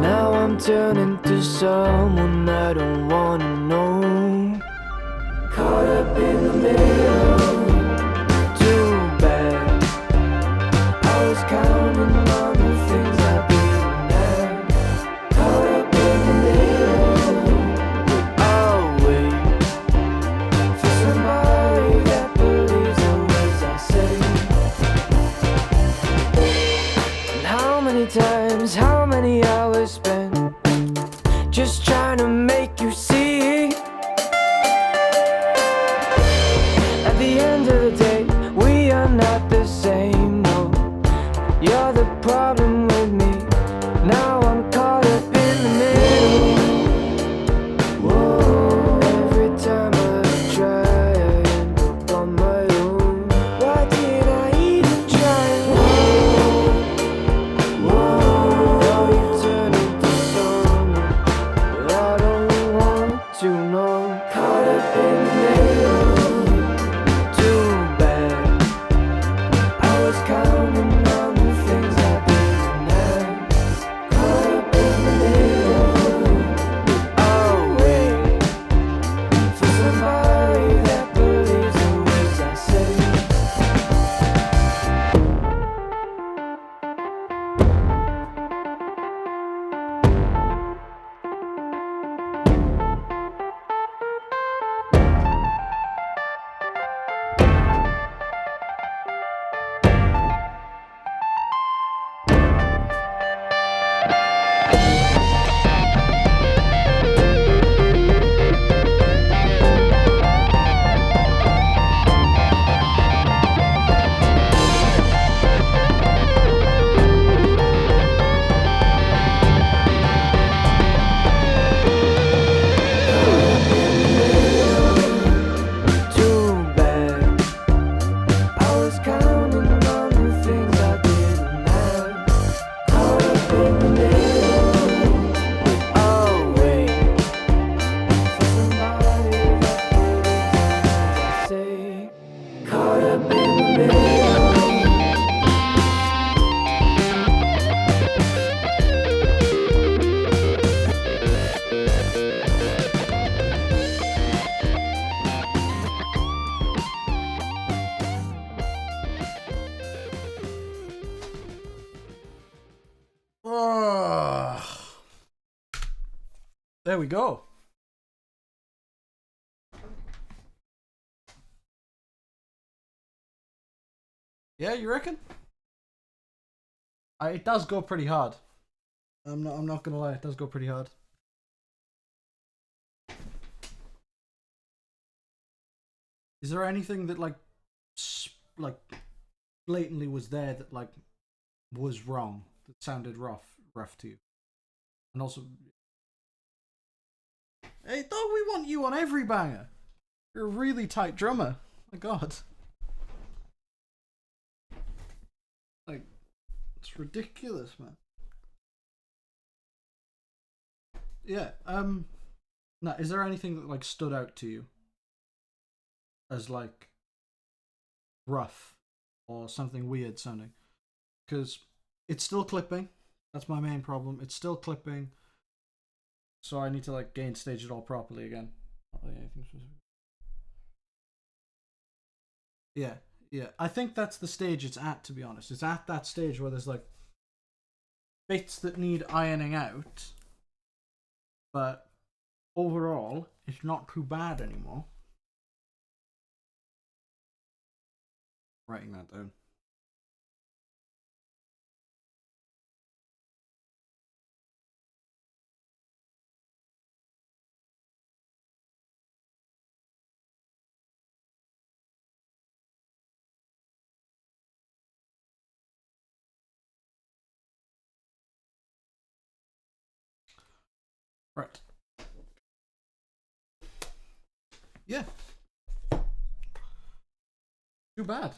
Now I'm turning to someone I don't wanna know. Caught up in the middle, too bad. I was counting on the things I didn't have. Caught up in the middle, but I'll wait for somebody that believes the words I say. And how many times, how many hours spent just trying to make you see? At the end of the day, we are not the same, no. You're the problem with me. Now I'm caught up in the middle. Whoa. Every time I try, I end up on my own. Why did I even try? Whoa. Now you turn into someone that I don't want to know. Caught up in the middle, too bad. I was counting on the things I didn't have. Caught up in the middle, but I'll wait for somebody that believes the words I say. Too bad. I was counting on the things I didn't have. Caught up in the middle, but I'll wait for somebody that believes I say. Caught up in the middle. There we go. Yeah, you reckon? It does go pretty hard. I'm not gonna lie, it does go pretty hard. Is there anything that like blatantly was there that like was wrong, that sounded rough to you? And also, hey dog, we want you on every banger. You're a really tight drummer. My God. Like, it's ridiculous, man. Yeah. Now, is there anything that like stood out to you as like rough or something weird sounding? Because it's still clipping. That's my main problem. It's still clipping. So I need to like gain stage it all properly again. anything specific. Yeah. I think that's the stage it's at, to be honest. It's at that stage where there's like bits that need ironing out, but overall, it's not too bad anymore. Writing that down. Right. Yeah. Too bad.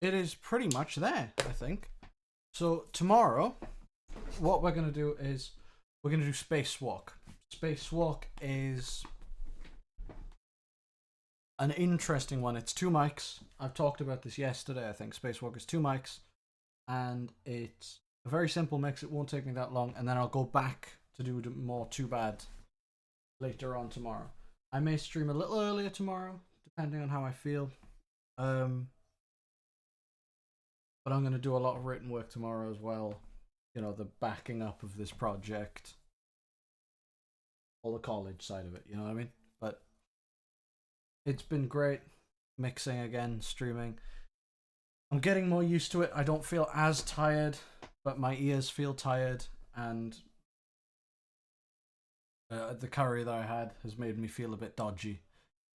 It is pretty much there, I think. So tomorrow, what we're going to do is we're going to do Spacewalk. Spacewalk is an interesting one. It's 2 mics. I've talked about this yesterday, I think. Spacewalk is 2 mics. And it's a very simple mix. It won't take me that long. And then I'll go back to do more Too Bad later on tomorrow. I may stream a little earlier tomorrow, depending on how I feel. But I'm going to do a lot of written work tomorrow as well. You know, the backing up of this project. All the college side of it, you know what I mean? But it's been great mixing again, streaming. I'm getting more used to it. I don't feel as tired, but my ears feel tired, and the curry that I had has made me feel a bit dodgy.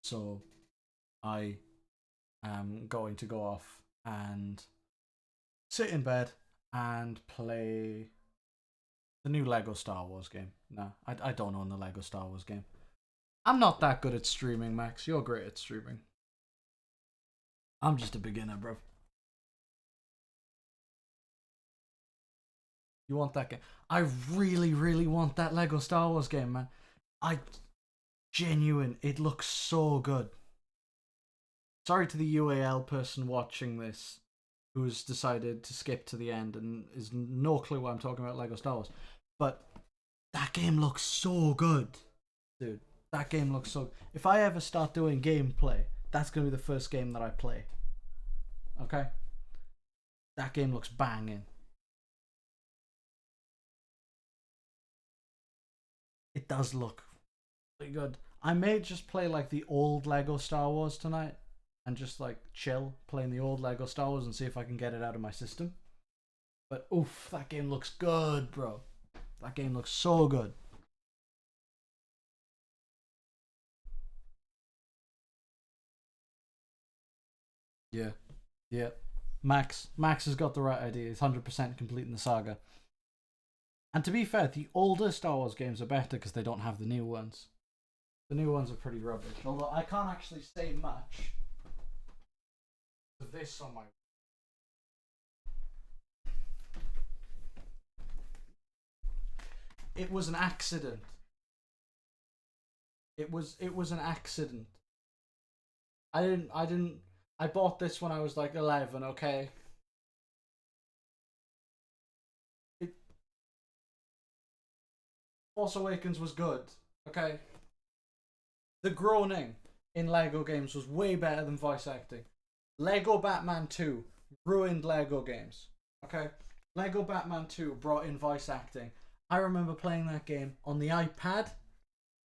So I am going to go off and sit in bed and play the new Lego Star Wars game. Nah, I don't own the Lego Star Wars game. I'm not that good at streaming, Max. You're great at streaming. I'm just a beginner, bro. You want that game? I really, really want that Lego Star Wars game, man. It looks so good. Sorry to the UAL person watching this who's decided to skip to the end and is no clue why I'm talking about Lego Star Wars. But that game looks so good. Dude, that game looks so good. If I ever start doing gameplay, that's going to be the first game that I play. Okay? That game looks banging. It does look really good. I may just play like the old Lego Star Wars tonight and just like chill playing the old Lego Star Wars and see if I can get it out of my system. But oof, that game looks good, bro. That game looks so good. Yeah. Max has got the right idea. He's 100% completing the saga. And to be fair, the older Star Wars games are better because they don't have the new ones. The new ones are pretty rubbish. Although I can't actually say much to this on my... It was an accident. It was an accident. I bought this when I was like 11, okay? Force Awakens was good, okay? The groaning in Lego games was way better than voice acting. Lego Batman 2 ruined Lego games, okay? Lego Batman 2 brought in voice acting. I remember playing that game on the iPad.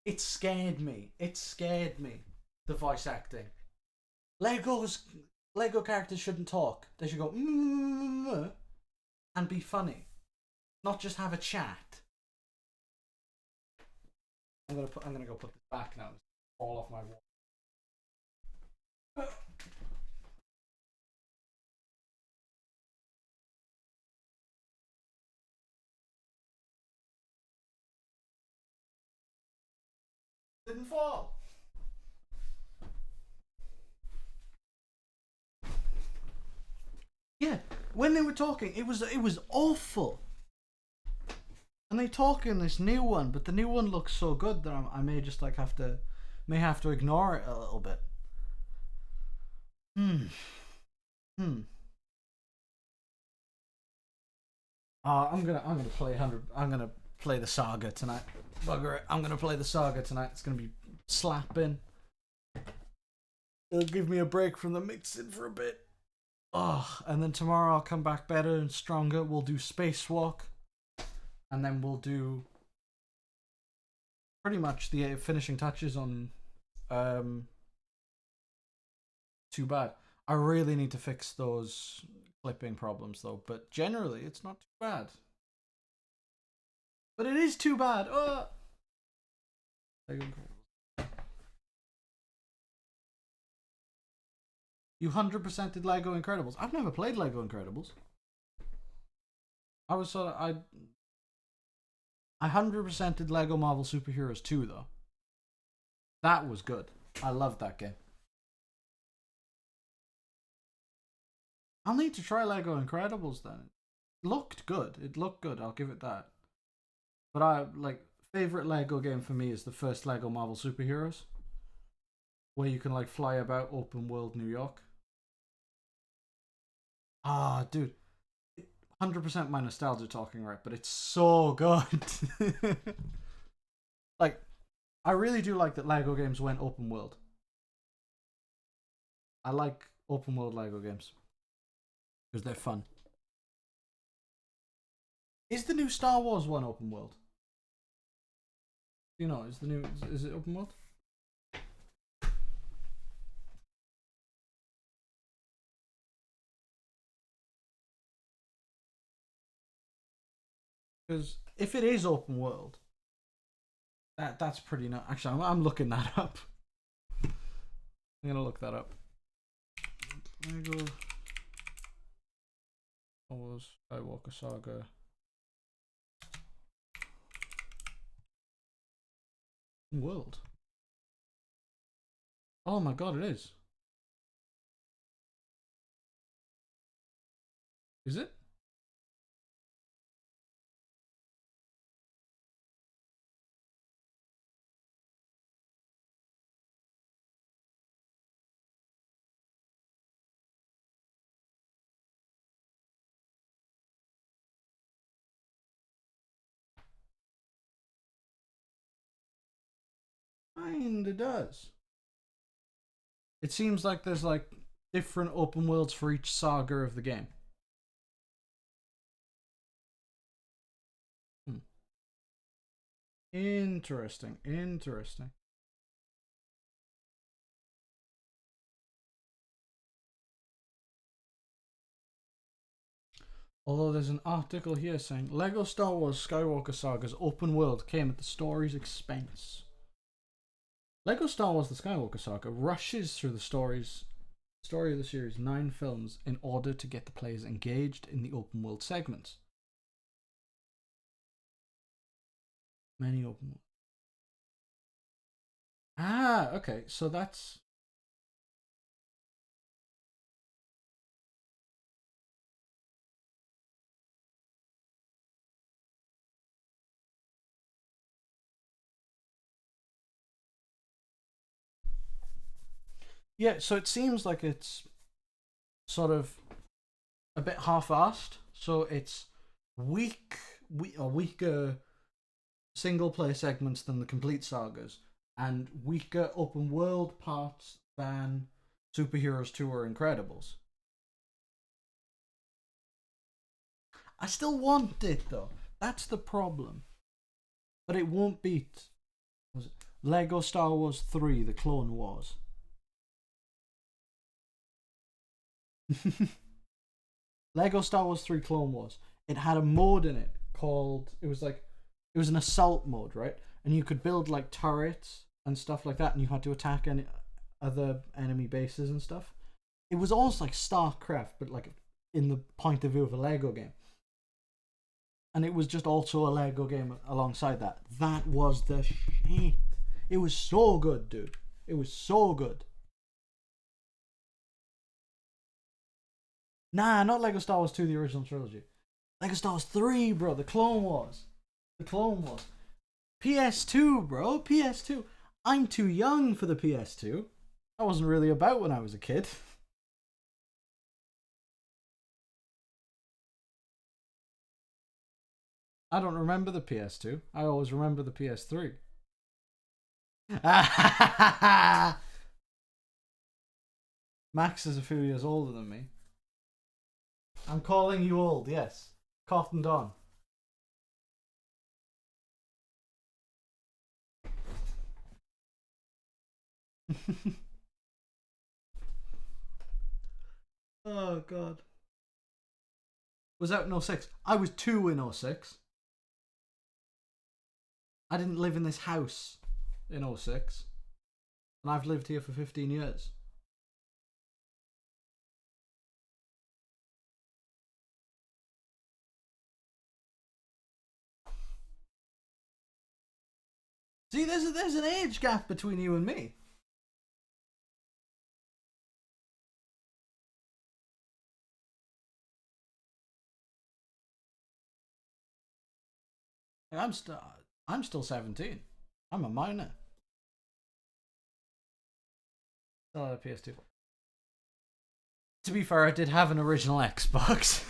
It scared me. The voice acting. Lego characters shouldn't talk. They should go and be funny, not just have a chat. I'm gonna go put this back now. Fall off my wall. Didn't fall. Yeah, when they were talking, it was awful. And they talk in this new one, but the new one looks so good that I may just like have to ignore it a little bit. I'm gonna play I'm gonna play the saga tonight. Bugger it! I'm gonna play the saga tonight. It's gonna be slapping. It'll give me a break from the mixing for a bit. Oh, and then tomorrow I'll come back better and stronger. We'll do Spacewalk, and then we'll do pretty much the finishing touches on Too Bad. I really need to fix those clipping problems though, but generally it's not too bad. But it is too bad. Oh. You 100%ed Lego Incredibles. I've never played Lego Incredibles. I 100%ed Lego Marvel Superheroes 2 though. That was good. I loved that game. I'll need to try Lego Incredibles then. It looked good. It looked good. I'll give it that. But favorite Lego game for me is the first Lego Marvel Superheroes, where you can like fly about open world New York. Ah, dude, 100% my nostalgia talking, right? But it's so good. Like, I really do like that Lego games went open world. I like open world Lego games because they're fun. Is the new Star Wars one open world? You know, is it open world? Because if it is open world, that's pretty nice. Actually, I'm looking that up. I'm gonna look that up. Lego Star Wars Skywalker Saga. World. Oh my god, it is. Is it? Kinda does. It seems like there's like different open worlds for each saga of the game. Interesting. Interesting. Although there's an article here saying Lego Star Wars Skywalker Saga's open world came at the story's expense. Lego Star Wars The Skywalker Saga rushes through the story of the series' 9 films in order to get the players engaged in the open world segments. Many open world. Ah, okay, so that's. Yeah, so it seems like it's sort of a bit half-assed. So it's weaker single player segments than the complete sagas, and weaker open world parts than Superheroes 2 or Incredibles. I still want it though. That's the problem. But it won't beat Lego Star Wars 3: The Clone Wars. Lego Star Wars 3 Clone Wars. It had a mode in it called it was an assault mode, right? And you could build like turrets and stuff like that, and you had to attack any other enemy bases and stuff. It was almost like StarCraft, but like in the point of view of a Lego game. And it was just also a Lego game alongside that. That was the shit. It was so good, dude. It was so good. Nah, not Lego Star Wars 2, the original trilogy. Lego Star Wars 3, bro. The Clone Wars. The Clone Wars. PS2, bro. PS2. I'm too young for the PS2. That wasn't really about when I was a kid. I don't remember the PS2. I always remember the PS3. Max is a few years older than me. I'm calling you old, yes. Cotton Don. Oh, God. Was out in 06. I was 2 in 06. I didn't live in this house in 06. And I've lived here for 15 years. See, there's an age gap between you and me. I'm still 17. I'm a minor. Still had a PS2. To be fair, I did have an original Xbox.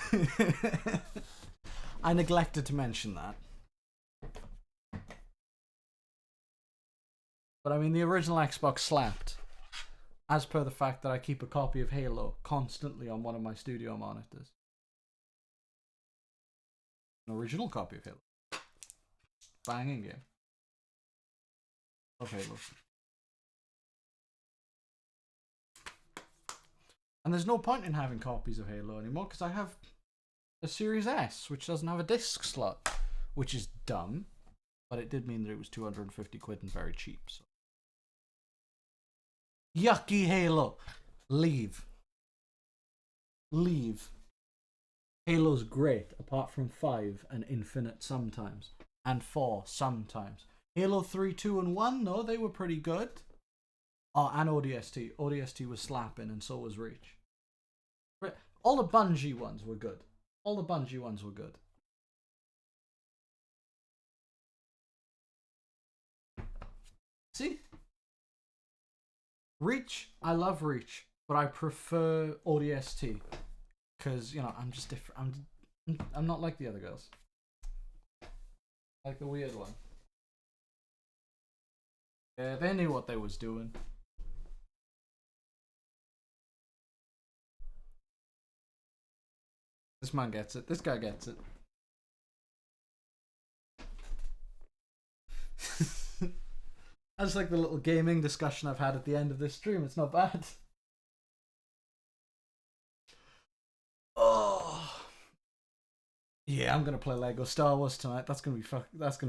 I neglected to mention that. But I mean, the original Xbox slapped. As per the fact that I keep a copy of Halo constantly on one of my studio monitors. An original copy of Halo. Banging game. Of Halo. And there's no point in having copies of Halo anymore because I have a Series S, which doesn't have a disc slot, which is dumb, but it did mean that it was 250 quid and very cheap. So. Yucky Halo. Leave. Halo's great, apart from 5 and Infinite sometimes, and 4 sometimes. Halo 3, 2, and 1, no, they were pretty good. Oh, and ODST. ODST was slapping, and so was Reach. All the Bungie ones were good. See? Reach, I love Reach, but I prefer ODST. Because, you know, I'm just different. I'm not like the other girls. Like the weird one. Yeah, they knew what they was doing. This man gets it. This guy gets it. That's like the little gaming discussion I've had at the end of this stream. It's not bad. Oh. Yeah, I'm gonna play Lego Star Wars tonight. That's gonna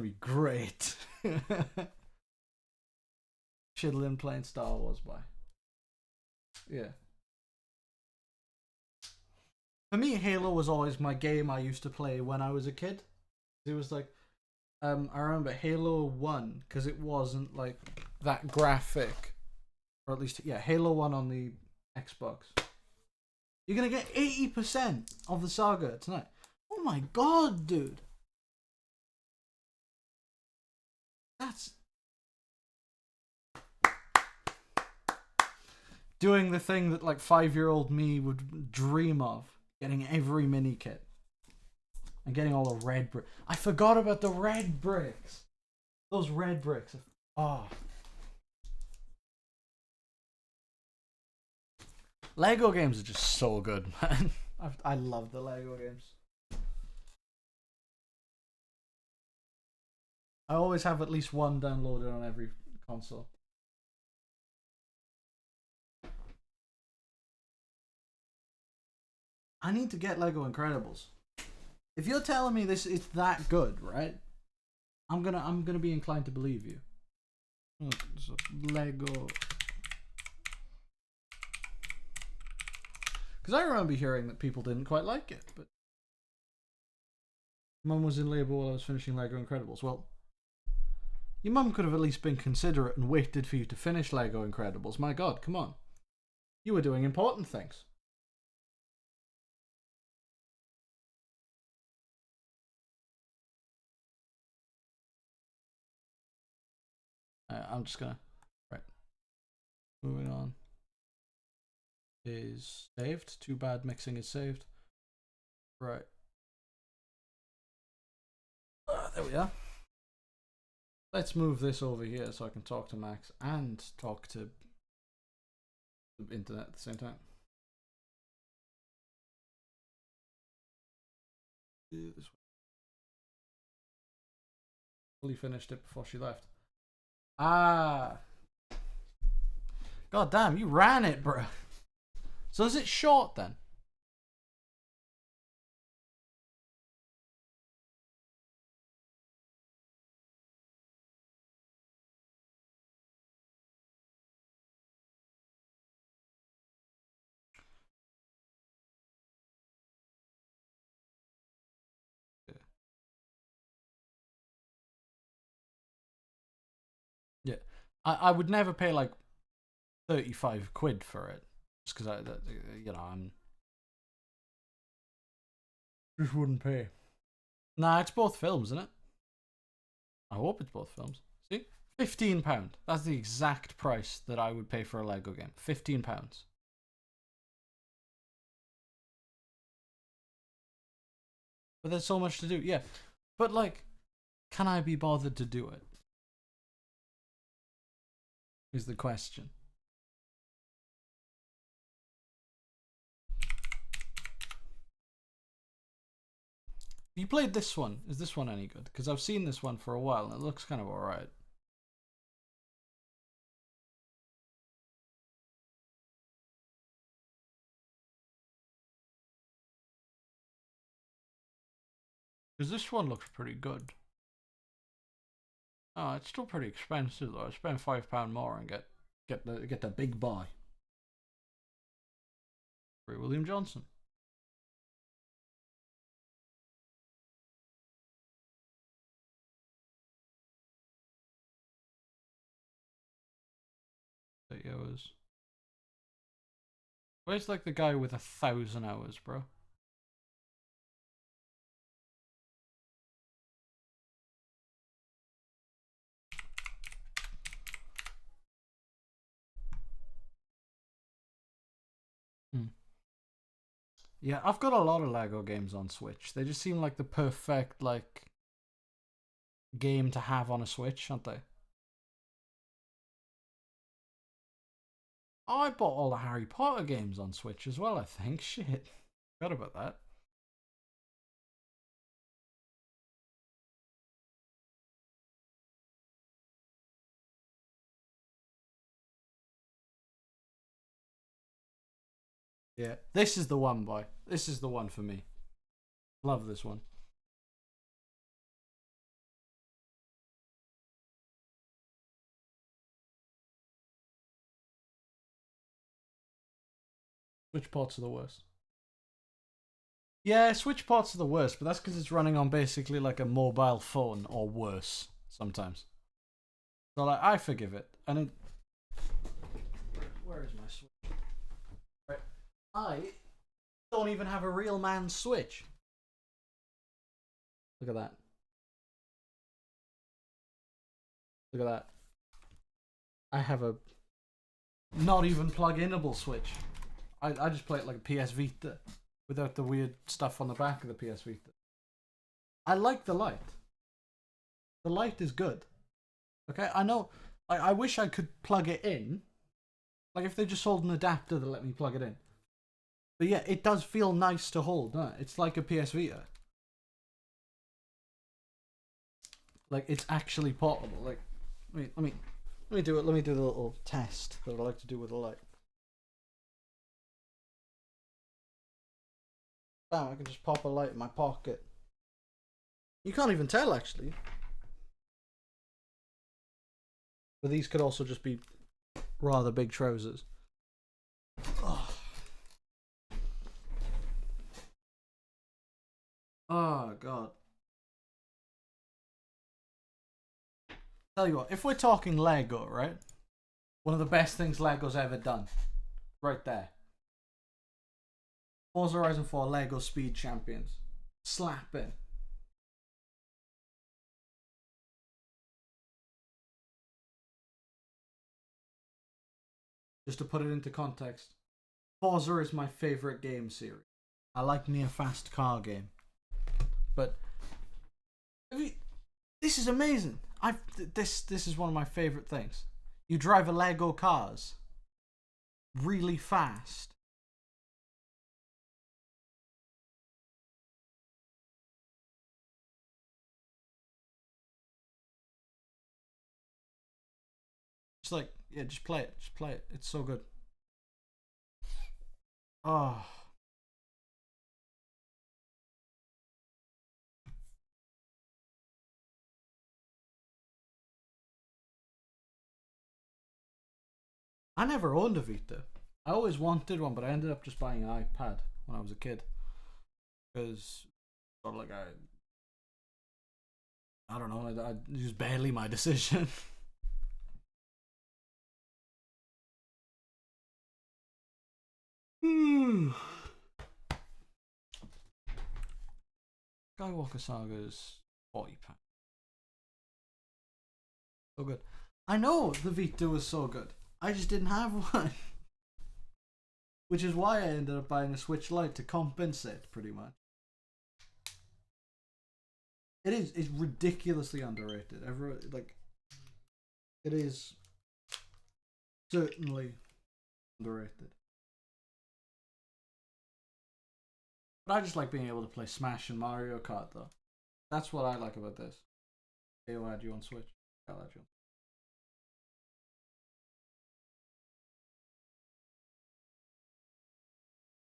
be great. Chilling playing Star Wars, boy. Yeah. For me, Halo was always my game I used to play when I was a kid. It was like, I remember Halo 1, because it wasn't like that graphic. Or at least, yeah, Halo 1 on the Xbox. You're gonna get 80% of the saga tonight. Oh my god, dude. That's doing the thing that like 5-year-old me would dream of. Getting every mini kit. And getting all the red bricks. I forgot about the red bricks. Those red bricks. Oh. Lego games are just so good, man. I love the Lego games. I always have at least one downloaded on every console. I need to get Lego Incredibles. If you're telling me this is that good, right? I'm gonna be inclined to believe you. So Lego. Because I remember hearing that people didn't quite like it, but Mum was in labour while I was finishing Lego Incredibles. Well, your mum could have at least been considerate and waited for you to finish Lego Incredibles. My God, come on. You were doing important things. I'm just gonna. Right. Moving on. Is saved. Too bad mixing is saved. Right. There we are. Let's move this over here so I can talk to Max and talk to the internet at the same time. This way. Fully finished it before she left. Ah. God damn, you ran it, bro. So is it short then? Yeah. I would never pay like 35 quid for it. Just because I'm just wouldn't pay. Nah, it's both films, isn't it? I hope it's both films. See? £15. That's the exact price that I would pay for a Lego game. £15. But there's so much to do. Yeah. But like, can I be bothered to do it? Is the question. You played this one. Is this one any good? Because I've seen this one for a while and it looks kind of alright. Because this one looks pretty good. Oh, it's still pretty expensive though. I spend £5 more and get the big boy. Ray William Johnson. Hours. Where's like the guy with 1,000 hours, bro? Yeah, I've got a lot of Lego games on Switch. They just seem like the perfect like game to have on a Switch, aren't they? Oh, I bought all the Harry Potter games on Switch as well, I think. Shit. Forgot about that. Yeah, this is the one, boy. This is the one for me. Love this one. Switch ports are the worst. Yeah, Switch ports are the worst, but that's because it's running on basically like a mobile phone or worse sometimes. So like, I forgive it. And it... Where is my Switch? Right. I don't even have a real man's Switch. Look at that. Look at that. I have a not even plug-inable Switch. I just play it like a PS Vita without the weird stuff on the back of the PS Vita. I like the light. The light is good. Okay, I know. I wish I could plug it in. Like if they just sold an adapter that let me plug it in. But yeah, it does feel nice to hold. Huh? It's like a PS Vita. Like it's actually portable. Like, let me do it. Let me do the little test that I like to do with the light. Bam! I can just pop a light in my pocket. You can't even tell actually. But these could also just be rather big trousers. Oh, oh God. Tell you what, if we're talking Lego, right? One of the best things Lego's ever done. Right there. Forza Horizon 4 Lego Speed Champions. Slapping. Just to put it into context, Forza is my favourite game series. I like me a fast car game. But this is amazing. This is one of my favourite things. You drive a Lego cars. really fast. It's like, yeah, just play it. Just play it. It's so good. Oh. I never owned a Vita. I always wanted one, but I ended up just buying an iPad when I was a kid. Because, sort of like, I don't know, it was barely my decision. Skywalker Saga's £40. So good. I know the Vita was so good. I just didn't have one. Which is why I ended up buying a Switch Lite to compensate, pretty much. It's ridiculously underrated. It is certainly underrated. But I just like being able to play Smash and Mario Kart, though. That's what I like about this. I'll add you on Switch. I'll add you on.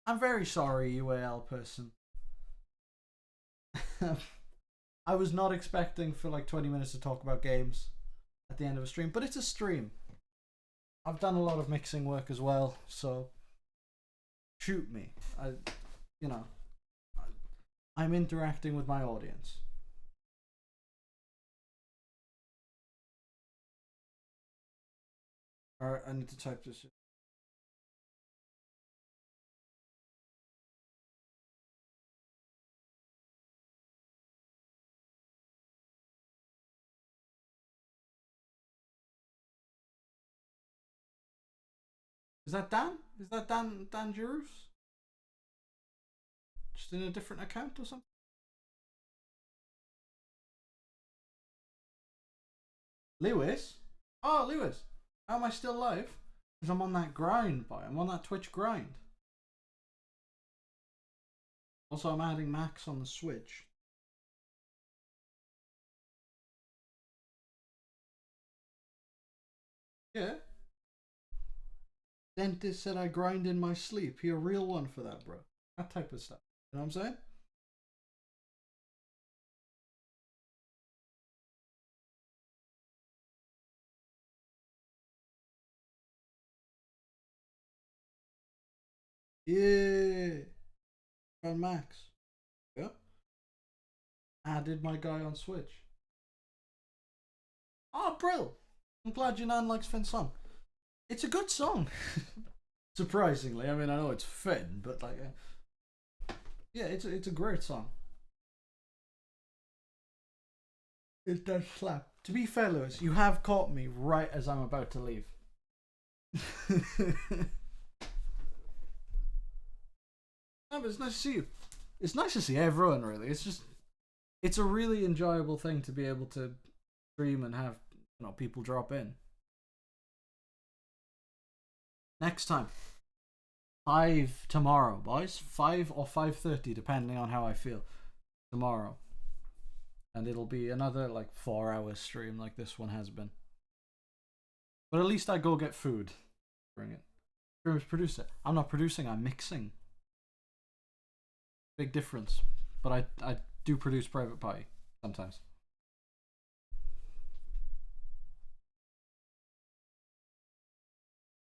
I'm very sorry, UAL person. I was not expecting for like 20 minutes to talk about games at the end of a stream, but it's a stream. I've done a lot of mixing work as well, so shoot me. I'm interacting with my audience. Alright, I need to type this. Is that Dan? Is that Dan Jerus? Just in a different account or something? Lewis? Oh, Lewis. How am I still live? Because I'm on that grind, boy. I'm on that Twitch grind. Also, I'm adding Max on the Switch. Yeah. Dentist said I grind in my sleep. He a real one for that, bro. That type of stuff. You know what I'm saying? Yeah. And Max. Yeah. Added my guy on Switch. Oh, Brill. I'm glad your nan likes Finn's song. It's a good song. Surprisingly. I mean, I know it's Finn, but like... yeah, it's a great song. It does slap. To be fair, Lewis, you have caught me right as I'm about to leave. No, but it's nice to see you. It's nice to see everyone, really. It's a really enjoyable thing to be able to stream and have, people drop in. Next time. 5 tomorrow, boys. 5 or 5:30, depending on how I feel. Tomorrow. And it'll be another, 4-hour stream like this one has been. But at least I go get food. Bring it. Streamers produce it. I'm not producing, I'm mixing. Big difference. But I do produce Private Party sometimes.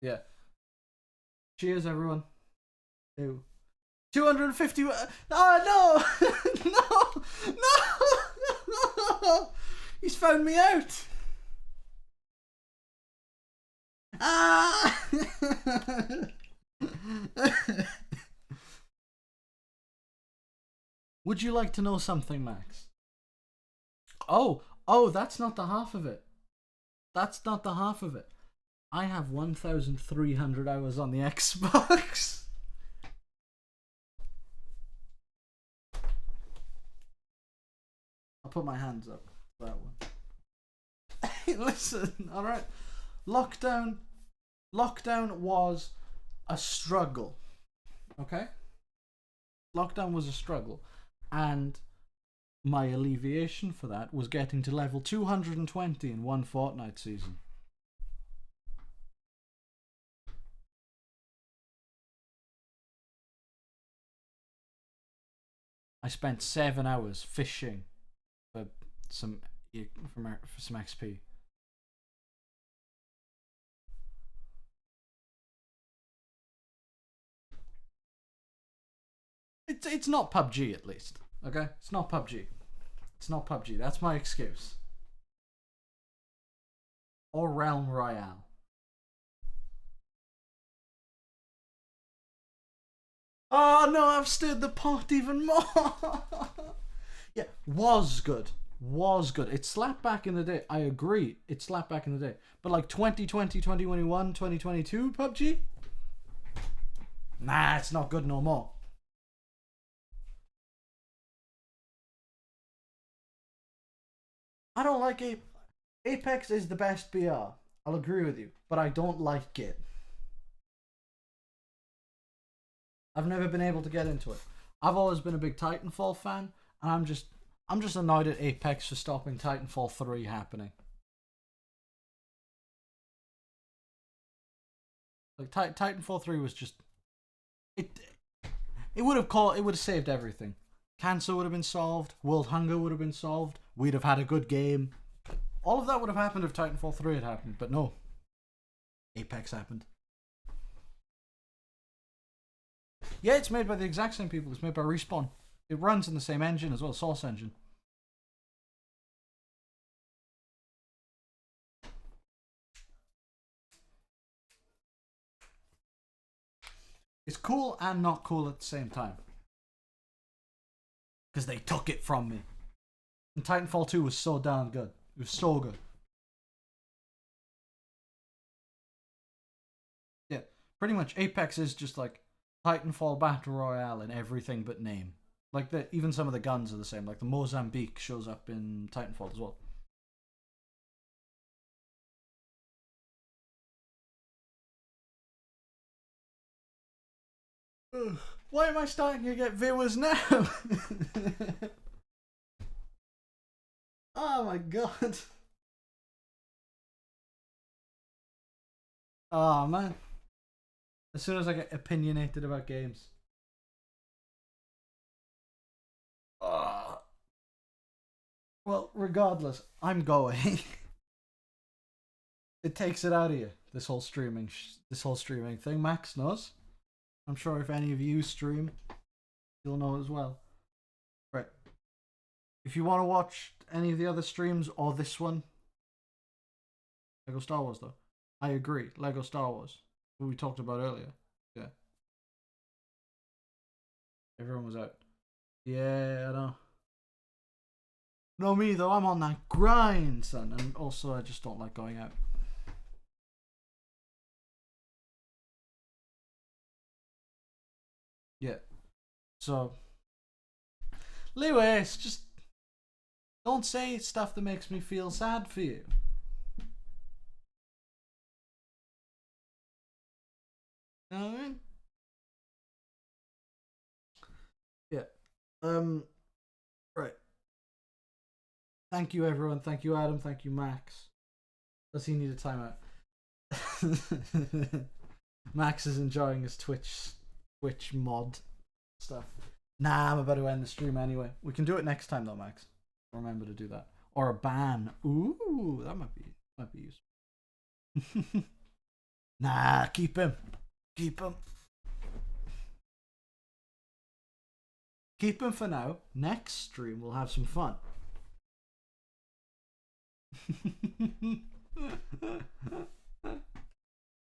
Yeah. Cheers, everyone. Ew. 250. Oh, no! No! No! He's found me out! Ah! Would you like to know something, Max? Oh, that's not the half of it. That's not the half of it. I have 1,300 hours on the Xbox. I'll put my hands up for that one. Hey, listen, alright. Lockdown was a struggle. Okay? Lockdown was a struggle. And my alleviation for that was getting to level 220 in one Fortnite season. I spent 7 hours fishing for some XP. It's not PUBG, at least. Okay? It's not PUBG. It's not PUBG. That's my excuse. Or Realm Royale. Oh no, I've stirred the pot even more. Yeah, was good. Was good. It slapped back in the day. I agree. It slapped back in the day. But like 2020, 2021, 2022 PUBG? Nah, it's not good no more. I don't like Apex. Apex is the best BR. I'll agree with you. But I don't like it. I've never been able to get into it. I've always been a big Titanfall fan, and I'm just annoyed at Apex for stopping Titanfall 3 happening. Like Titanfall 3 was just it would have saved everything. Cancer would have been solved, world hunger would have been solved, we'd have had a good game. All of that would have happened if Titanfall 3 had happened, but no. Apex happened. Yeah, it's made by the exact same people. It's made by Respawn. It runs in the same engine as well, Source engine. It's cool and not cool at the same time. Because they took it from me. And Titanfall 2 was so damn good. It was so good. Yeah, pretty much Apex is just like Titanfall Battle Royale in everything but name. Like even some of the guns are the same. Like the Mozambique shows up in Titanfall as well. Ugh, why am I starting to get viewers now? Oh my god. Oh man. As soon as I get opinionated about games. Well, regardless, I'm going. It takes it out of you. This whole streaming thing. Max knows. I'm sure if any of you stream, you'll know as well. Right. If you want to watch any of the other streams or this one, Lego Star Wars though. I agree. Lego Star Wars. What we talked about earlier. Yeah. Everyone was out. Yeah, I know. No, me though. I'm on that grind, son. And also, I just don't like going out. Yeah. So, Lewis, just don't say stuff that makes me feel sad for you. You know what I mean? Yeah. Right. Thank you, everyone. Thank you, Adam. Thank you, Max. Does he need a timeout? Max is enjoying his Twitch mod stuff. Nah, I'm about to end the stream anyway. We can do it next time though, Max. Remember to do that. Or a ban. Ooh, that might be useful. Nah, keep him. Keep him. Keep him for now. Next stream we'll have some fun.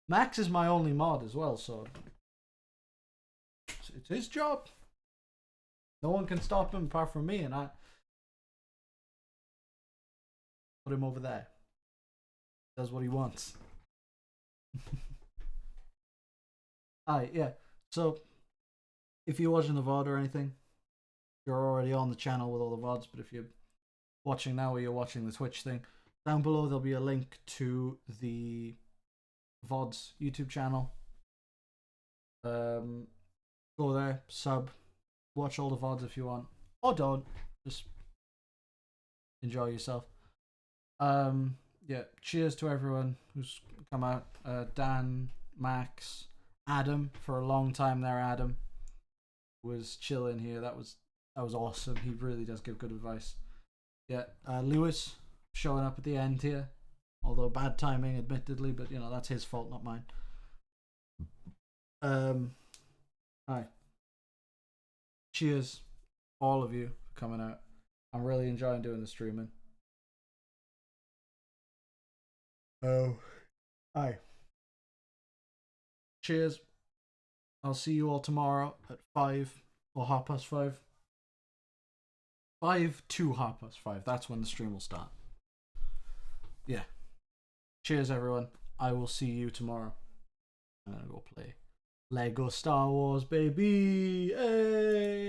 Max is my only mod as well, so it's his job. No one can stop him apart from me, and I put him over there. Does what he wants. Alright, yeah. So if you're watching the VOD or anything, you're already on the channel with all the VODs, but if you're watching now or you're watching the Twitch thing, down below there'll be a link to the VODs YouTube channel. Go there, sub, watch all the VODs if you want, or don't. Just enjoy yourself. Yeah. Cheers to everyone who's come out. Dan, Max, Adam for a long time there. Adam was chilling here. That was awesome. He really does give good advice. Yeah. Lewis showing up at the end here, although bad timing, admittedly, but you know that's his fault, not mine. Hi. Cheers, all of you for coming out. I'm really enjoying doing the streaming. Oh, hi. Cheers. I'll see you all tomorrow at 5 or 5:30. 5 to 5:30. That's when the stream will start. Yeah. Cheers, everyone. I will see you tomorrow. I'm gonna go play Lego Star Wars, baby. Hey!